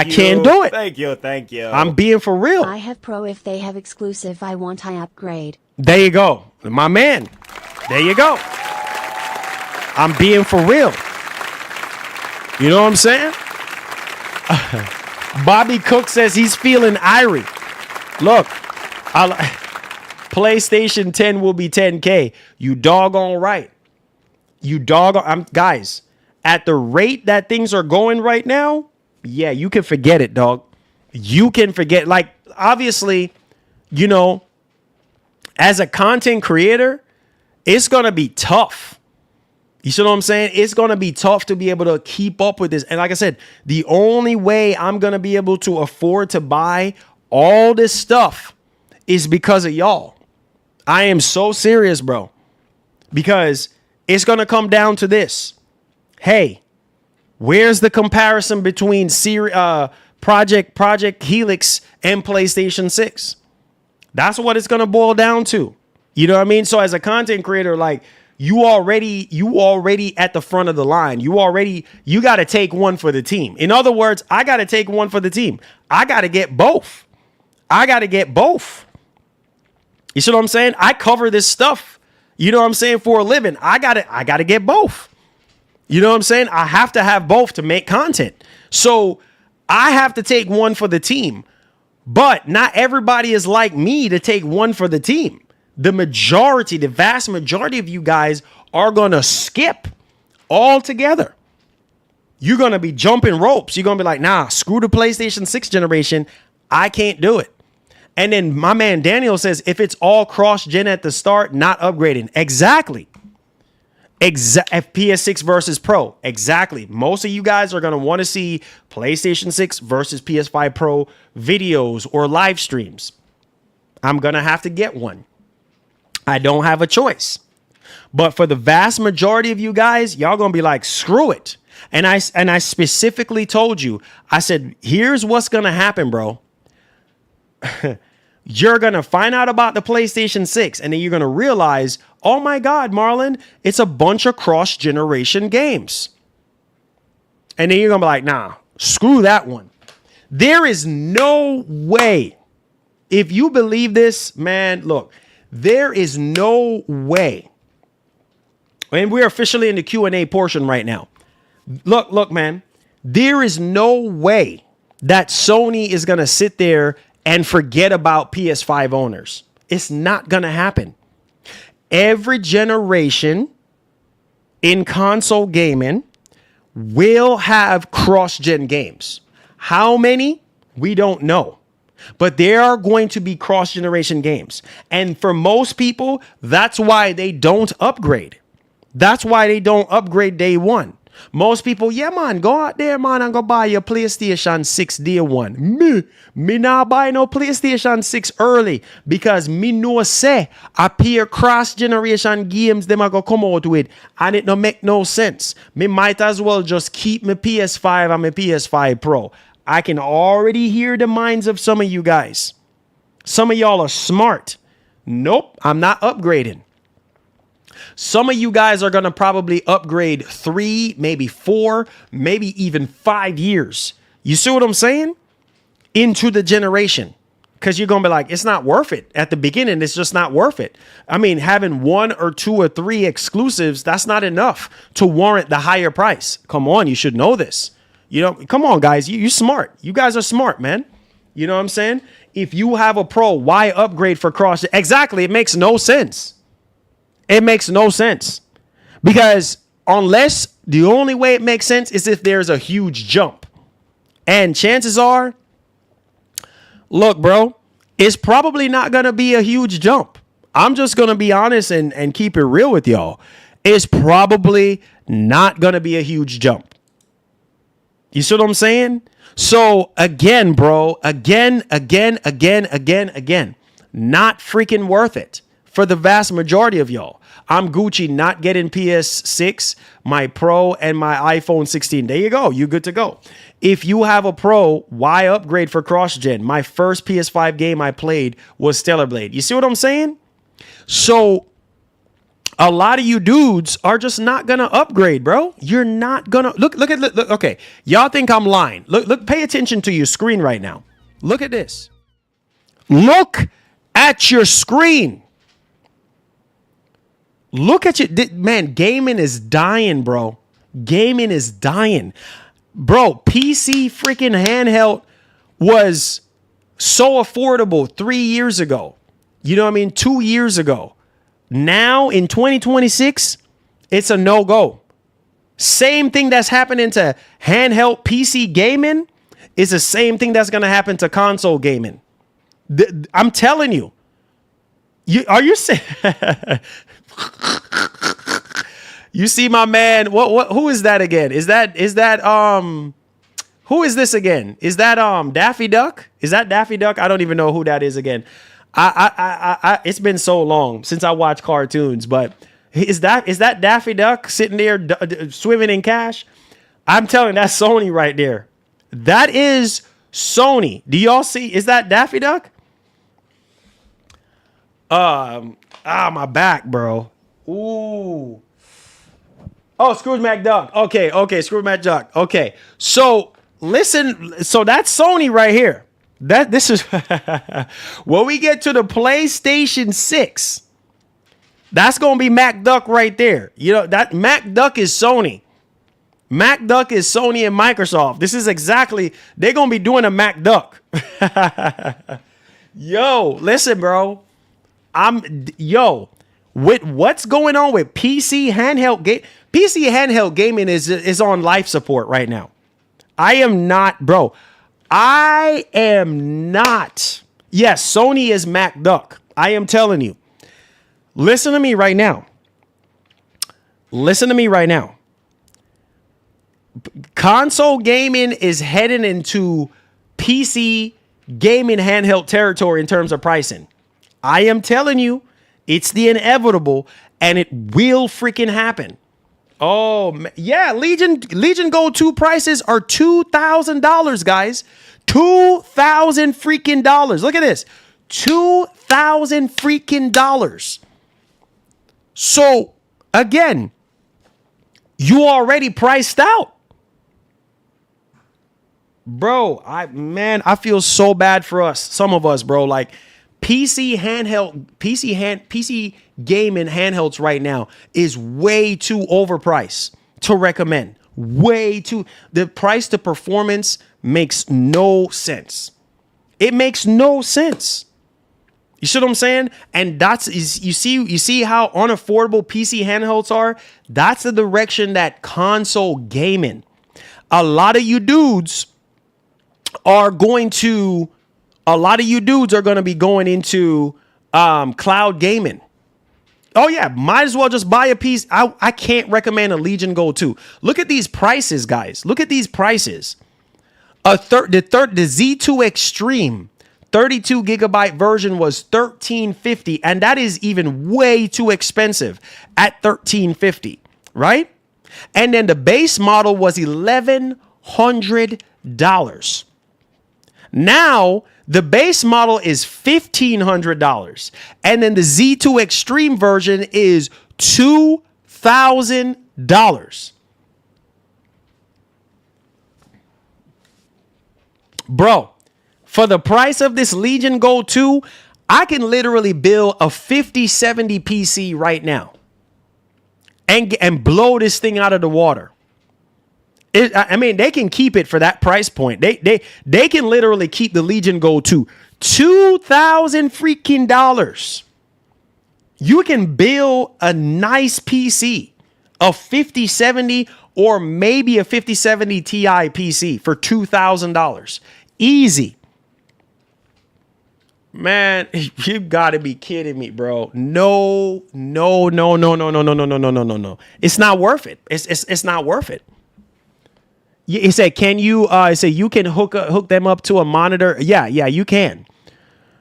Speaker 3: do it.
Speaker 4: Thank you.
Speaker 3: I'm being for real.
Speaker 5: I have Pro. If they have exclusive, I want I upgrade.
Speaker 3: There you go. My man. There you go. I'm being for real. You know what I'm saying? Bobby Cook says he's feeling irie. Look, PlayStation 10 will be 10K. You doggone right. Guys, at the rate that things are going right now, yeah, you can forget it, dog. You can forget. Like, obviously, you know, as a content creator, it's going to be tough. You see what I'm saying? It's going to be tough to be able to keep up with this. And like I said, the only way I'm going to be able to afford to buy all this stuff is because of y'all. I am so serious, bro. Because it's going to come down to this. Hey, where's the comparison between Project Helix and PlayStation 6? That's what it's going to boil down to. You know what I mean? So as a content creator, like, you already at the front of the line. You got to take one for the team. In other words, I got to take one for the team. I got to get both. You see what I'm saying? I cover this stuff, you know what I'm saying, for a living. I got to get both. You know what I'm saying? I have to have both to make content. So I have to take one for the team. But not everybody is like me to take one for the team. The vast majority of you guys are going to skip altogether. You're going to be jumping ropes. You're going to be like, nah, screw the PlayStation 6 generation. I can't do it. And then my man Daniel says, if it's all cross-gen at the start, not upgrading. Exactly. PS6 versus Pro. Exactly. Most of you guys are going to want to see PlayStation 6 versus PS5 Pro videos or live streams. I'm going to have to get one. I don't have a choice. But for the vast majority of you guys, y'all going to be like, screw it. And I specifically told you, I said, here's what's going to happen, bro. You're going to find out about the PlayStation 6 and then you're going to realize, oh my God, Marlon, it's a bunch of cross-generation games. And then you're going to be like, nah, screw that one. There is no way. If you believe this, man, look, there is no way. And we're officially in the Q&A portion right now. Look, man, there is no way that Sony is going to sit there and forget about PS5 owners. It's not going to happen. Every generation in console gaming will have cross-gen games. How many? We don't know. But there are going to be cross-generation games. And for most people, that's why they don't upgrade. That's why they don't upgrade day one. Most people, yeah, man, go out there, man, and go buy your PlayStation 6 day one. Me not buy no PlayStation 6 early because me know say appear cross-generation games them are going to come out with and it don't make no sense. Me might as well just keep my PS5 and my PS5 Pro. I can already hear the minds of some of you guys. Some of y'all are smart. Nope, I'm not upgrading. Some of you guys are going to probably upgrade 3, maybe 4, maybe even 5 years. You see what I'm saying? Into the generation. Because you're going to be like, it's not worth it. At the beginning, it's just not worth it. I mean, having 1 or 2 or 3 exclusives, that's not enough to warrant the higher price. Come on, you should know this. You know, come on, guys. You smart. You guys are smart, man. You know what I'm saying? If you have a Pro, why upgrade for cross? Exactly. It makes no sense. It makes no sense. Because unless the only way it makes sense is if there's a huge jump. And chances are, look, bro, it's probably not going to be a huge jump. I'm just going to be honest and keep it real with y'all. It's probably not going to be a huge jump. You see what I'm saying? So again, bro, again, not freaking worth it. for the vast majority of y'all. I'm Gucci not getting PS6, my Pro, and my iPhone 16. There you go. You good to go. If you have a Pro, why upgrade for cross-gen? My first PS5 game I played was Stellar Blade. You see what I'm saying? So a lot of you dudes are just not gonna upgrade, bro. You're not gonna look. Okay, y'all think I'm lying. Look. Pay attention to your screen right now. Look at this. Look at your screen. Look at you, man. Gaming is dying, bro. Gaming is dying, bro. PC freaking handheld was so affordable 3 years ago. You know what I mean? 2 years ago. Now in 2026, it's a no-go. Same thing that's happening to handheld PC gaming is the same thing that's going to happen to console gaming. I'm telling you. Are you saying? You see my man, who is that again? Is that who is this again? Is that Daffy Duck? Is that Daffy Duck? I don't even know who that is again. I it's been so long since I watched cartoons, but is that Daffy Duck sitting there swimming in cash? I'm telling you, that's Sony right there. That is Sony. Do y'all see? Is that Daffy Duck? My back, bro. Ooh. Oh, Scrooge McDuck. Okay, Scrooge McDuck. Okay. So listen, so that's Sony right here. This is when we get to the PlayStation 6. That's gonna be MacDuck right there. You know, that MacDuck is Sony. MacDuck is Sony and Microsoft. This is exactly, they're gonna be doing a MacDuck. Yo, listen, bro. With what's going on with PC handheld gaming is on life support right now. I am not. Yes, Sony is MacDuck. I am telling you. Listen to me right now. Console gaming is heading into PC gaming handheld territory in terms of pricing. I am telling you, it's the inevitable, and it will freaking happen. Oh, yeah, Legion Gold 2 prices are $2,000, guys. $2,000 freaking dollars. Look at this. $2,000 freaking dollars. So, again, you already priced out. Bro, I feel so bad for us. Some of us, bro, like PC gaming handhelds right now is way too overpriced to recommend. The price to performance makes no sense. It makes no sense. You see what I'm saying? And you see how unaffordable PC handhelds are? That's the direction that console gaming. A lot of you dudes are going to be going into cloud gaming. Oh yeah, might as well just buy a piece. I can't recommend a Legion Gold 2. Look at these prices, guys. Look at these prices. The Z2 Extreme 32 gigabyte version was $1,350, and that is even way too expensive at $1,350, right? And then the base model was $1,100. Now, the base model is $1,500. And then the Z2 Extreme version is $2,000. Bro, for the price of this Legion Gold 2, I can literally build a 5070 PC right now and blow this thing out of the water. They can keep it for that price point. They can literally keep the Legion Gold 2. $2,000 freaking dollars. You can build a nice PC, a 5070 or maybe a 5070 Ti PC for $2,000. Easy. Man, you gotta be kidding me, bro. No. It's not worth it. It's not worth it. He said, "Can you?" You can hook them up to a monitor. Yeah, you can.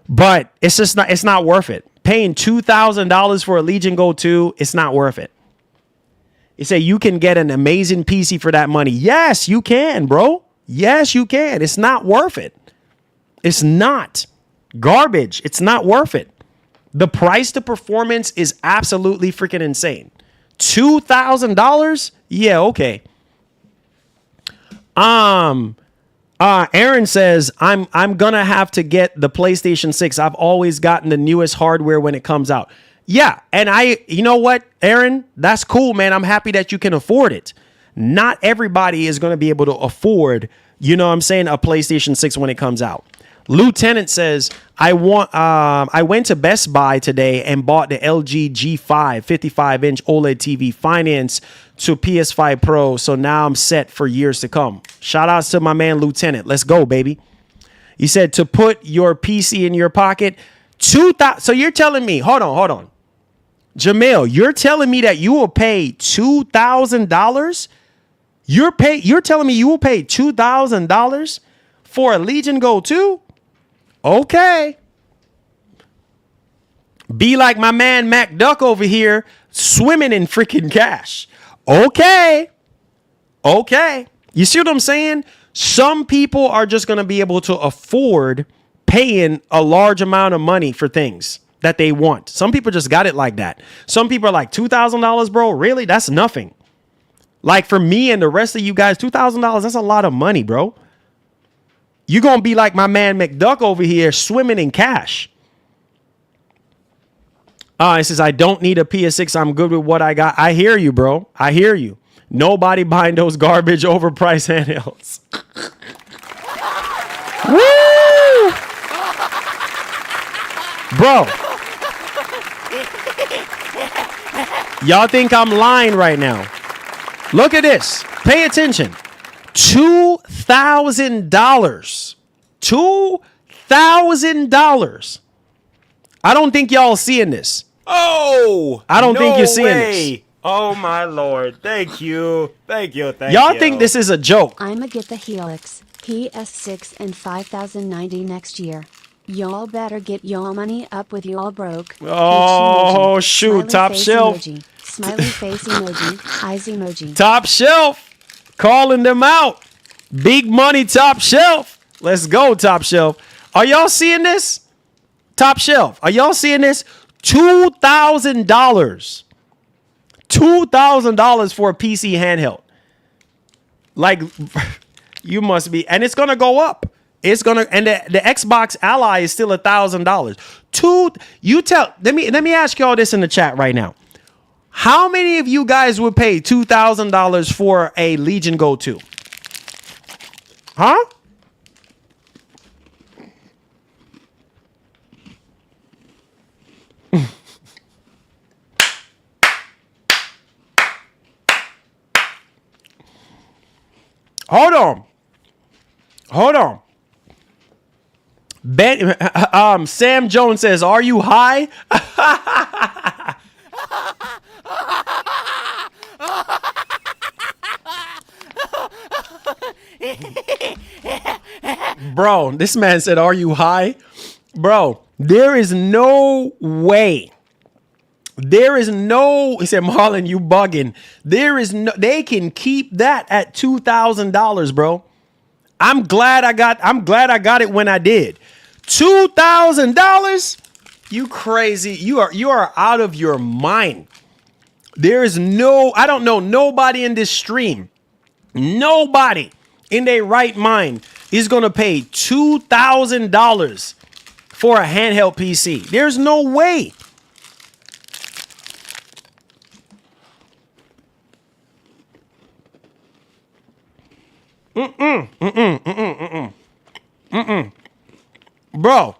Speaker 3: But it's just not. It's not worth it. paying $2,000 for a Legion Go 2, it's not worth it. You say you can get an amazing PC for that money. Yes, you can, bro. Yes, you can. It's not worth it. It's not. Garbage. It's not worth it. The price to performance is absolutely freaking insane. $2,000? Yeah, okay. Aaron says, I'm gonna have to get the PlayStation 6. I've always gotten the newest hardware when it comes out. Yeah, and you know what, Aaron? That's cool, man. I'm happy that you can afford it. Not everybody is gonna be able to afford, you know what I'm saying, a PlayStation 6 when it comes out. Lieutenant says, I went to Best Buy today and bought the LG G5 55-inch OLED TV finance to PS5 Pro. So now I'm set for years to come. Shout outs to my man Lieutenant. Let's go, baby. He said to put your PC in your pocket. So you're telling me, hold on. Jamil, you're telling me that you will pay $2,000? You're telling me you will pay $2,000 for a Legion Go 2? Okay. Be like my man Mac Duck over here swimming in freaking cash. Okay. You see what I'm saying? Some people are just going to be able to afford paying a large amount of money for things that they want. Some people just got it like that. Some people are like, $2,000, bro? Really? That's nothing. Like for me and the rest of you guys, $2,000, that's a lot of money, bro. You're going to be like my man McDuck over here swimming in cash. It says, I don't need a PS6. I'm good with what I got. I hear you, bro. I hear you. Nobody buying those garbage overpriced handhelds. Woo! Bro. Y'all think I'm lying right now. Look at this. Pay attention. $2,000. $2,000. I don't think y'all seeing this.
Speaker 4: Oh,
Speaker 3: I don't think you're seeing this.
Speaker 4: Oh my Lord. Thank you.
Speaker 3: Y'all think this is a joke.
Speaker 5: I'ma get the Helix, PS6 and 5090 next year. Y'all better get y'all money up with y'all broke.
Speaker 3: Oh, shoot. Top shelf.
Speaker 5: Emoji. Smiley face emoji. Eyes emoji.
Speaker 3: Top shelf. Calling them out. Big money top shelf. Let's go, top shelf. Are y'all seeing this? Top shelf. Are y'all seeing this? $2,000. $2,000 for a PC handheld. Like, you must be. And it's going to go up. It's going to. And the Xbox Ally is still $1,000. Let me ask y'all this in the chat right now. How many of you guys would pay $2,000 for a Legion Go 2? Huh? Hold on. Sam Jones says, "Are you high?" Bro, this man said, "Are you high?" Bro, there is no way. He said, Marlon, you bugging. They can keep that at $2,000, bro. I'm glad I got it when I did. $2,000? You crazy. You are out of your mind. I don't know nobody in this stream. Nobody in their right mind is going to pay $2,000 for a handheld PC. There's no way. Bro,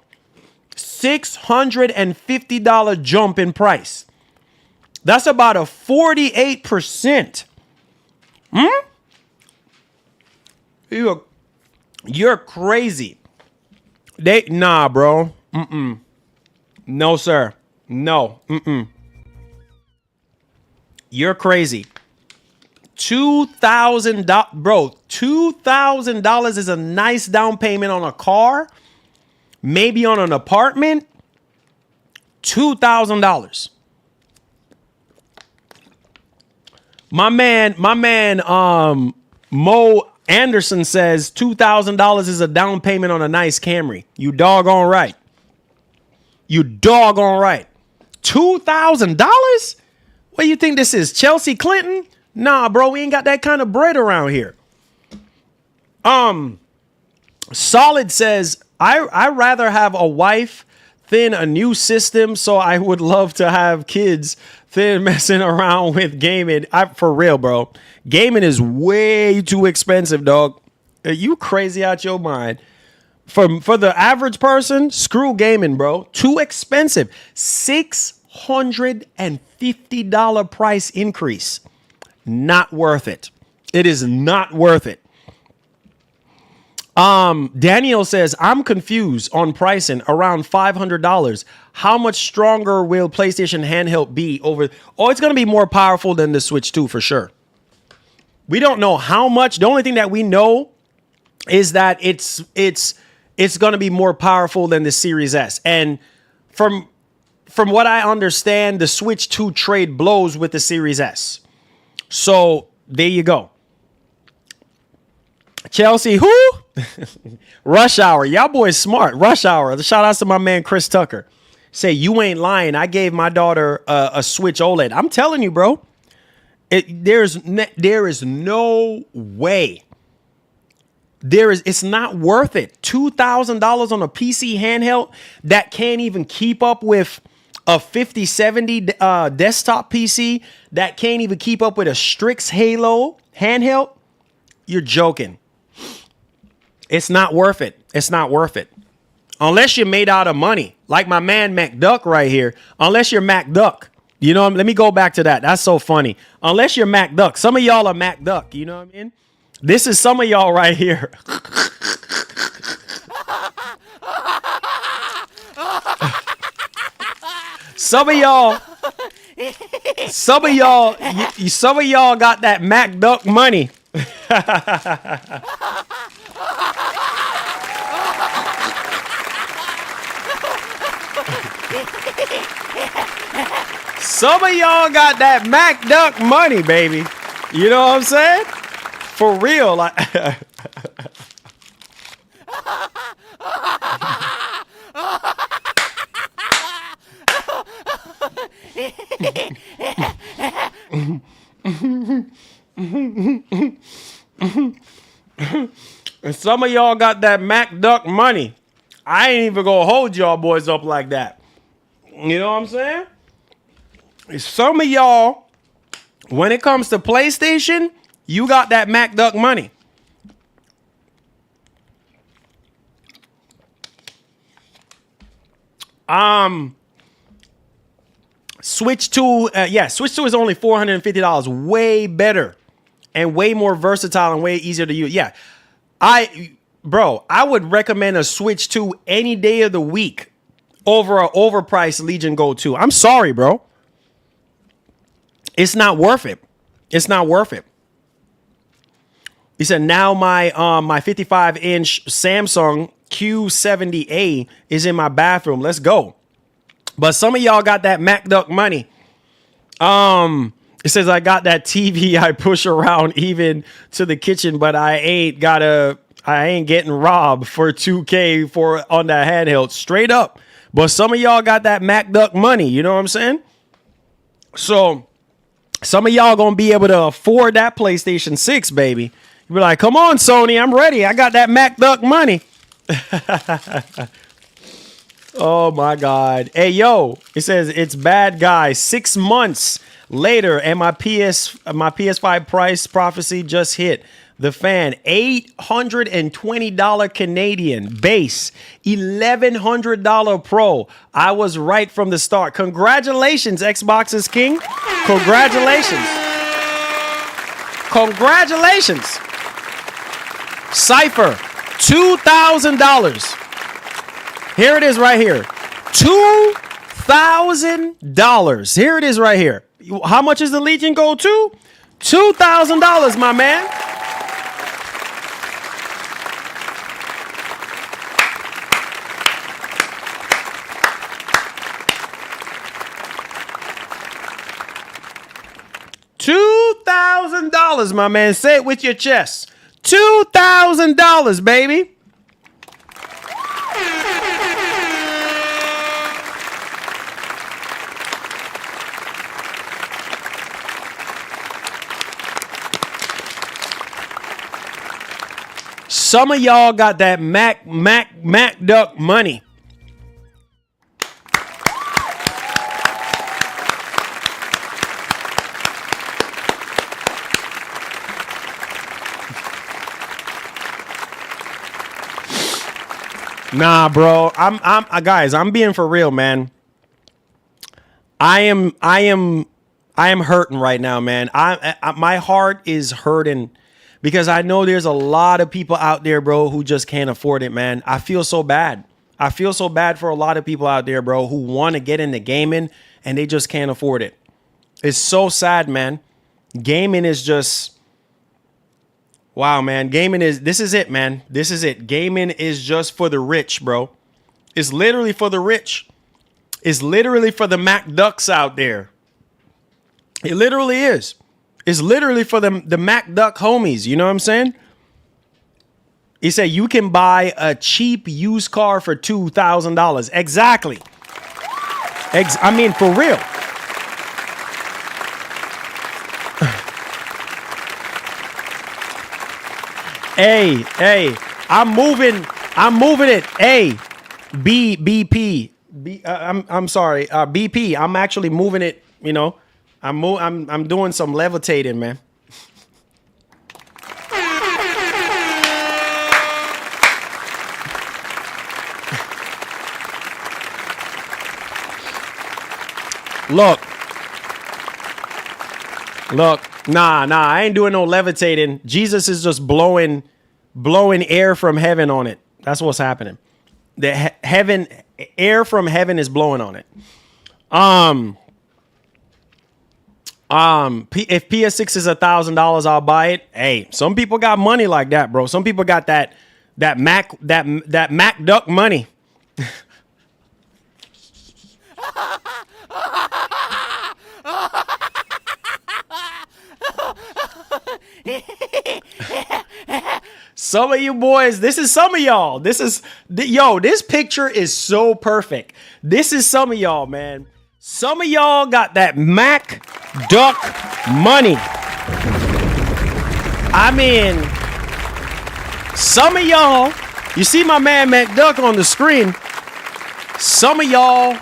Speaker 3: $650 jump in price. That's about a 48%. You're crazy. Nah, bro. No, sir. No. You're crazy. $2,000, bro. $2,000 is a nice down payment on a car, maybe on an apartment. $2,000. My man, Mo Anderson says $2,000 is a down payment on a nice Camry. You doggone right. You doggone right. $2,000? What do you think this is, Chelsea Clinton? Nah, bro, we ain't got that kind of bread around here. Solid says, I rather have a wife than a new system, so I would love to have kids than messing around with gaming. For real, bro. Gaming is way too expensive, dog. Are you crazy out your mind? For the average person, screw gaming, bro. Too expensive. $650 price increase. Not worth it. It is not worth it. Daniel says, I'm confused on pricing around $500. How much stronger will PlayStation handheld be over? Oh, it's going to be more powerful than the Switch 2 for sure. We don't know how much. The only thing that we know is that it's going to be more powerful than the Series S. And from what I understand, the Switch 2 trade blows with the Series S. So there you go. Chelsea, who? Rush Hour. Y'all boys smart. Rush Hour. Shout out to my man, Chris Tucker. Say, you ain't lying. I gave my daughter a Switch OLED. I'm telling you, bro. There is no way. It's not worth it. $2,000 on a PC handheld that can't even keep up with a 5070 desktop PC, that can't even keep up with a Strix Halo handheld. You're joking. It's not worth it. It's not worth it. Unless you're made out of money, like my man MacDuck right here. Unless you're MacDuck. You know, let me go back to that. That's so funny. Unless you're MacDuck. Some of y'all are MacDuck. You know what I mean? This is some of y'all right here. Some of y'all got that MacDuck money. Some of y'all got that MacDuck money, baby. You know what I'm saying? For real. Like and some of y'all got that MacDuck money. I ain't even gonna hold y'all boys up like that. You know what I'm saying? Some of y'all, when it comes to PlayStation, you got that MacDuck money. Switch 2, Switch 2 is only $450. Way better and way more versatile and way easier to use. Yeah, I would recommend a Switch 2 any day of the week over an overpriced Legion Go 2. I'm sorry, bro. It's not worth it. It's not worth it. He said, now my 55-inch Samsung Q70A is in my bathroom. Let's go. But some of y'all got that MacDuck money. It says, I got that TV I push around even to the kitchen, but I ain't getting robbed for $2K on that handheld. Straight up. But some of y'all got that MacDuck money. You know what I'm saying? So some of y'all gonna be able to afford that PlayStation 6, baby. You be like, come on, Sony, I'm ready. I got that MacDuck money. Oh my God. Hey, yo, it says it's bad guy. 6 months later, and my PS5 price prophecy just hit the fan. $820 Canadian base, $1,100 Pro. I was right from the start. Congratulations, Xbox's king. Congratulations. Congratulations. Cypher, $2,000. Here it is right here. $2,000. Here it is right here. How much is the Legion Go to? $2,000, my man. $2,000, my man. Say it with your chest. $2,000, baby. Some of y'all got that Mac Duck money. Nah, bro. I'm guys, I'm being for real, man. I am hurting right now, man. My heart is hurting because I know there's a lot of people out there, bro, who just can't afford it, man. I feel so bad. I feel so bad for a lot of people out there, bro, who want to get into gaming and they just can't afford it. It's so sad, man. Gaming is just wow, man. This is it, man. This is it. Gaming is just for the rich, bro. It's literally for the rich. It's literally for the Mac Ducks out there. It literally is. It's literally for the Mac Duck homies. You know what I'm saying? He said you can buy a cheap used car for $2,000. Exactly. I mean, for real. Hey, I'm moving it. I'm sorry, BP. I'm actually moving it, you know. I'm doing some levitating, man. Look. Nah, I ain't doing no levitating. Jesus is just blowing air from heaven on it. That's what's happening. Air from heaven is blowing on it. If PS6 is $1,000, I'll buy it. Hey, some people got money like that, bro. Some people got that Mac Duck money. Some of you boys, this is some of y'all. This picture is so perfect. This is some of y'all, man. Some of y'all got that Mac Duck money. I mean, some of y'all, you see my man Mac Duck on the screen. Some of y'all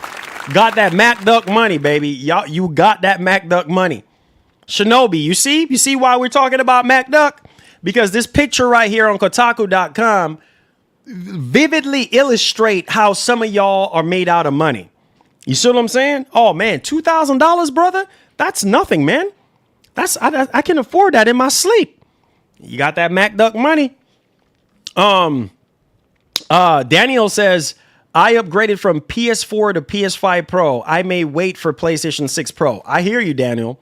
Speaker 3: got that Mac Duck money, baby. Y'all, you got that Mac Duck money. Shinobi, you see why we're talking about Mac Duck? Because this picture right here on Kotaku.com vividly illustrate how some of y'all are made out of money. You see what I'm saying? Oh man, $2,000, brother? That's nothing, man. I can afford that in my sleep. You got that Mac Duck money. Daniel says, I upgraded from PS4 to PS5 Pro. I may wait for PlayStation 6 Pro. I hear you, Daniel.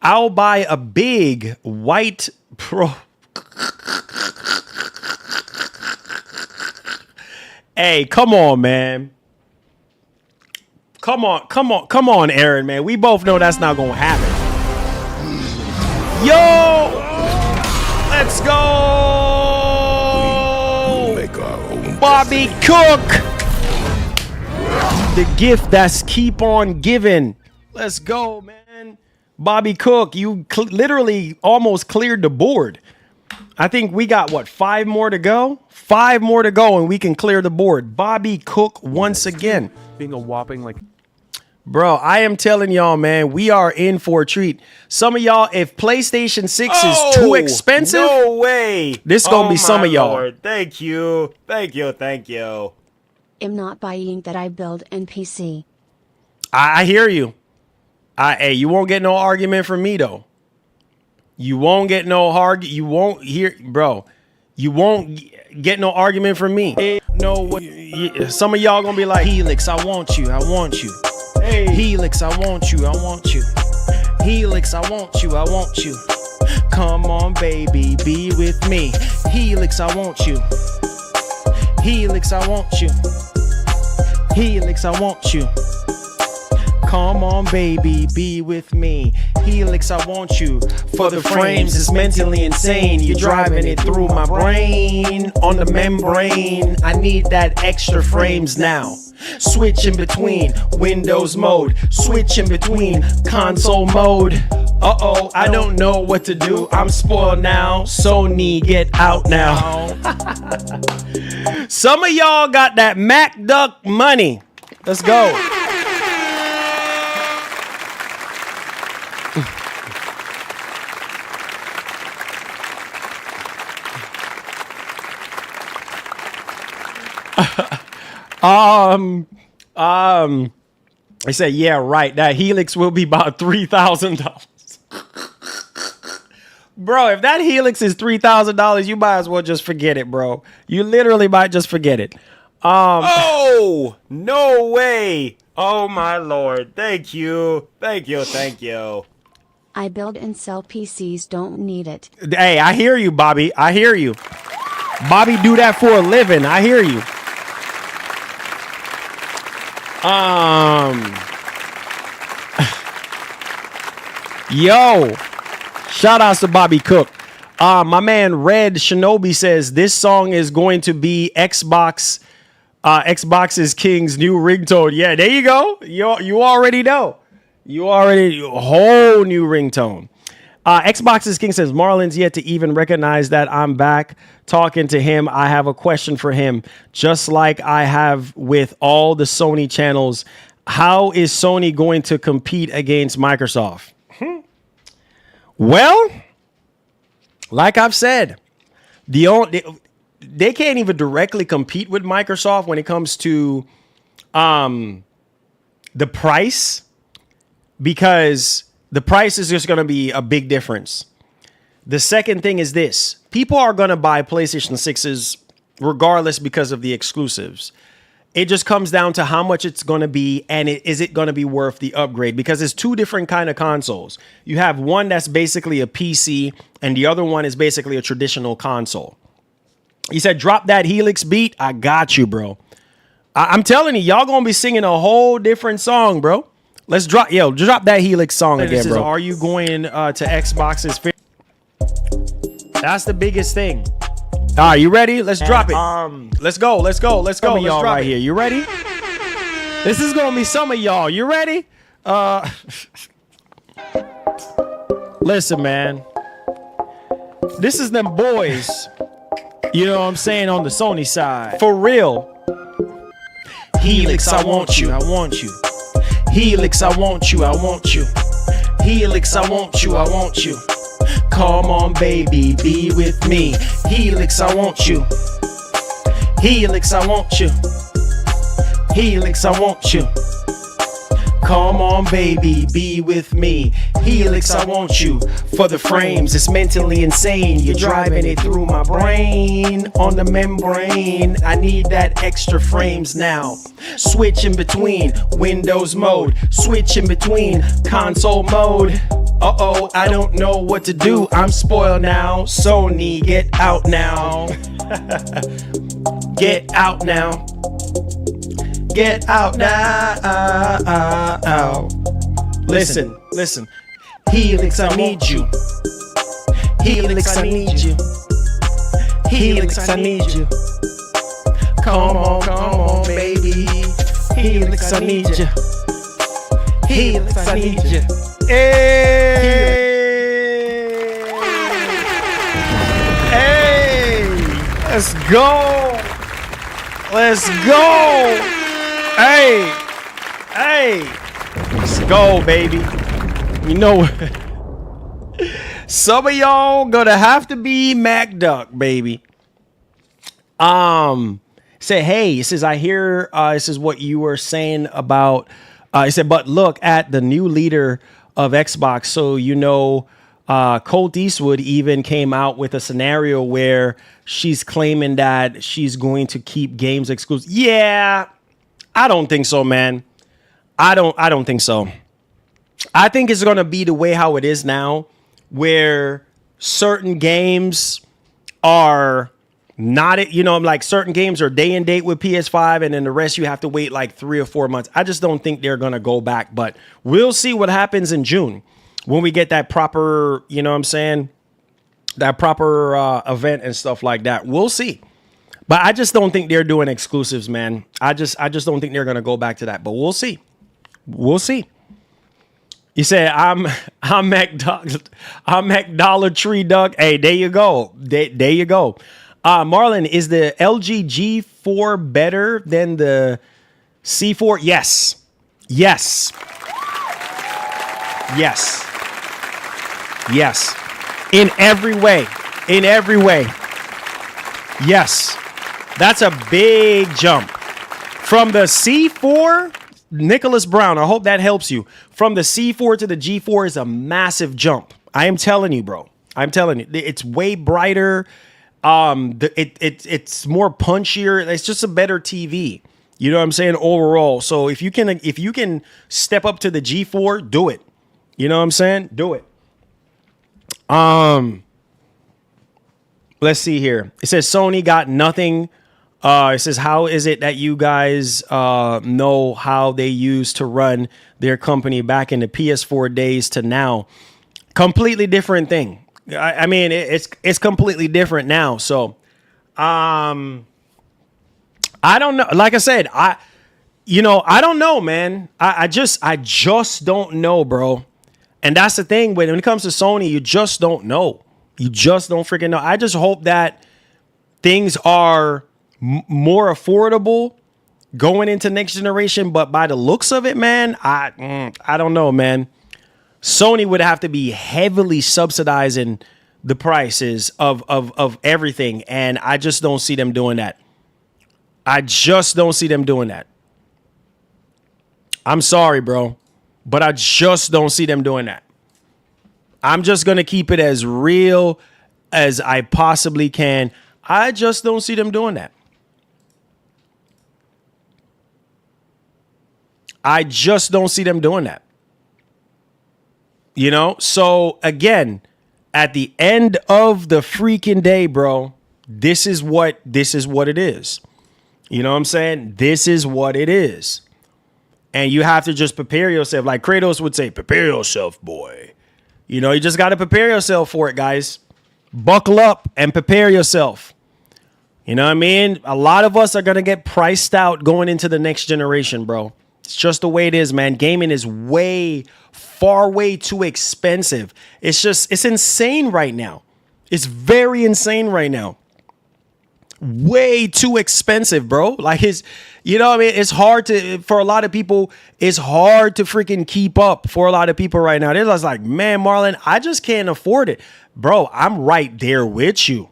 Speaker 3: I'll buy a big white Pro. Hey, come on, man. Come on, Aaron, man. We both know that's not gonna happen. Yo, let's go, Bobby Cook. The gift that's keep on giving. Let's go, man. Bobby Cook, you literally almost cleared the board. I think we got, what, 5 more to go? 5 more to go and we can clear the board. Bobby Cook once again.
Speaker 8: Being a whopping, like...
Speaker 3: Bro, I am telling y'all, man, we are in for a treat. Some of y'all, if PlayStation 6 is too expensive...
Speaker 4: No way!
Speaker 3: This gonna be some of y'all.
Speaker 4: Lord. Thank you.
Speaker 5: I'm not buying that I build in PC.
Speaker 3: I hear you. Hey, you won't get no argument from me, though. You won't get no You won't hear, bro. You won't get no argument from me. No way. Some of y'all gonna be like, Helix, I want you. Hey. Helix, I want you. Helix, I want you. Come on, baby, be with me. Helix, I want you. Helix, I want you. Come on, baby, be with me. Helix, I want you. For the frames, it's mentally insane. You're driving it through my brain. On the membrane, I need that extra frames now. Switch in between Windows mode. Switch in between console mode. Uh-oh, I don't know what to do. I'm spoiled now. Sony, get out now. Some of y'all got that MacDuck money. Let's go. I said, yeah, right. That Helix will be about $3,000. Bro, if that Helix is $3,000, you might as well just forget it, bro. You literally might just forget it.
Speaker 4: Oh, no way. Oh, my Lord. Thank you. Thank you. Thank you.
Speaker 5: I build and sell PCs, don't need it.
Speaker 3: Hey, I hear you, Bobby. I hear you. Bobby do that for a living. I hear you. Yo, shout outs to Bobby Cook. My man Red Shinobi says this song is going to be Xbox's King's new ringtone. Yeah, there you go. You already know. You already whole new ringtone. Xbox's King says Marlon's yet to even recognize that I'm back talking to him. I have a question for him, just like I have with all the Sony channels. How is Sony going to compete against Microsoft? Well, like I've said, they can't even directly compete with Microsoft when it comes to the price, because the price is just going to be a big difference. The second thing is this. People are going to buy PlayStation 6s regardless because of the exclusives. It just comes down to how much it's going to be, and is it going to be worth the upgrade? Because it's two different kind of consoles. You have one that's basically a PC, and the other one is basically a traditional console. He said, drop that Helix beat. I got you, bro. I'm telling you, y'all going to be singing a whole different song, bro. Let's drop that Helix song again, bro. Are you going to Xbox's? That's the biggest thing. All right, you ready? Let's drop it. Let's go. Some of y'all right here. You ready? This is gonna be some of y'all. You ready? Listen, man. This is them boys. You know what I'm saying, on the Sony side. For real. Helix, I want you. I want you. Helix, I want you. I want you. Helix, I want you. I want you. Come on, baby, be with me. Helix, I want you. Helix, I want you. Helix, I want you. Come on, baby, be with me. Helix, I want you. For the frames, it's mentally insane. You're driving it through my brain. On the membrane, I need that extra frames now. Switch in between Windows mode. Switch in between console mode. Uh-oh, I don't know what to do. I'm spoiled now. Sony, get out now. Get out now. Get out now. Listen. Helix, I need you. Helix, I need you. Helix, I need you. Come on, baby. Helix, I need you. Helix, I need you. Hey, let's go. Hey, let's go, baby. You know, some of y'all gonna have to be MacDuck, baby. Say, hey, it says, I hear, this is what you were saying about, it said, but look at the new leader of Xbox. So, you know, Colt Eastwood even came out with a scenario where she's claiming that she's going to keep games exclusive. Yeah, I don't think so, man. I don't think so. I think it's going to be the way how it is now, where certain games are Not it, you know, like certain games are day and date with PS5, and then the rest you have to wait like 3 or 4 months. I just don't think they're gonna go back, but we'll see what happens in June when we get that proper, you know what I'm saying, that proper event and stuff like that. We'll see. But I just don't think they're doing exclusives, man. I just don't think they're gonna go back to that. But we'll see. We'll see. You say I'm Mac Dollar Tree Duck. Hey, there you go. There you go. Marlon, is the LG G4 better than the C4? Yes. Yes. Yes. Yes. In every way. In every way. Yes. That's a big jump. From the C4, Nicholas Brown, I hope that helps you. From the C4 to the G4 is a massive jump. I am telling you, bro. I'm telling you. It's way brighter. It's more punchier. It's just a better TV. You know what I'm saying? Overall. So if you can step up to the G4, do it. You know what I'm saying? Do it. Let's see here. It says Sony got nothing. It says, how is it that you guys know how they used to run their company back in the PS4 days to now? Completely different thing. I mean, it's completely different now. So, I don't know. Like I said, I don't know, man. I just don't know, bro. And that's the thing. When it comes to Sony, you just don't know. You just don't freaking know. I just hope that things are more affordable going into next generation. But by the looks of it, man, I don't know, man. Sony would have to be heavily subsidizing the prices of everything. And I just don't see them doing that. I just don't see them doing that. I'm sorry, bro, but I just don't see them doing that. I'm just going to keep it as real as I possibly can. I just don't see them doing that. I just don't see them doing that. You know, so again, at the end of the freaking day, bro, this is what it is. You know what I'm saying? This is what it is. And you have to just prepare yourself. Like Kratos would say, prepare yourself, boy. You know, you just got to prepare yourself for it, guys. Buckle up and prepare yourself. You know what I mean? A lot of us are going to get priced out going into the next generation, bro. It's just the way it is, man. Gaming is way too expensive. It's insane right now. It's very insane right now. Way too expensive, bro. Like you know what I mean? It's hard for a lot of people. It's hard to freaking keep up for a lot of people right now. They're just like, man, Marlon, I just can't afford it. Bro, I'm right there with you.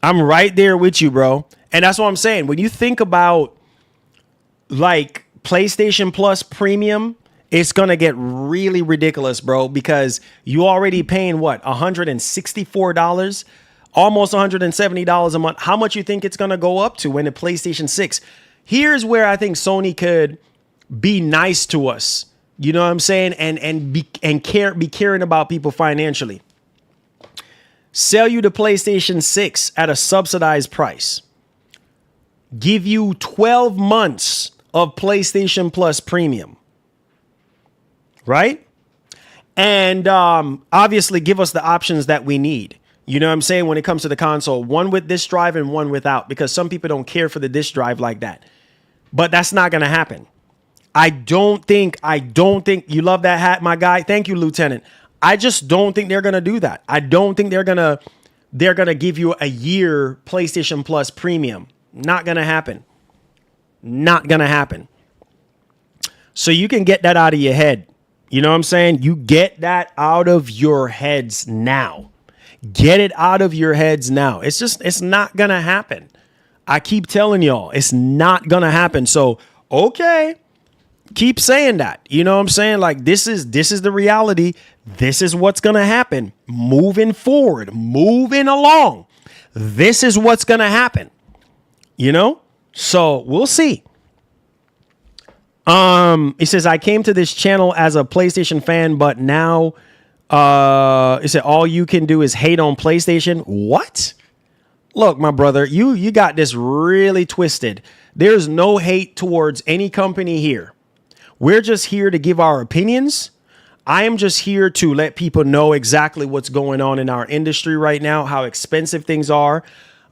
Speaker 3: I'm right there with you, bro. And that's what I'm saying. When you think about like PlayStation Plus Premium, it's going to get really ridiculous, bro, because you already paying what? $164, almost $170 a month. How much you think it's going to go up to when the PlayStation 6? Here's where I think Sony could be nice to us. You know what I'm saying? And be caring about people financially. Sell you the PlayStation 6 at a subsidized price. Give you 12 months of PlayStation Plus Premium. Right? And obviously give us the options that we need. You know what I'm saying? When it comes to the console, one with disk drive and one without, because some people don't care for the disk drive like that. But that's not going to happen. I don't think you love that hat, my guy. Thank you, Lieutenant. I just don't think they're going to do that. I don't think they're going to give you a year PlayStation Plus Premium. Not going to happen. Not going to happen. So you can get that out of your head. You know what I'm saying? You get that out of your heads now. Get it out of your heads now. It's not going to happen. I keep telling y'all, it's not going to happen. So, okay, keep saying that. You know what I'm saying? Like, this is the reality. This is what's going to happen. Moving forward, moving along. This is what's going to happen. You know? So, we'll see. He says, I came to this channel as a PlayStation fan, but now he said all you can do is hate on PlayStation. What? Look, my brother, you got this really twisted. There's no hate towards any company here. We're just here to give our opinions. I am just here to let people know exactly what's going on in our industry right now, how expensive things are,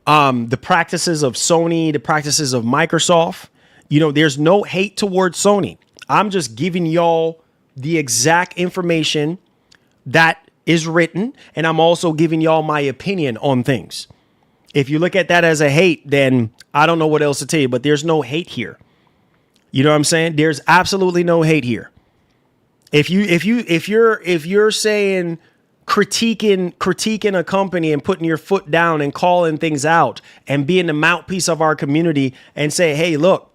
Speaker 3: the practices of Sony, the practices of Microsoft. You know, there's no hate towards Sony. I'm just giving y'all the exact information that is written, and I'm also giving y'all my opinion on things. If you look at that as a hate, then I don't know what else to tell you, but there's no hate here. You know what I'm saying? There's absolutely no hate here. If you're saying critiquing a company and putting your foot down and calling things out and being the mouthpiece of our community and say, hey, look,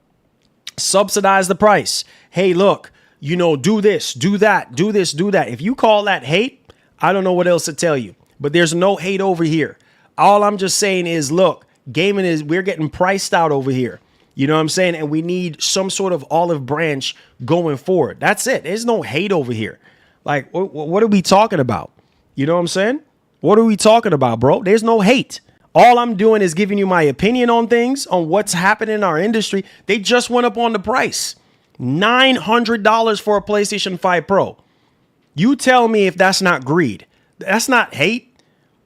Speaker 3: subsidize the price. Hey, look, you know, do this, do that, do this, do that. If you call that hate, I don't know what else to tell you, but there's no hate over here. All I'm just saying is, look, we're getting priced out over here. You know what I'm saying? And we need some sort of olive branch going forward. That's it. There's no hate over here. Like, what are we talking about? You know what I'm saying? What are we talking about, bro? There's no hate. All I'm doing is giving you my opinion on things, on what's happening in our industry. They just went up on the price. $900 for a PlayStation 5 Pro. You tell me if that's not greed. That's not hate.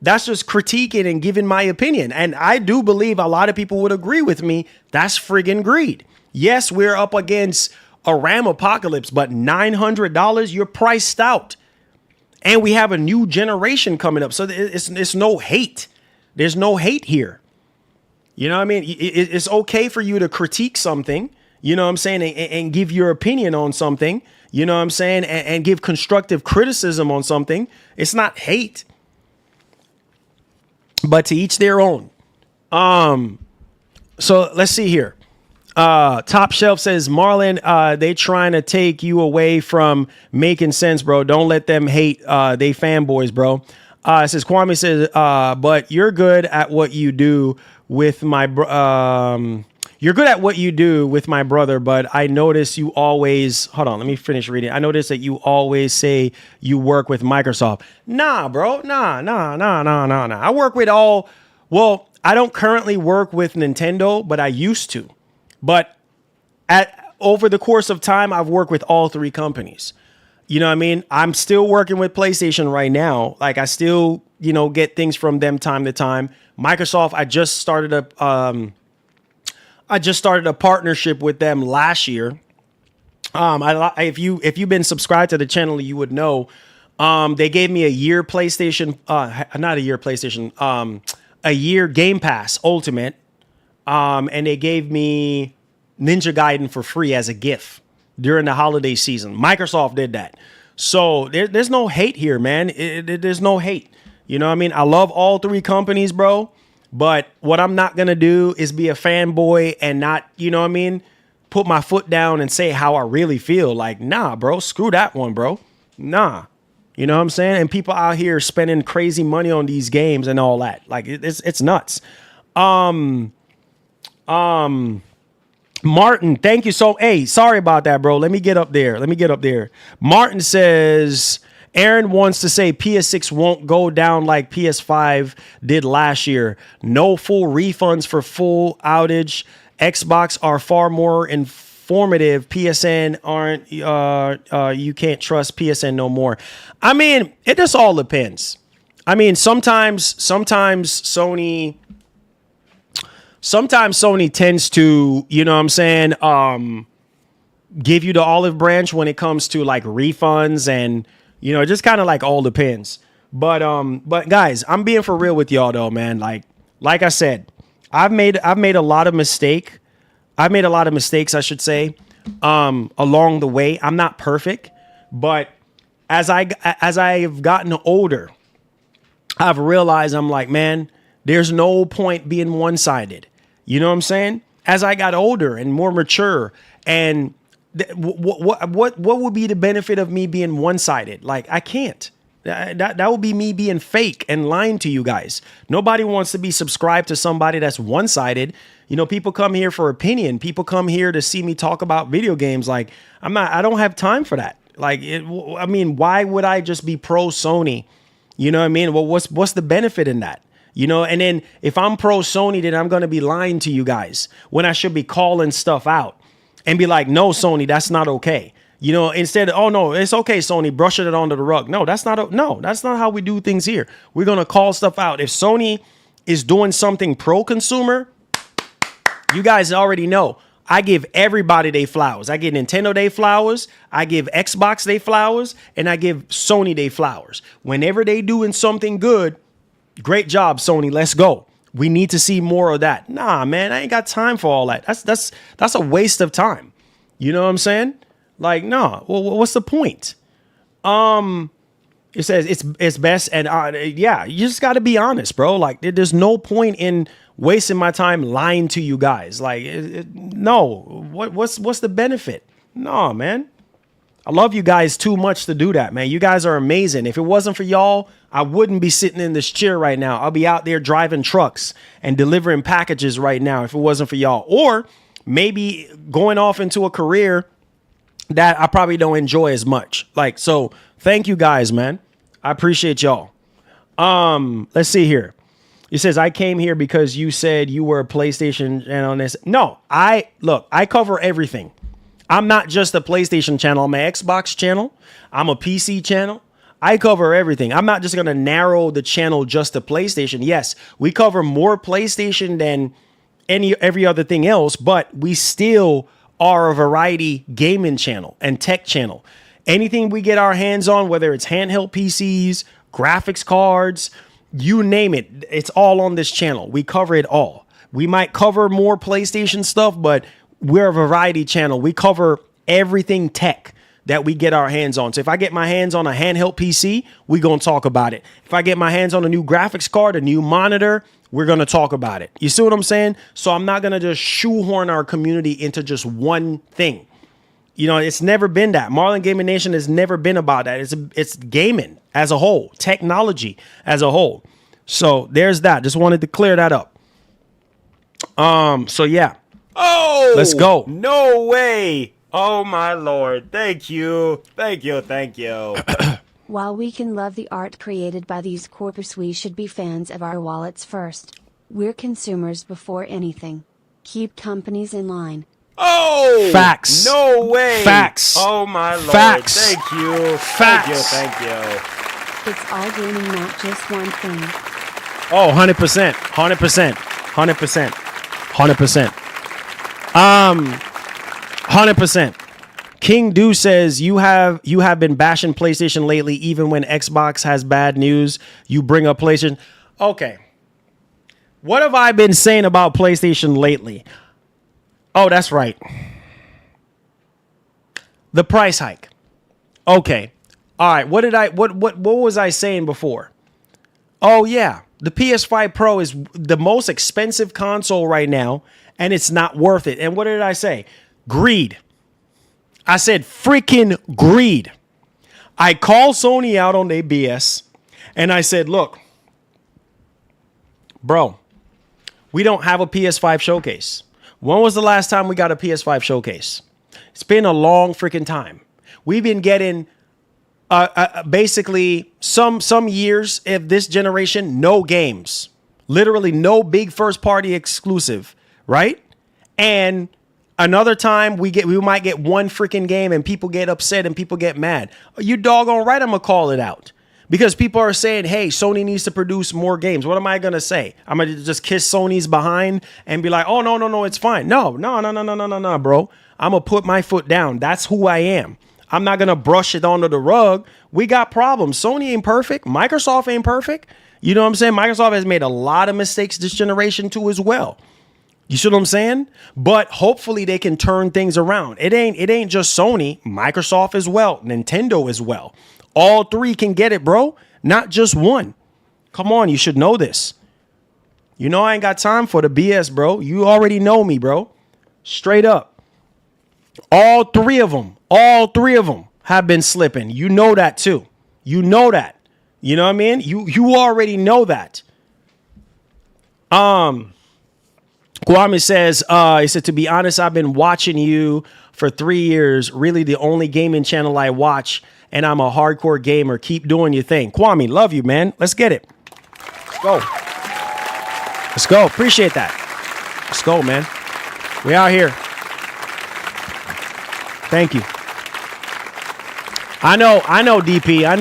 Speaker 3: That's just critiquing and giving my opinion. And I do believe a lot of people would agree with me. That's friggin' greed. Yes, we're up against a RAM apocalypse, but $900, you're priced out. And we have a new generation coming up. So it's no hate. There's no hate here. You know what I mean? It's okay for you to critique something, you know what I'm saying, and give your opinion on something, you know what I'm saying, and give constructive criticism on something. It's not hate. But to each their own. So let's see here. Top Shelf says, Marlon, they trying to take you away from making sense, bro. Don't let them hate. They fanboys, bro. It says, Kwame says, but you're good at what you do with my you're good at what you do with my brother, but I notice you always, hold on, let me finish reading. I notice that you always say you work with Microsoft. Nah, bro. Nah. I work with I don't currently work with Nintendo, but I used to. But over the course of time, I've worked with all three companies. You know what I mean? I'm still working with PlayStation right now. Like, I still, you know, get things from them time to time. Microsoft, I just started a partnership with them last year. If you've been subscribed to the channel, you would know. They gave me a year a year Game Pass Ultimate. And they gave me Ninja Gaiden for free as a gift during the holiday season. Microsoft did that. So there's no hate here, man. There's no hate. You know what I mean? I love all three companies, bro. But what I'm not going to do is be a fanboy and not, you know what I mean, put my foot down and say how I really feel. Like, nah, bro, screw that one, bro. Nah. You know what I'm saying? And people out here spending crazy money on these games and all that. Like, it's nuts. Martin, thank you so. Hey, sorry about that, bro. Let me get up there. Martin says, Aaron wants to say PS6 won't go down like PS5 did last year. No full refunds for full outage. Xbox are far more informative. PSN aren't. You can't trust PSN no more. I mean, it just all depends. I mean, sometimes Sony tends to, you know what I'm saying, give you the olive branch when it comes to like refunds, and, you know, it just kind of like all depends. But guys, I'm being for real with y'all though, man. Like I said, I've made a lot of mistakes, I should say, along the way. I'm not perfect, but as I've gotten older, I've realized I'm like, man, there's no point being one-sided. You know what I'm saying? As I got older and more mature, and what would be the benefit of me being one-sided? Like, I can't. That would be me being fake and lying to you guys. Nobody wants to be subscribed to somebody that's one-sided. You know, people come here for opinion. People come here to see me talk about video games. Like, I don't have time for that. Like, why would I just be pro Sony? You know what I mean? Well, what's the benefit in that? You know, and then if I'm pro Sony, then I'm going to be lying to you guys when I should be calling stuff out and be like, no, Sony, that's not okay. You know, instead of, oh, no, it's okay, Sony, brushing it under the rug. No, that's not how we do things here. We're going to call stuff out. If Sony is doing something pro-consumer, you guys already know. I give everybody their flowers. I give Nintendo their flowers. I give Xbox their flowers. And I give Sony their flowers. Whenever they doing something good, great job, Sony. Let's go. We need to see more of that. Nah, man, I ain't got time for all that. That's a waste of time. You know what I'm saying? Like, nah. Well, what's the point? It says it's best, and yeah, you just got to be honest, bro. Like, there's no point in wasting my time lying to you guys. Like, no. What's the benefit? No, man. I love you guys too much to do that, man. You guys are amazing. If it wasn't for y'all, I wouldn't be sitting in this chair right now. I'll be out there driving trucks and delivering packages right now if it wasn't for y'all. Or maybe going off into a career that I probably don't enjoy as much. Like, so thank you guys, man. I appreciate y'all. Let's see here. It says, I came here because you said you were a PlayStation channel. And no, I cover everything. I'm not just a PlayStation channel. I'm an Xbox channel. I'm a PC channel. I cover everything. I'm not just going to narrow the channel just to PlayStation. Yes, we cover more PlayStation than every other thing else, but we still are a variety gaming channel and tech channel. Anything we get our hands on, whether it's handheld PCs, graphics cards, you name it, it's all on this channel. We cover it all. We might cover more PlayStation stuff, but we're a variety channel. We cover everything tech that we get our hands on. So if I get my hands on a handheld PC, we're going to talk about it. If I get my hands on a new graphics card, a new monitor, we're going to talk about it. You see what I'm saying? So I'm not going to just shoehorn our community into just one thing. You know, it's never been that. Marlon Gaming Nation has never been about that. It's gaming as a whole, technology as a whole. So there's that. Just wanted to clear that up. So yeah.
Speaker 4: Oh,
Speaker 3: let's go.
Speaker 4: No way. Oh my Lord. Thank you. Thank you. Thank you.
Speaker 5: While we can love the art created by these corpus, we should be fans of our wallets first. We're consumers before anything. Keep companies in line.
Speaker 4: Oh!
Speaker 3: Facts.
Speaker 4: No way.
Speaker 3: Facts.
Speaker 4: Oh my Lord.
Speaker 3: Facts.
Speaker 4: Thank you.
Speaker 3: Facts.
Speaker 4: Thank you.
Speaker 5: It's all gaming, not just one thing.
Speaker 3: Oh, 100%. 100%. 100%. 100%. 100%. King Do says you have been bashing PlayStation lately, even when Xbox has bad news. You bring up PlayStation. Okay. What have I been saying about PlayStation lately? Oh, that's right. The price hike. Okay. All right. What was I saying before? Oh yeah. The PS5 Pro is the most expensive console right now, and it's not worth it. And what did I say? Greed. I said freaking greed. I called Sony out on their BS, and I said, look, bro, we don't have a PS5 showcase. When was the last time we got a PS5 showcase? It's been a long freaking time. We've been getting basically some years of this generation, no games. Literally no big first party exclusive, right? And another time we might get one freaking game and people get upset and people get mad. You doggone right, I'm gonna call it out. Because people are saying, hey, Sony needs to produce more games. What am I going to say? I'm going to just kiss Sony's behind and be like, oh, no, it's fine. No, bro. I'm going to put my foot down. That's who I am. I'm not going to brush it under the rug. We got problems. Sony ain't perfect. Microsoft ain't perfect. You know what I'm saying? Microsoft has made a lot of mistakes this generation too as well. You see what I'm saying? But hopefully they can turn things around. It ain't just Sony, Microsoft as well, Nintendo as well. All three can get it, bro. Not just one. Come on, you should know this. You know I ain't got time for the BS, bro. You already know me, bro. Straight up. All three of them have been slipping. You know that too. You know that. You know what I mean? You already know that. Kwame says, he said, to be honest, I've been watching you for 3 years. Really the only gaming channel I watch, and I'm a hardcore gamer. Keep doing your thing. Kwame, love you, man. Let's get it. Let's go. Let's go. Appreciate that. Let's go, man. We out here. Thank you. I know, DP. I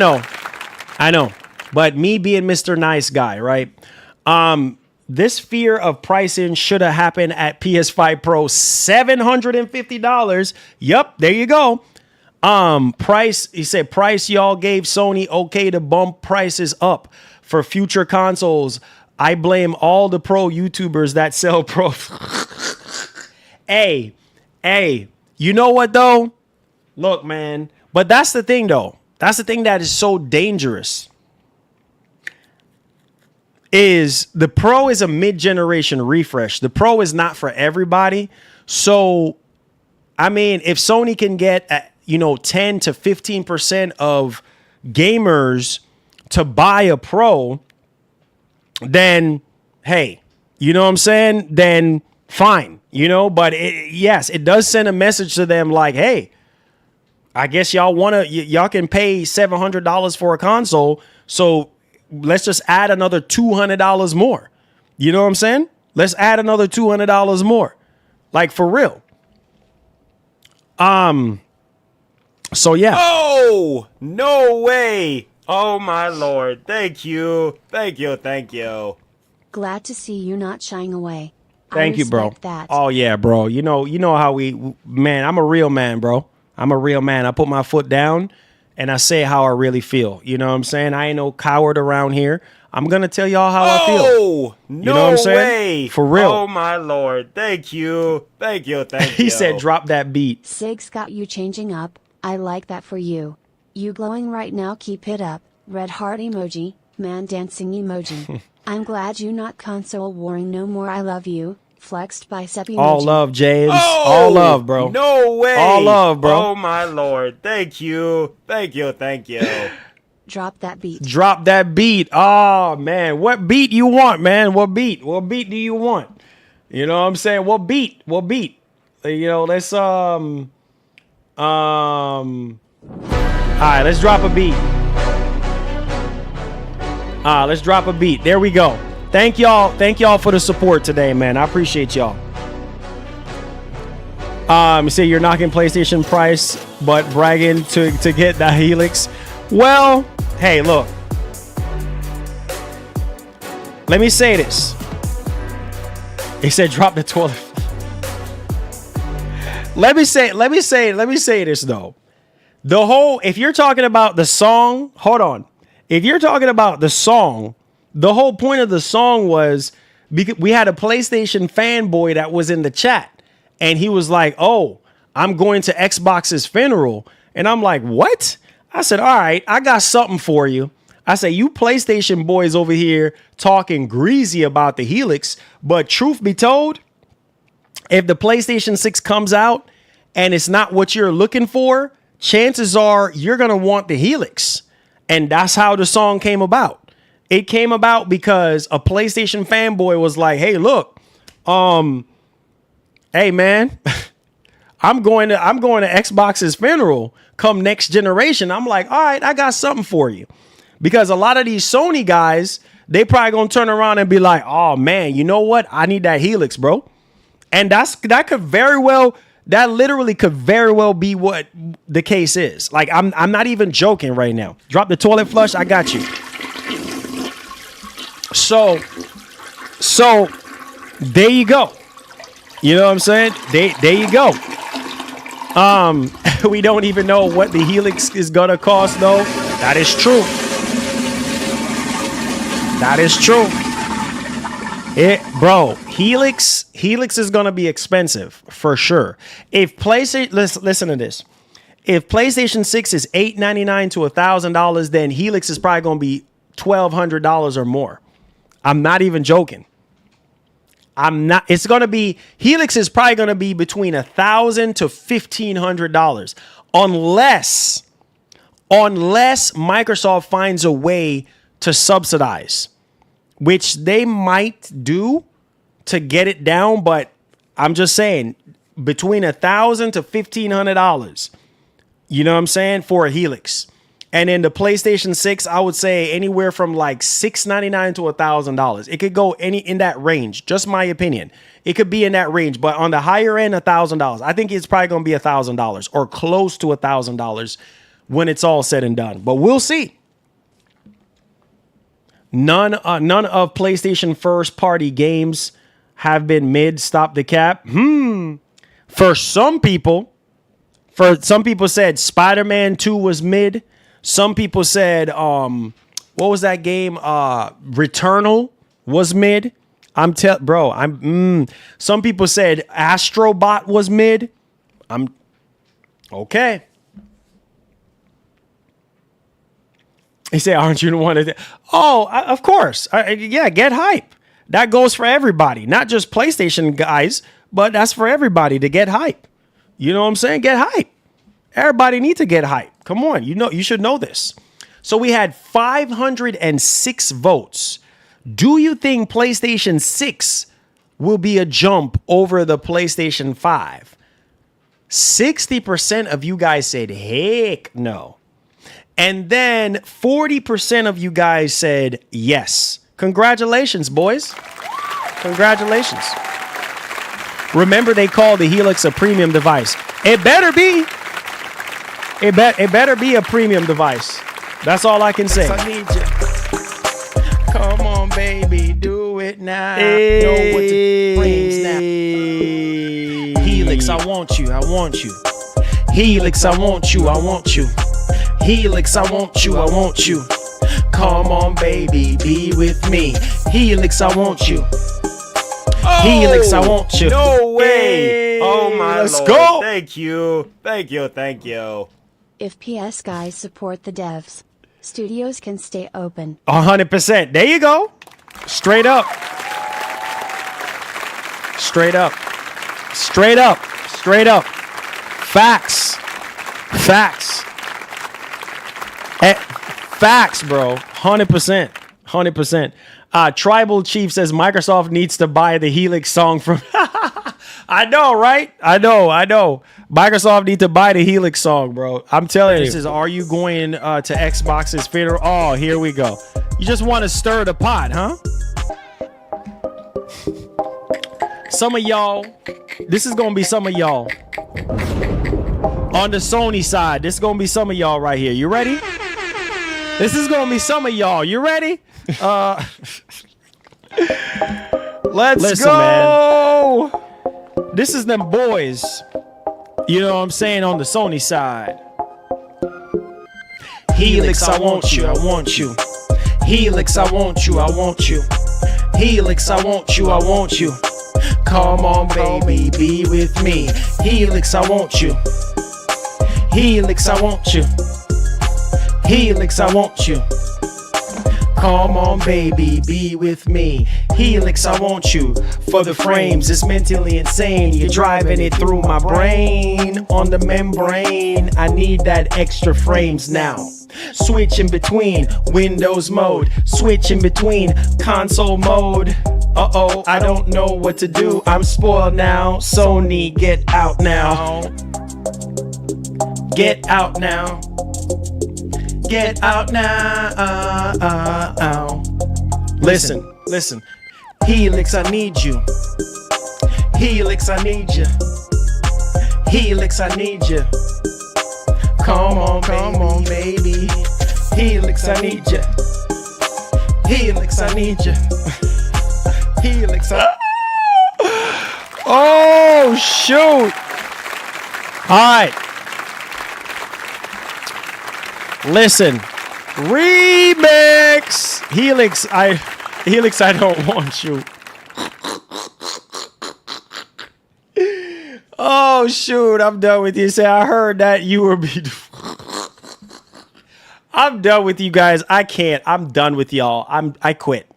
Speaker 3: know. But me being Mr. Nice Guy, right? This fear of pricing should have happened at PS5 Pro, $750. Yup, there you go. Price, he said, price y'all gave Sony okay to bump prices up for future consoles. I blame all the pro YouTubers that sell pro. Hey, you know what though? Look, man, but that's the thing though. That's the thing that is so dangerous. Is the Pro is a mid-generation refresh. The Pro is not for everybody. So, I mean, if Sony can get 10 to 15% of gamers to buy a Pro, then hey, you know what I'm saying? Then fine, but yes, it does send a message to them like, hey, I guess y'all can pay $700 for a console. So let's just add another $200 more. You know what I'm saying? Let's add another $200 more. Like for real. So yeah.
Speaker 4: Oh, no way. Oh my Lord. Thank you.
Speaker 5: Glad to see you not shying away.
Speaker 3: Thank you, bro.
Speaker 5: That.
Speaker 3: Oh yeah, bro. You know how man, I'm a real man, bro. I'm a real man. I put my foot down and I say how I really feel. You know what I'm saying? I ain't no coward around here. I'm going to tell y'all how I feel.
Speaker 4: Oh,
Speaker 3: you know what I'm saying?
Speaker 4: Way.
Speaker 3: For real.
Speaker 4: Oh, my Lord. Thank you.
Speaker 3: He said, drop that beat.
Speaker 5: Sig's got you changing up. I like that for you. You glowing right now. Keep it up. Red heart emoji. Man dancing emoji. I'm glad you not console warring no more. I love you. Flexed bicep emoji.
Speaker 3: All love, James.
Speaker 4: Oh,
Speaker 3: all love, bro.
Speaker 4: No way.
Speaker 3: All love, bro.
Speaker 4: Oh, my Lord. Thank you.
Speaker 5: Drop that beat.
Speaker 3: Drop that beat. Oh, man. What beat you want, man? What beat do you want? You know what I'm saying? What beat? Let's all right, let's drop a beat. Let's drop a beat. There we go. Thank y'all for the support today, man. I appreciate y'all. You say you're knocking PlayStation price, but bragging to get the Helix. Well, hey, look. Let me say this. He said, drop the toilet. Let me say this though. If you're talking about the song, hold on. If you're talking about the song, the whole point of the song was because we had a PlayStation fanboy that was in the chat and he was like, oh, I'm going to Xbox's funeral. And I'm like, what? I said, all right, I got something for you. I say, you PlayStation boys over here talking greasy about the Helix. But truth be told, if the PlayStation 6 comes out and it's not what you're looking for, chances are you're going to want the Helix. And that's how the song came about. It came about because a PlayStation fanboy was like, hey, look, hey, man, I'm going to Xbox's funeral come next generation. I'm like, all right, I got something for you. Because a lot of these Sony guys, they probably going to turn around and be like, oh, man, you know what? I need that Helix, bro. And that literally could very well be what the case is. Like, I'm not even joking right now. Drop the toilet flush. I got you. So there you go. You know what I'm saying? There you go. We don't even know what the Helix is gonna cost though. That is true. Helix is gonna be expensive for sure. If PlayStation, listen to this. If PlayStation 6 is $899 to $1,000, then Helix is probably gonna be $1,200 or more. I'm not even joking. Helix is probably going to be between $1,000 to $1,500 unless Microsoft finds a way to subsidize, which they might do to get it down. But I'm just saying between $1,000 to $1,500, you know what I'm saying, for a Helix. And in the PlayStation 6, I would say anywhere from like $699 to $1,000. It could go in that range. Just my opinion. It could be in that range, but on the higher end, $1,000. I think it's probably going to be $1,000 or close to $1,000 when it's all said and done. But we'll see. None of PlayStation first party games have been mid. Stop the cap. For some people said Spider-Man 2 was mid. Some people said, what was that game? Returnal was mid. Some people said Astrobot was mid. Okay. He said, aren't you the one that... of course. Yeah, get hype. That goes for everybody. Not just PlayStation guys, but that's for everybody to get hype. You know what I'm saying? Get hype. Everybody needs to get hype. Come on. You should know this. So we had 506 votes. Do you think PlayStation 6 will be a jump over the PlayStation 5? 60% of you guys said, heck no. And then 40% of you guys said yes. Congratulations, boys. Congratulations. Remember, they call the Helix a premium device. It better be. It better be a premium device. That's all I can say. I need you. Come on, baby, do it now. Hey. Know what the frames now. Helix, I want you. I want you. Helix, I want you. I want you. Helix, I want you. I want you. Come on, baby, be with me. Helix, I want you. Helix, I want you.
Speaker 4: No way.
Speaker 3: Hey,
Speaker 4: oh, my
Speaker 3: let's
Speaker 4: Lord.
Speaker 3: go.
Speaker 4: Thank you. Thank you. Thank you.
Speaker 5: If PS guys support the devs, studios can stay open.
Speaker 3: 100%. There you go. Straight up. Straight up. Straight up. Straight up. Facts. Facts. Facts, bro. 100%. 100%. Tribal Chief says Microsoft needs to buy the Helix song from... I know, right? I know. Microsoft need to buy the Helix song, bro. I'm telling you. This is, are you going to Xbox's fitter? Oh, here we go. You just want to stir the pot, huh? Some of y'all, this is going to be some of y'all. On the Sony side, this is going to be some of y'all right here. You ready? This is going to be some of y'all. You ready? Let's go. Man. This is them boys. You know what I'm saying? On the Sony side. Helix, I want you. I want you. Helix, I want you. I want you. Helix, I want you. I want you. Come on, baby, be with me. Helix, I want you. Helix, I want you. Helix, I want you. Come on, baby, be with me. Helix, I want you. For the frames, it's mentally insane. You're driving it through my brain. On the membrane, I need that extra frames now. Switch in between Windows mode. Switch in between console mode. Uh-oh, I don't know what to do. I'm spoiled now. Sony, get out now. Get out now. Get out now. Listen. Helix, I need you. Helix, I need you. Helix, I need you. Come on, baby. Helix, I need you. Helix, I need you. Helix, Oh, shoot. All right. Listen, remix. Helix, I don't want you. Oh shoot, I'm done with you. Say, I heard that you were. I'm done with you guys. I can't. I'm done with y'all. I quit.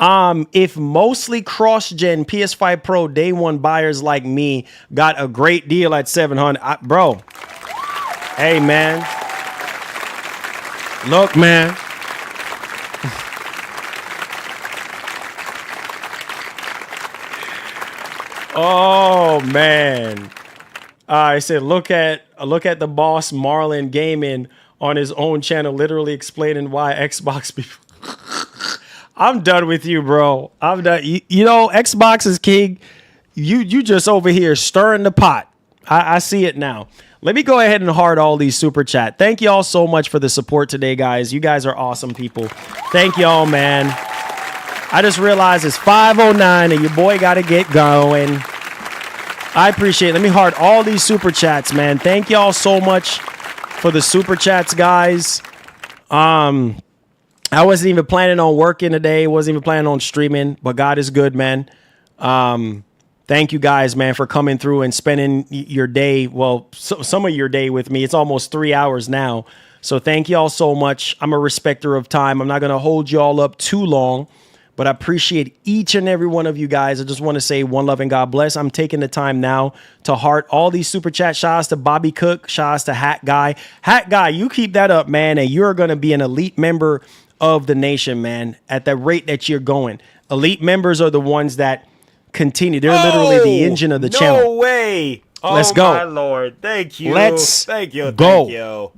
Speaker 3: If mostly cross-gen PS5 Pro day one buyers like me got a great deal at $700, bro. Hey man. Look, man. Oh man. I said, look at the boss Marlin Gaming on his own channel, literally explaining why Xbox people. I'm done with you, bro. I'm done. You know, Xbox is king. You just over here stirring the pot. I see it now. Let me go ahead and heart all these super chat. Thank you all so much for the support today, guys. You guys are awesome people. Thank y'all, man. I just realized it's 5:09 and your boy got to get going. I appreciate it. Let me heart all these super chats, man. Thank y'all so much for the super chats, guys. I wasn't even planning on working today. Wasn't even planning on streaming, but God is good, man. Thank you guys, man, for coming through and spending your day. Well, some of your day with me. It's almost 3 hours now. So thank you all so much. I'm a respecter of time. I'm not going to hold you all up too long, but I appreciate each and every one of you guys. I just want to say one love and God bless. I'm taking the time now to heart all these super chat. Shout outs to Bobby Cook. Shout outs to Hat Guy. Hat Guy, you keep that up, man, and you're going to be an elite member of the nation, man, at the rate that you're going. Elite members are the ones that continue. They're literally the engine of the channel.
Speaker 4: No way.
Speaker 3: Let's go.
Speaker 4: My Lord. Thank you.
Speaker 3: Let's
Speaker 4: thank you.
Speaker 3: go.
Speaker 4: Thank you.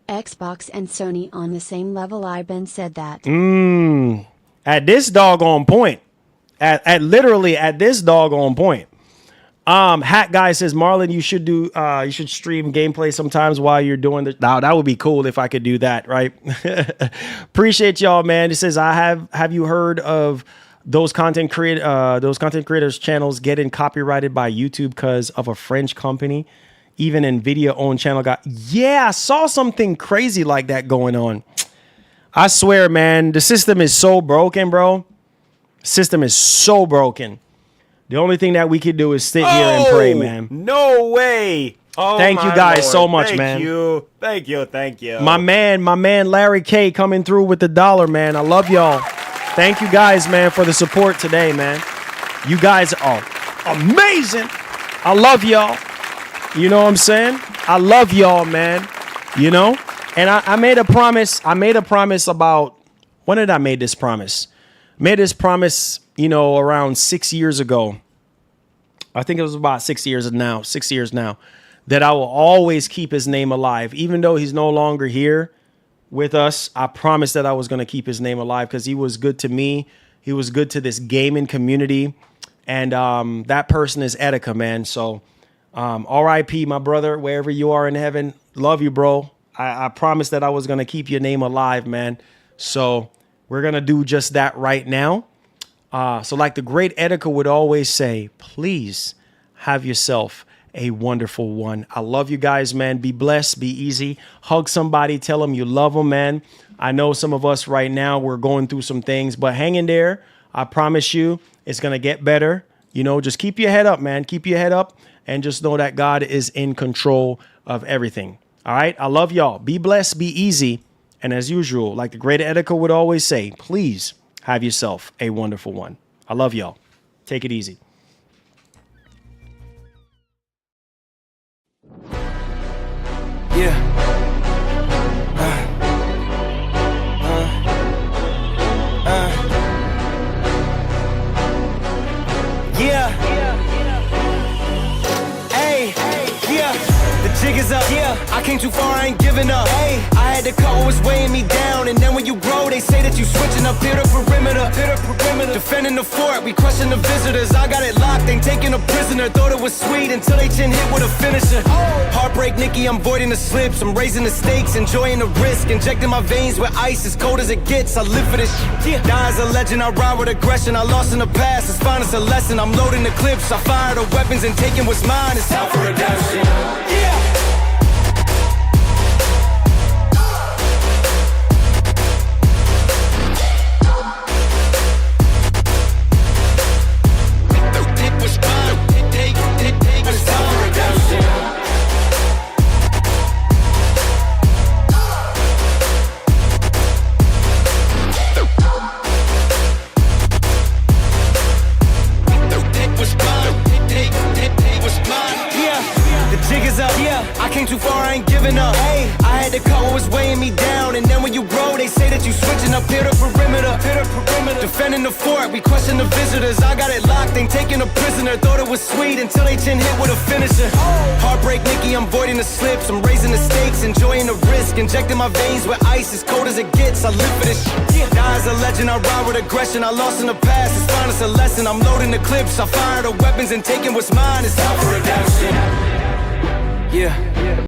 Speaker 5: Xbox and Sony on the same level. I've been said that.
Speaker 3: At this doggone point. At literally at this doggone point. Hat Guy says, Marlon, you should stream gameplay sometimes while you're doing this. Now that would be cool if I could do that, right? Appreciate y'all, man. It says, have you heard of those content creators channels getting copyrighted by YouTube because of a French company? Even Nvidia owned channel yeah, I saw something crazy like that going on. I swear, man, the system is so broken, bro. System is so broken. The only thing that we could do is sit here and pray, man.
Speaker 4: No way. Oh,
Speaker 3: thank you guys so much,
Speaker 4: thank
Speaker 3: man.
Speaker 4: Thank you.
Speaker 3: My man Larry K coming through with the $1, man. I love y'all. Thank you guys, man, for the support today, man. You guys are amazing. I love y'all. You know what I'm saying? I love y'all, man. You know? And I made a promise. I made a promise about, when did I make this promise? Made this promise, you know, around 6 years ago. I think it was about 6 years now, that I will always keep his name alive. Even though he's no longer here with us, I promised that I was going to keep his name alive because he was good to me. He was good to this gaming community. And that person is Etika, man. So R.I.P., my brother, wherever you are in heaven. Love you, bro. I promised that I was going to keep your name alive, man. So we're going to do just that right now. So like the great Etika would always say, please have yourself a wonderful one. I love you guys, man. Be blessed. Be easy. Hug somebody. Tell them you love them, man. I know some of us right now, we're going through some things, but hang in there. I promise you it's going to get better. You know, just keep your head up, man. Keep your head up and just know that God is in control of everything. All right. I love y'all. Be blessed. Be easy. And as usual, like the great Etika would always say, please have yourself a wonderful one. I love y'all. Take it easy.
Speaker 1: Yeah. Yeah. Hey, yeah. The jig is up. Yeah. I came too far, I ain't giving up. Hey, I had to cut what was weighing me down. And then when you grow, they say that you switching up here to perimeter. Defending the fort, we crushing the visitors. I got it locked, ain't taking a prisoner. Thought it was sweet until they chin hit with a finisher. Heartbreak, Nikki, I'm voiding the slips. I'm raising the stakes, enjoying the risk. Injecting my veins with ice, as cold as it gets. I live for this shit. Yeah. Die as a legend, I ride with aggression. I lost in the past, it's fine, it's a lesson. I'm loading the clips, I fire the weapons and taking what's mine. It's time for redemption. Yeah. jig is up, yeah. I came too far, I ain't giving up. Hey, I had to cut what was weighing me down. And then when you grow, they say that you switching up here to perimeter. Defending the fort, we question the visitors. I got it locked, ain't taking a prisoner. Thought it was sweet until they chin hit with a finisher. Heartbreak Nicky, I'm voiding the slips. I'm raising the stakes, enjoying the risk. Injecting my veins with ice, as cold as it gets. I live for this shit. Die as a legend, I ride with aggression. I lost in the past, it's fine, it's a lesson. I'm loading the clips, I fire the weapons and taking what's mine. It's out for redemption. Yeah.